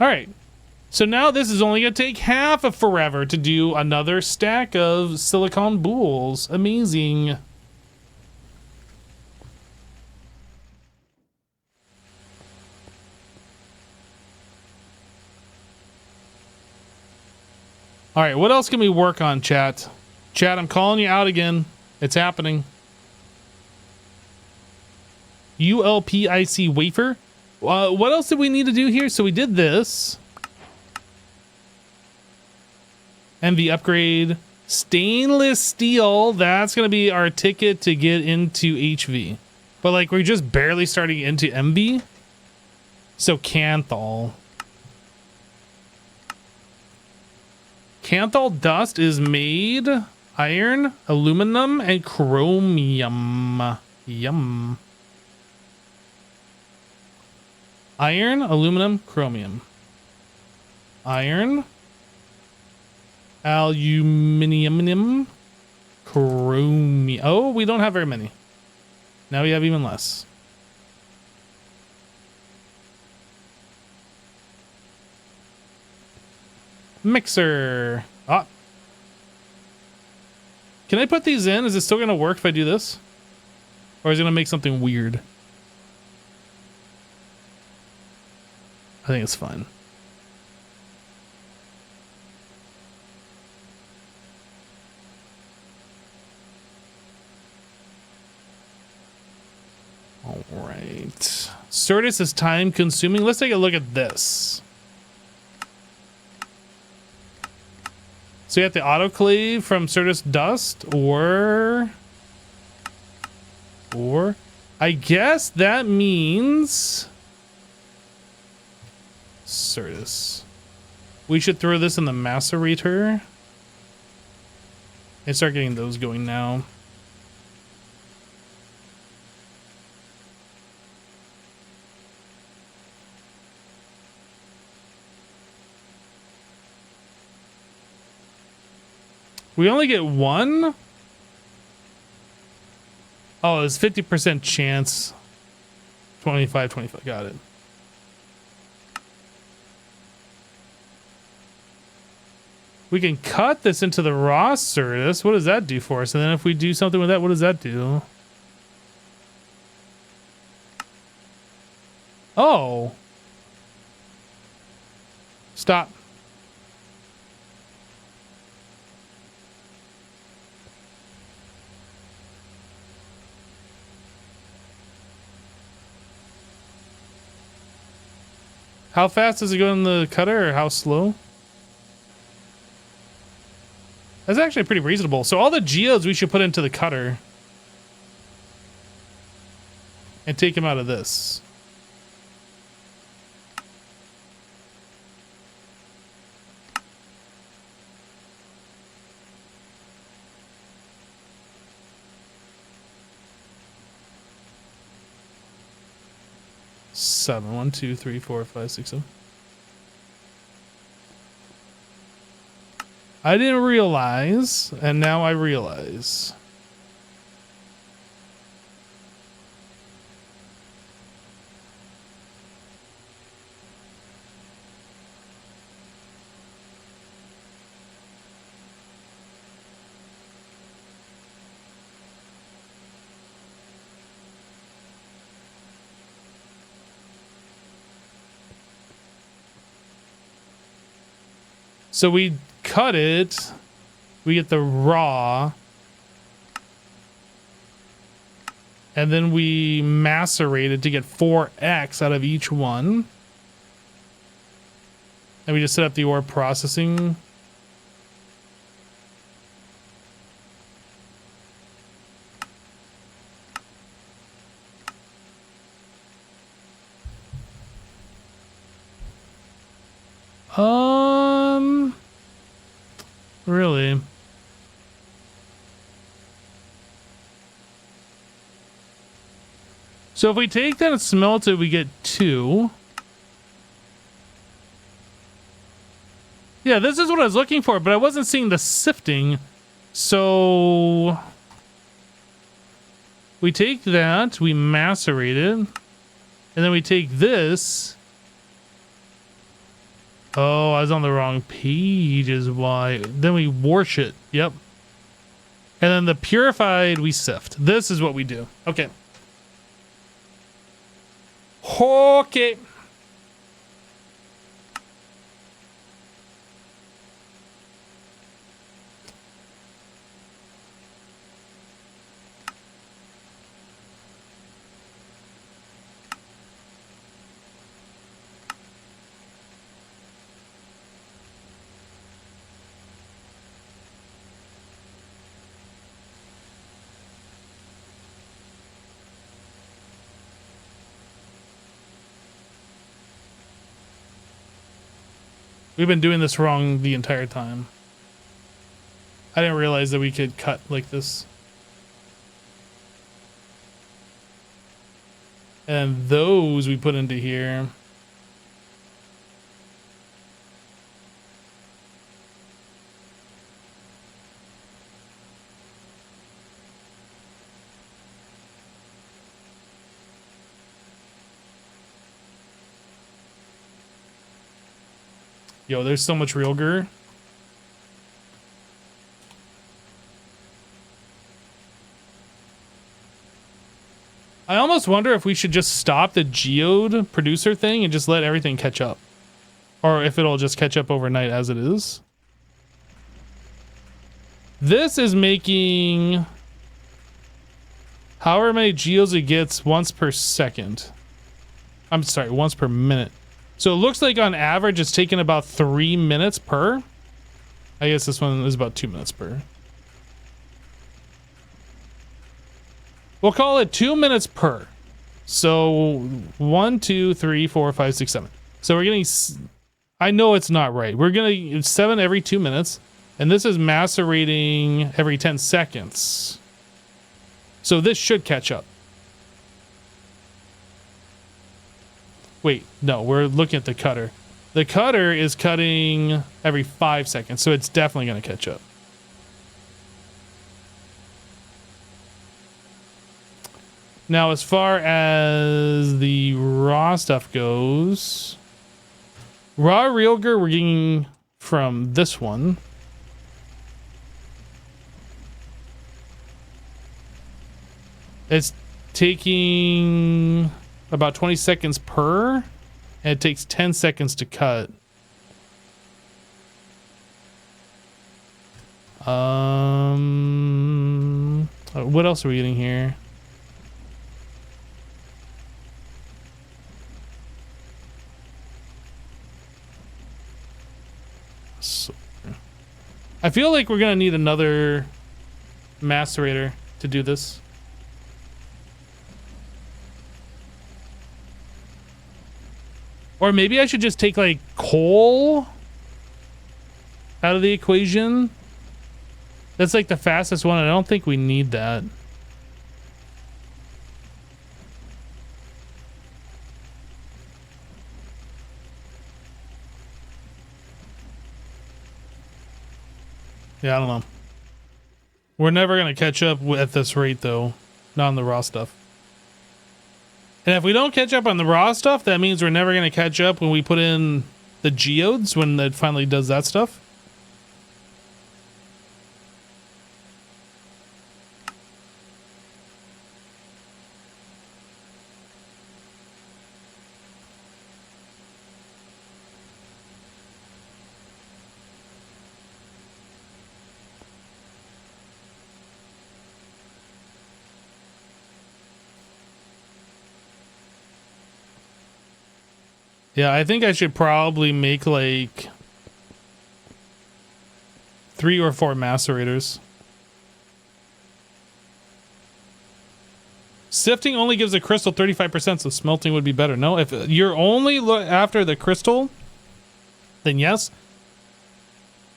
All right. So now this is only going to take half of forever to do another stack of silicon boules. Amazing. All right, what else can we work on, chat? Chat, I'm calling you out again. It's happening. ULPIC wafer. What else did we need to do here? So we did this. MV upgrade. Stainless steel. That's going to be our ticket to get into HV. But like we're just barely starting into MV. So Kanthal. Kanthal dust is made iron, aluminum, and chromium. Yum. Iron, aluminum, chromium. Iron, aluminium, chromium. Oh, we don't have very many. Now we have even less. Mixer. Ah. Can I put these in? Is it still going to work if I do this? Or is it going to make something weird? I think it's fine. All right. Certus is time consuming. Let's take a look at this. So you have the autoclave from Certus dust, or I guess that means Certus. We should throw this in the macerator and start getting those going now. We only get one? Oh, it's 50% chance. 25. Got it. We can cut this into the raw Certus. What does that do for us? And then if we do something with that, what does that do? Oh. Stop. How fast does it go in the cutter, or how slow? That's actually pretty reasonable. So all the geodes we should put into the cutter and take them out of this. Seven. 1, 2, 3, 4, 5, 6, 7. I didn't realize, and now I realize. So we cut it, we get the raw, and then we macerate it to get 4x out of each one. And we just set up the ore processing. Really? So if we take that and smelt it, we get 2. Yeah, this is what I was looking for, but I wasn't seeing the sifting. So we take that, we macerate it, and then we take this Oh, I was on the wrong page is why. Then we wash it. Yep. And then the purified we sift. This is what we do. Okay. Okay. We've been doing this wrong the entire time. I didn't realize that we could cut like this. And those we put into here. Yo, there's so much real gur. I almost wonder if we should just stop the geode producer thing and just let everything catch up. Or if it'll just catch up overnight as it is. This is making however many geodes it gets once per second. I'm sorry, once per minute. So it looks like on average it's taking about 3 minutes per. I guess this one is about 2 minutes per. We'll call it 2 minutes per. So 1, 2, 3, 4, 5, 6, 7. So we're getting, I know it's not right. We're getting 7 every 2 minutes. And this is macerating every 10 seconds. So this should catch up. Wait, no, we're looking at the cutter. The cutter is cutting every 5 seconds, so it's definitely going to catch up. Now, as far as the raw stuff goes, raw realger we're getting from this one. It's taking about 20 seconds per, and it takes 10 seconds to cut. What else are we getting here? So, I feel like we're gonna need another macerator to do this. Or maybe I should just take like coal out of the equation. That's like the fastest one. I don't think we need that. Yeah, I don't know. We're never going to catch up at this rate though. Not on the raw stuff. And if we don't catch up on the raw stuff, that means we're never going to catch up when we put in the geodes, when it finally does that stuff. Yeah, I think I should probably make like 3 or 4 macerators. Sifting only gives a crystal 35%, so smelting would be better. No, if you're only after the crystal, then yes.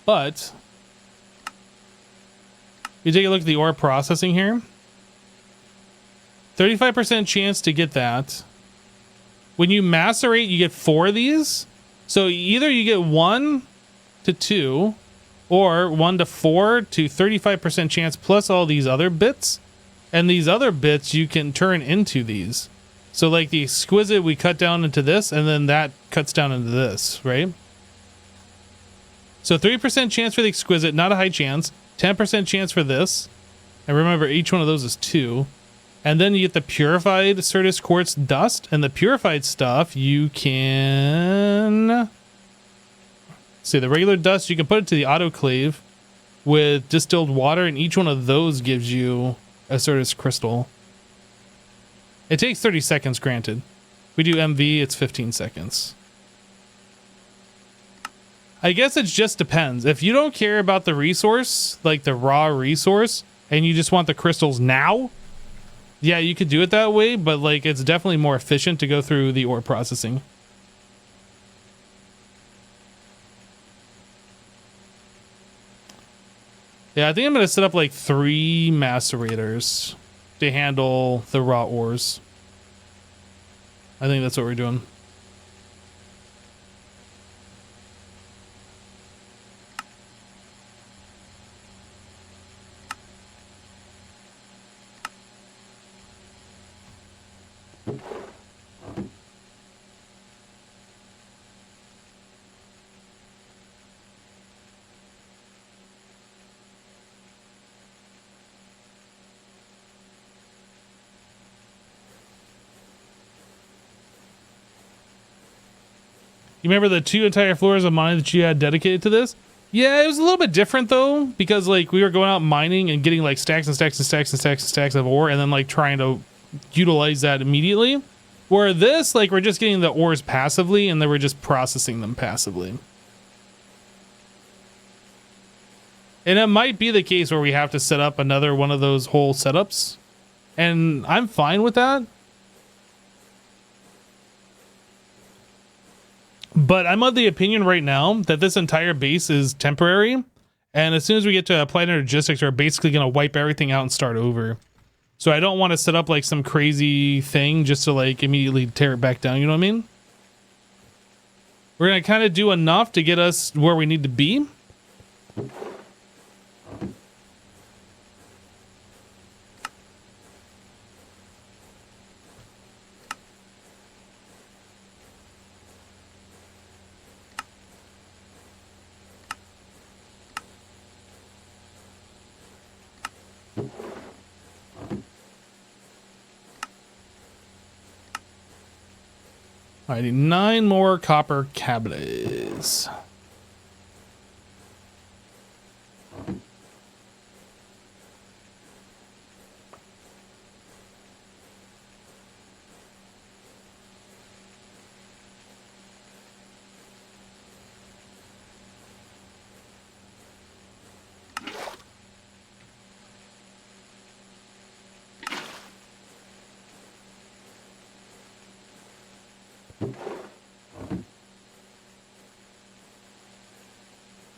But you take a look at the ore processing here. 35% chance to get that. When you macerate, you get 4 of these. So either you get 1 to 2 or 1 to 4 to 35% chance plus all these other bits. And these other bits you can turn into these. So like the exquisite, we cut down into this, and then that cuts down into this, right? So 3% chance for the exquisite, not a high chance. 10% chance for this. And remember, each one of those is 2. And then you get the purified Certus quartz dust. And the purified stuff, you can... See, the regular dust, you can put it to the autoclave with distilled water. And each one of those gives you a Certus crystal. It takes 30 seconds, granted. We do MV, it's 15 seconds. I guess it just depends. If you don't care about the resource, like the raw resource, and you just want the crystals now, yeah, you could do it that way, but like it's definitely more efficient to go through the ore processing. Yeah, I think I'm going to set up like 3 macerators to handle the raw ores. I think that's what we're doing. You remember the 2 entire floors of mining that you had dedicated to this? Yeah, it was a little bit different though, because like we were going out mining and getting like stacks and stacks and stacks and stacks and stacks of ore and then like trying to utilize that immediately. Where this, like we're just getting the ores passively and then we're just processing them passively. And it might be the case where we have to set up another one of those whole setups. And I'm fine with that. But I'm of the opinion right now that this entire base is temporary. And as soon as we get to Applied Energistics, we're basically going to wipe everything out and start over. So I don't want to set up like some crazy thing just to like immediately tear it back down. You know what I mean? We're going to kind of do enough to get us where we need to be. I need 9 more copper cabinets.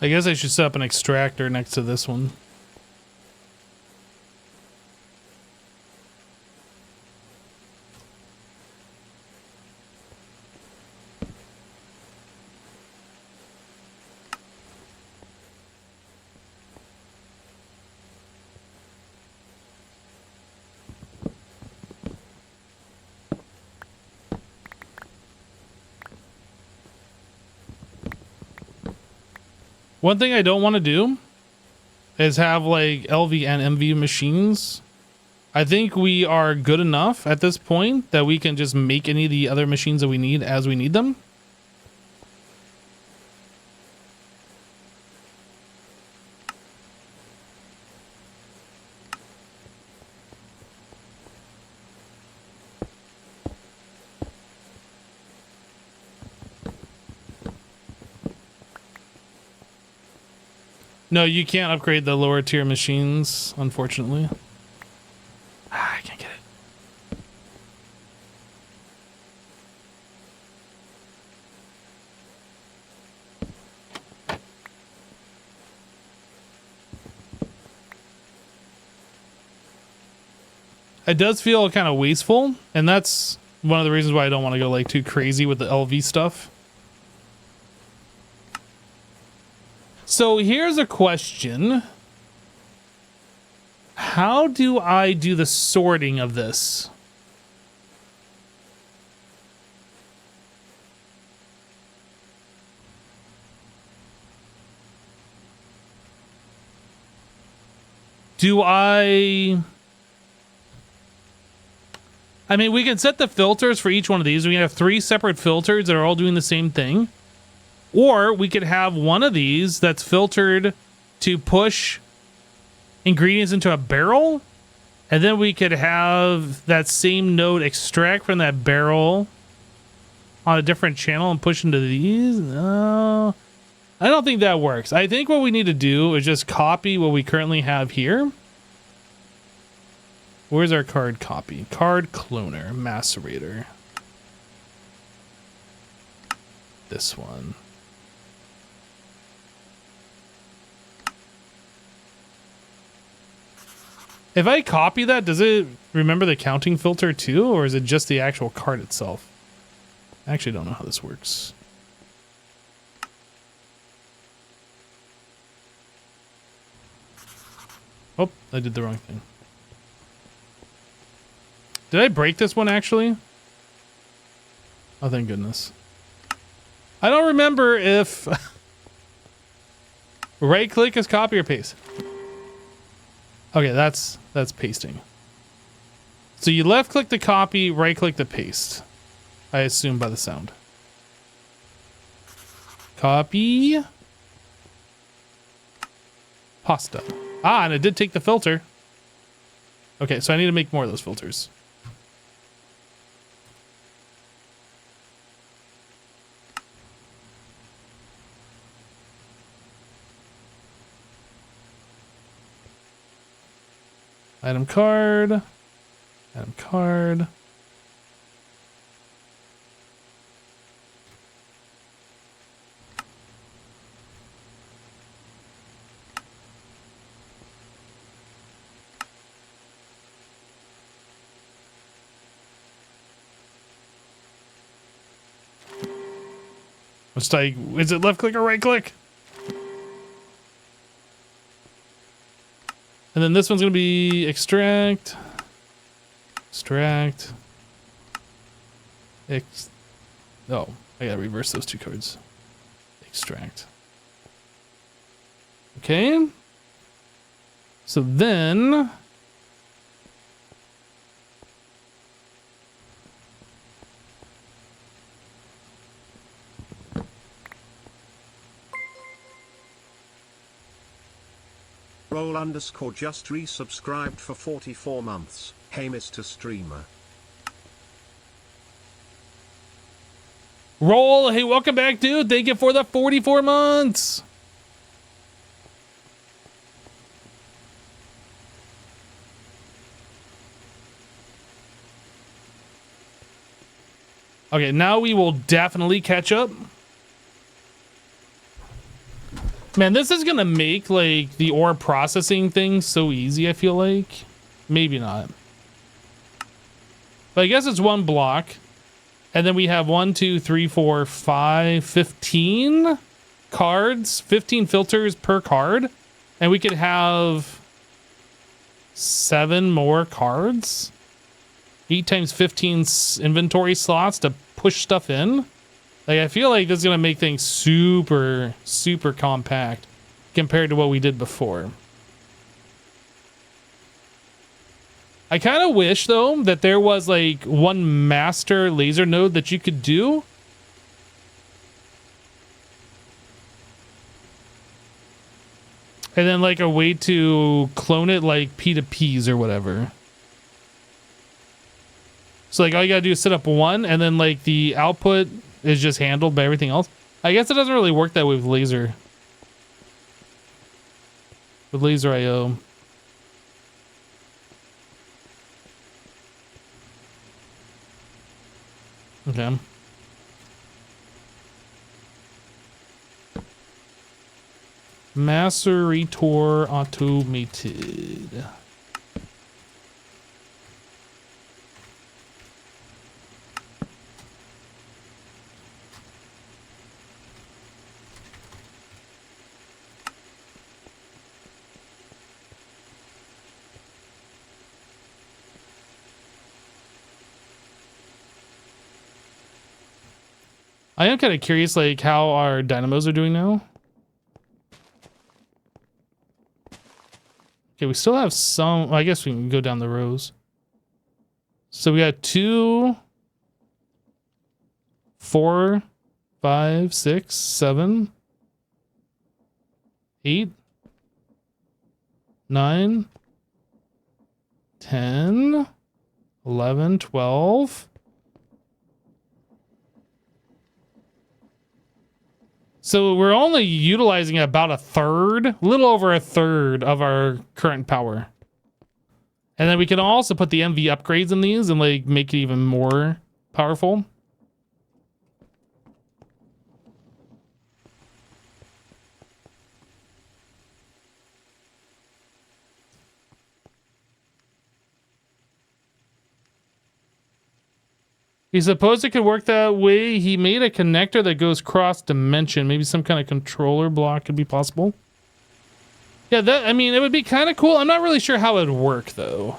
I guess I should set up an extractor next to this one. One thing I don't want to do is have like LV and MV machines. I think we are good enough at this point that we can just make any of the other machines that we need as we need them. No, you can't upgrade the lower tier machines, unfortunately. I can't get it. It does feel kind of wasteful, and that's one of the reasons why I don't want to go like too crazy with the LV stuff. So here's a question. How do I do the sorting of this? Do I mean, we can set the filters for each one of these. We can have 3 separate filters that are all doing the same thing. Or we could have one of these that's filtered to push ingredients into a barrel. And then we could have that same node extract from that barrel on a different channel and push into these. No, I don't think that works. I think what we need to do is just copy what we currently have here. Where's our card copy? Card cloner, macerator. This one. If I copy that, does it remember the counting filter too, or is it just the actual card itself? I actually don't know how this works. Oh, I did the wrong thing. Did I break this one actually? Oh, thank goodness. I don't remember if right click is copy or paste. Okay, that's pasting. So you left click to copy, right click to paste. I assume by the sound. Copy. Pasta. Ah, and it did take the filter. Okay, so I need to make more of those filters. Item card. Item card. It's like, is it left click or right click? And then this one's going to be extract. Extract. Oh, I gotta reverse those 2 cards. Extract. Okay. So then... Roll underscore just resubscribed for 44 months. Hey Mr. Streamer. Roll, hey, welcome back, dude. Thank you for the 44 months. Okay, now we will definitely catch up. Man, this is gonna make like the ore processing thing so easy, I feel like. Maybe not. But I guess it's 1 block. And then we have 1, 2, 3, 4, 5, 15 cards, 15 filters per card. And we could have 7 more cards. 8 times 15 inventory slots to push stuff in. Like, I feel like this is going to make things super, super compact compared to what we did before. I kind of wish, though, that there was, like, 1 master laser node that you could do. And then, like, a way to clone it like P2Ps or whatever. So, like, all you gotta do is set up 1, and then, like, the output is just handled by everything else. I guess it doesn't really work that way with laser. With laser IO. Okay. Macerator automated. I am kind of curious, like, how our dynamos are doing now. Okay, we still have some. I guess we can go down the rows. So we got 2, 4, 5, 6, 7, 8, 9, 10, 11, 12. So we're only utilizing about a third, a little over a third of our current power. And then we can also put the MV upgrades in these and like make it even more powerful. He supposed it could work that way. He made a connector that goes cross dimension. Maybe some kind of controller block could be possible. Yeah, that, I mean, it would be kind of cool. I'm not really sure how it would work though.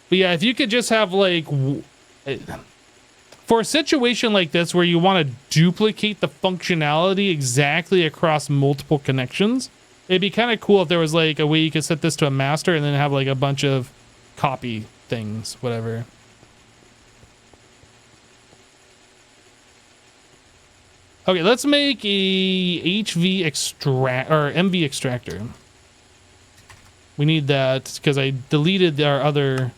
But yeah, if you could just have like, for a situation like this where you want to duplicate the functionality exactly across multiple connections, it'd be kind of cool if there was like a way you could set this to a master and then have like a bunch of copy things, whatever. Okay, let's make a HV extract or MV extractor. We need that because I deleted our other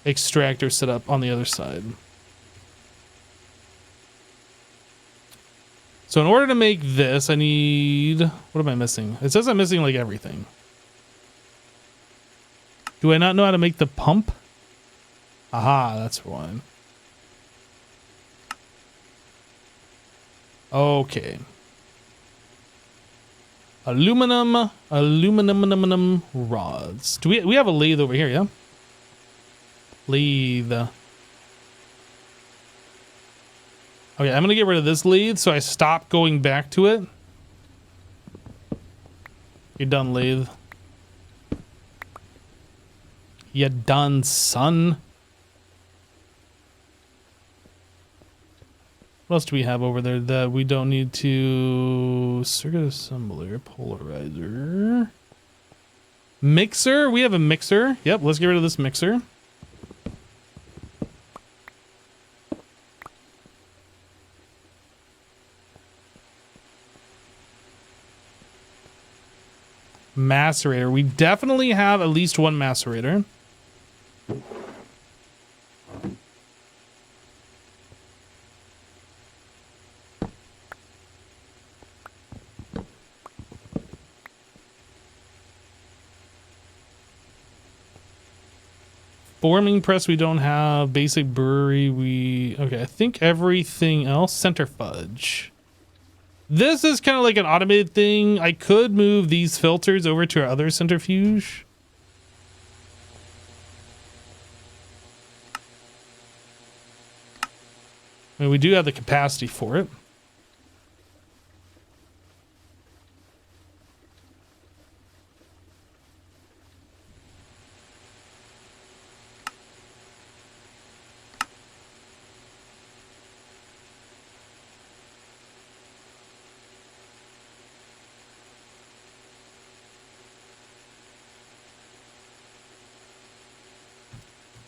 extractor setup on the other side. So in order to make this, I need, what am I missing? It says I'm missing like everything. Do I not know how to make the pump? Aha, that's one. Okay. Aluminum rods. Do we have a lathe over here, yeah? Lathe. Okay, I'm gonna get rid of this lathe so I stop going back to it. You're done, lathe. You done, son. What else do we have over there that we don't need to? Circuit assembler, polarizer. Mixer? We have a mixer. Yep, let's get rid of this mixer. Macerator. We definitely have at least one macerator. Forming press we don't have. Basic brewery okay, I think everything else. Centrifuge. This is kind of like an automated thing. I could move these filters over to our other centrifuge. I mean, we do have the capacity for it.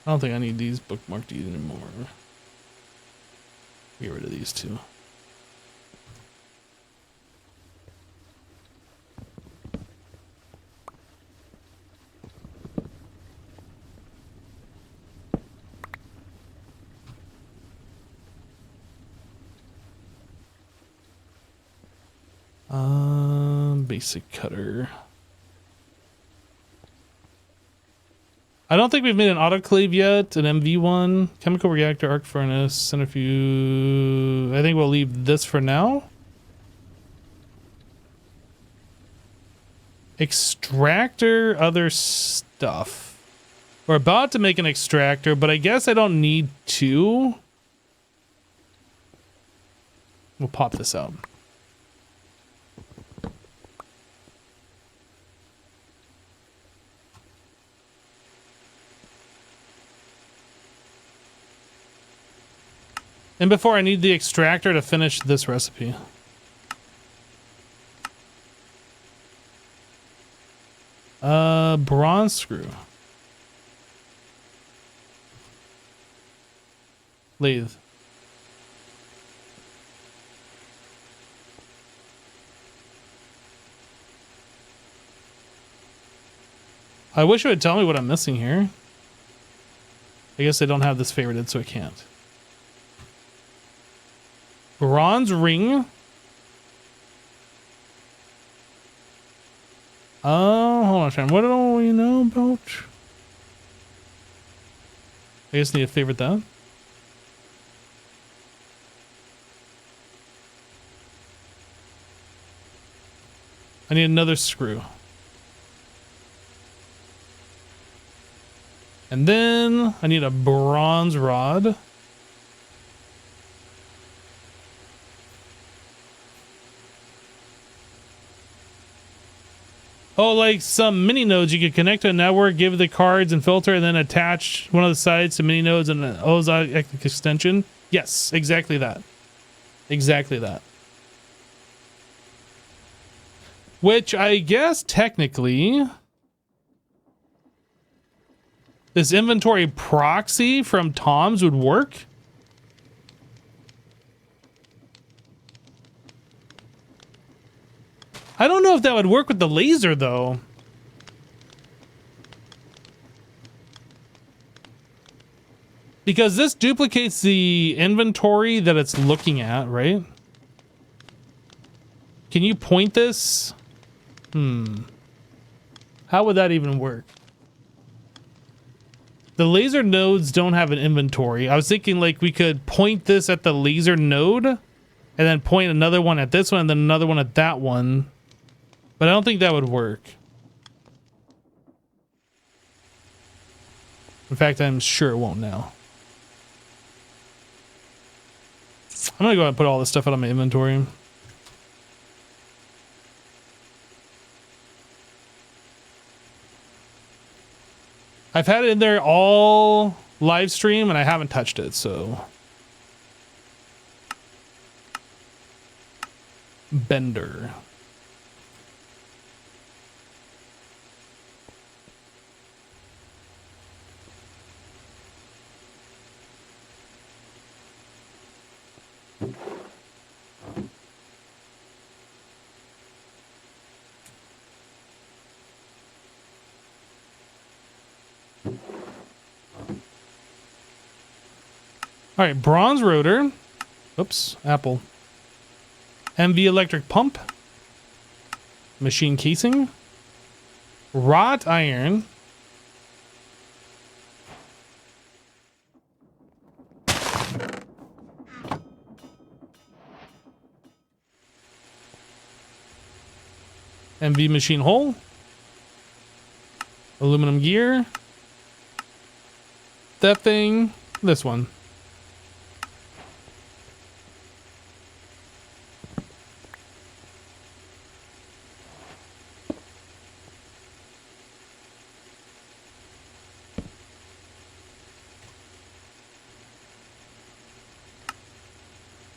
I don't think I need these bookmarked anymore. Get rid of these two. Basic cutter. I don't think we've made an autoclave yet, an MV1, chemical reactor, arc furnace, centrifuge. I think we'll leave this for now. Extractor, other stuff. We're about to make an extractor, but I guess I don't need to. We'll pop this out. And before I need the extractor to finish this recipe. Bronze screw. Lathe. I wish it would tell me what I'm missing here. I guess I don't have this favorited, so I can't. Bronze ring. Oh, hold on a second. What do we know about? I guess I need to favorite that. I need another screw. And then I need a bronze rod. Oh, like some mini nodes you could connect to a network, give the cards and filter, and then attach one of the sides to mini nodes and an OSI extension. Yes, exactly that. Exactly that. Which I guess technically this inventory proxy from Tom's would work. I don't know if that would work with the laser though. Because this duplicates the inventory that it's looking at, right? Can you point this? How would that even work? The laser nodes don't have an inventory. I was thinking like we could point this at the laser node and then point another one at this one and then another one at that one. But I don't think that would work. In fact, I'm sure it won't now. I'm gonna go ahead and put all this stuff out of my inventory. I've had it in there all live stream and I haven't touched it, so. Bender. All right, bronze rotor. Oops, Apple. MV electric pump. Machine casing. Wrought iron. MV machine hole. Aluminum gear. That thing. This one.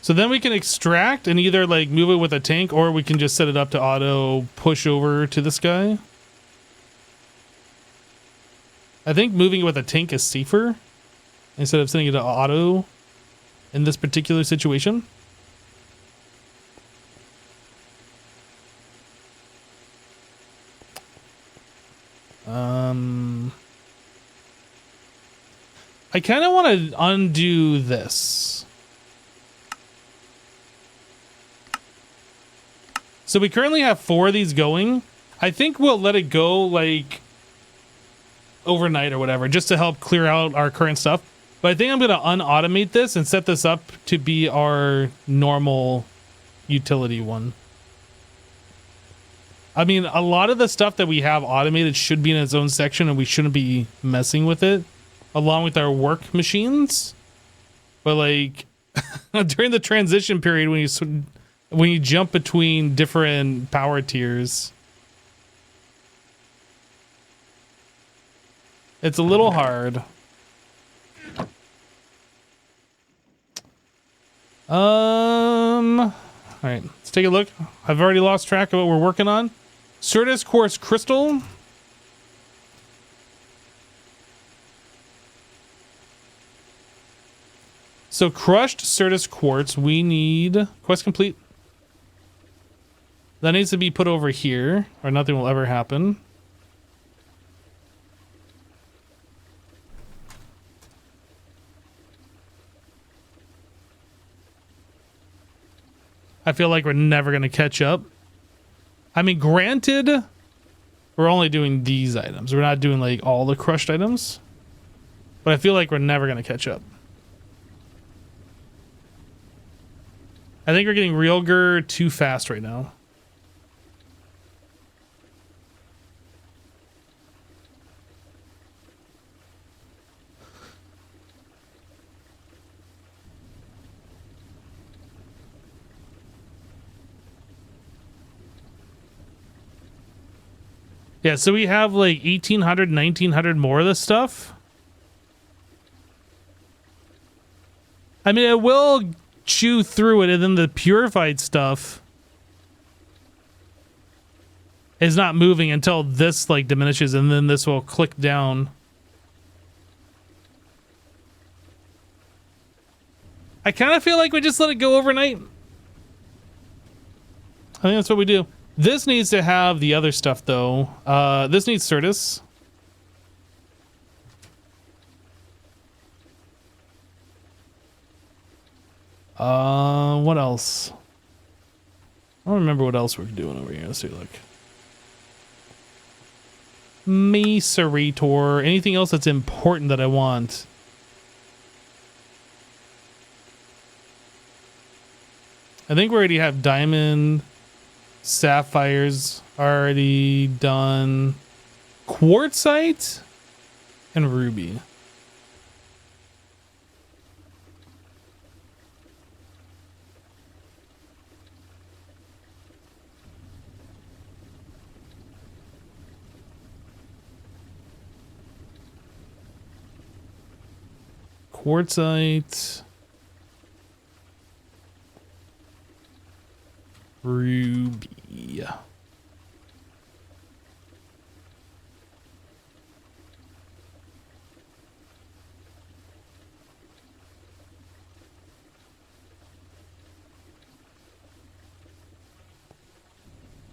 So then we can extract and either like move it with a tank or we can just set it up to auto push over to this guy. I think moving it with a tank is safer instead of setting it to auto in this particular situation. I kind of want to undo this. So we currently have 4 of these going. I think we'll let it go like overnight or whatever, just to help clear out our current stuff. But I think I'm going to unautomate this and set this up to be our normal utility one. I mean, a lot of the stuff that we have automated should be in its own section and we shouldn't be messing with it along with our work machines. But like during the transition period when you jump between different power tiers, it's a little hard. All right, let's take a look. I've already lost track of what we're working on. Certus Quartz Crystal. So crushed Certus quartz, we need quest complete. That needs to be put over here or nothing will ever happen. I feel like we're never going to catch up. I mean, granted, we're only doing these items. We're not doing like all the crushed items. But I feel like we're never going to catch up. I think we're getting Realger too fast right now. Yeah, so we have like 1,800, 1,900 more of this stuff. I mean, it will chew through it, and then the purified stuff is not moving until this like diminishes, and then this will click down. I kind of feel like we just let it go overnight. I think that's what we do. This needs to have the other stuff, though. This needs Certus. What else? I don't remember what else we're doing over here. Let's take a look. Macerator. Anything else that's important that I want? I think we already have diamond. Sapphires already done. Quartzite and ruby. Quartzite. Ruby.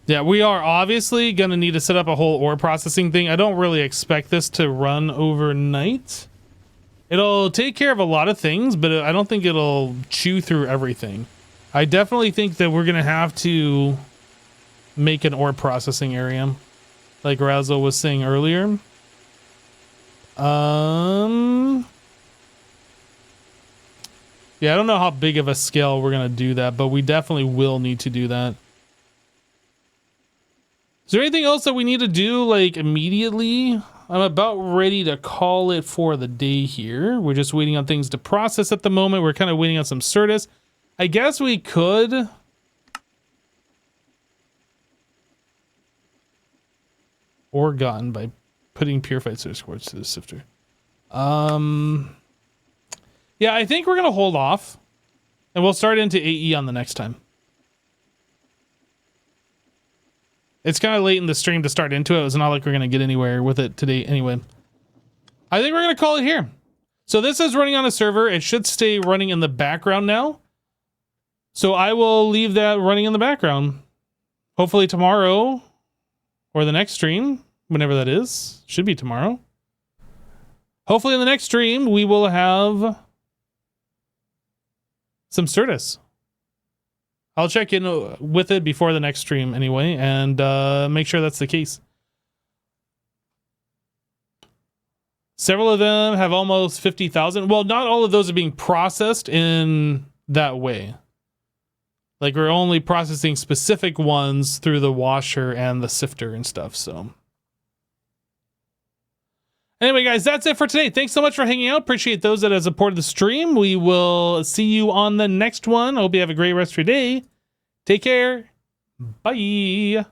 Yeah, we are obviously going to need to set up a whole ore processing thing. I don't really expect this to run overnight. It'll take care of a lot of things, but I don't think it'll chew through everything. I definitely think that we're going to have to make an ore processing area, like Razzle was saying earlier. Yeah, I don't know how big of a scale we're going to do that, but we definitely will need to do that. Is there anything else that we need to do, like, immediately? I'm about ready to call it for the day here. We're just waiting on things to process at the moment. We're kind of waiting on some Certus. I guess we could... Ore gotten by putting purified Certus quartz to the sifter. Yeah, I think we're going to hold off. And we'll start into AE on the next time. It's kind of late in the stream to start into it. It's not like we're going to get anywhere with it today anyway. I think we're going to call it here. So this is running on a server. It should stay running in the background now. So I will leave that running in the background. Hopefully tomorrow or the next stream, whenever that is. Should be tomorrow. Hopefully in the next stream, we will have some Certus. I'll check in with it before the next stream anyway, and make sure that's the case. Several of them have almost 50,000. Well, not all of those are being processed in that way. Like, we're only processing specific ones through the washer and the sifter and stuff, so. Anyway, guys, that's it for today. Thanks so much for hanging out. Appreciate those that have supported the stream. We will see you on the next one. I hope you have a great rest of your day. Take care. Bye.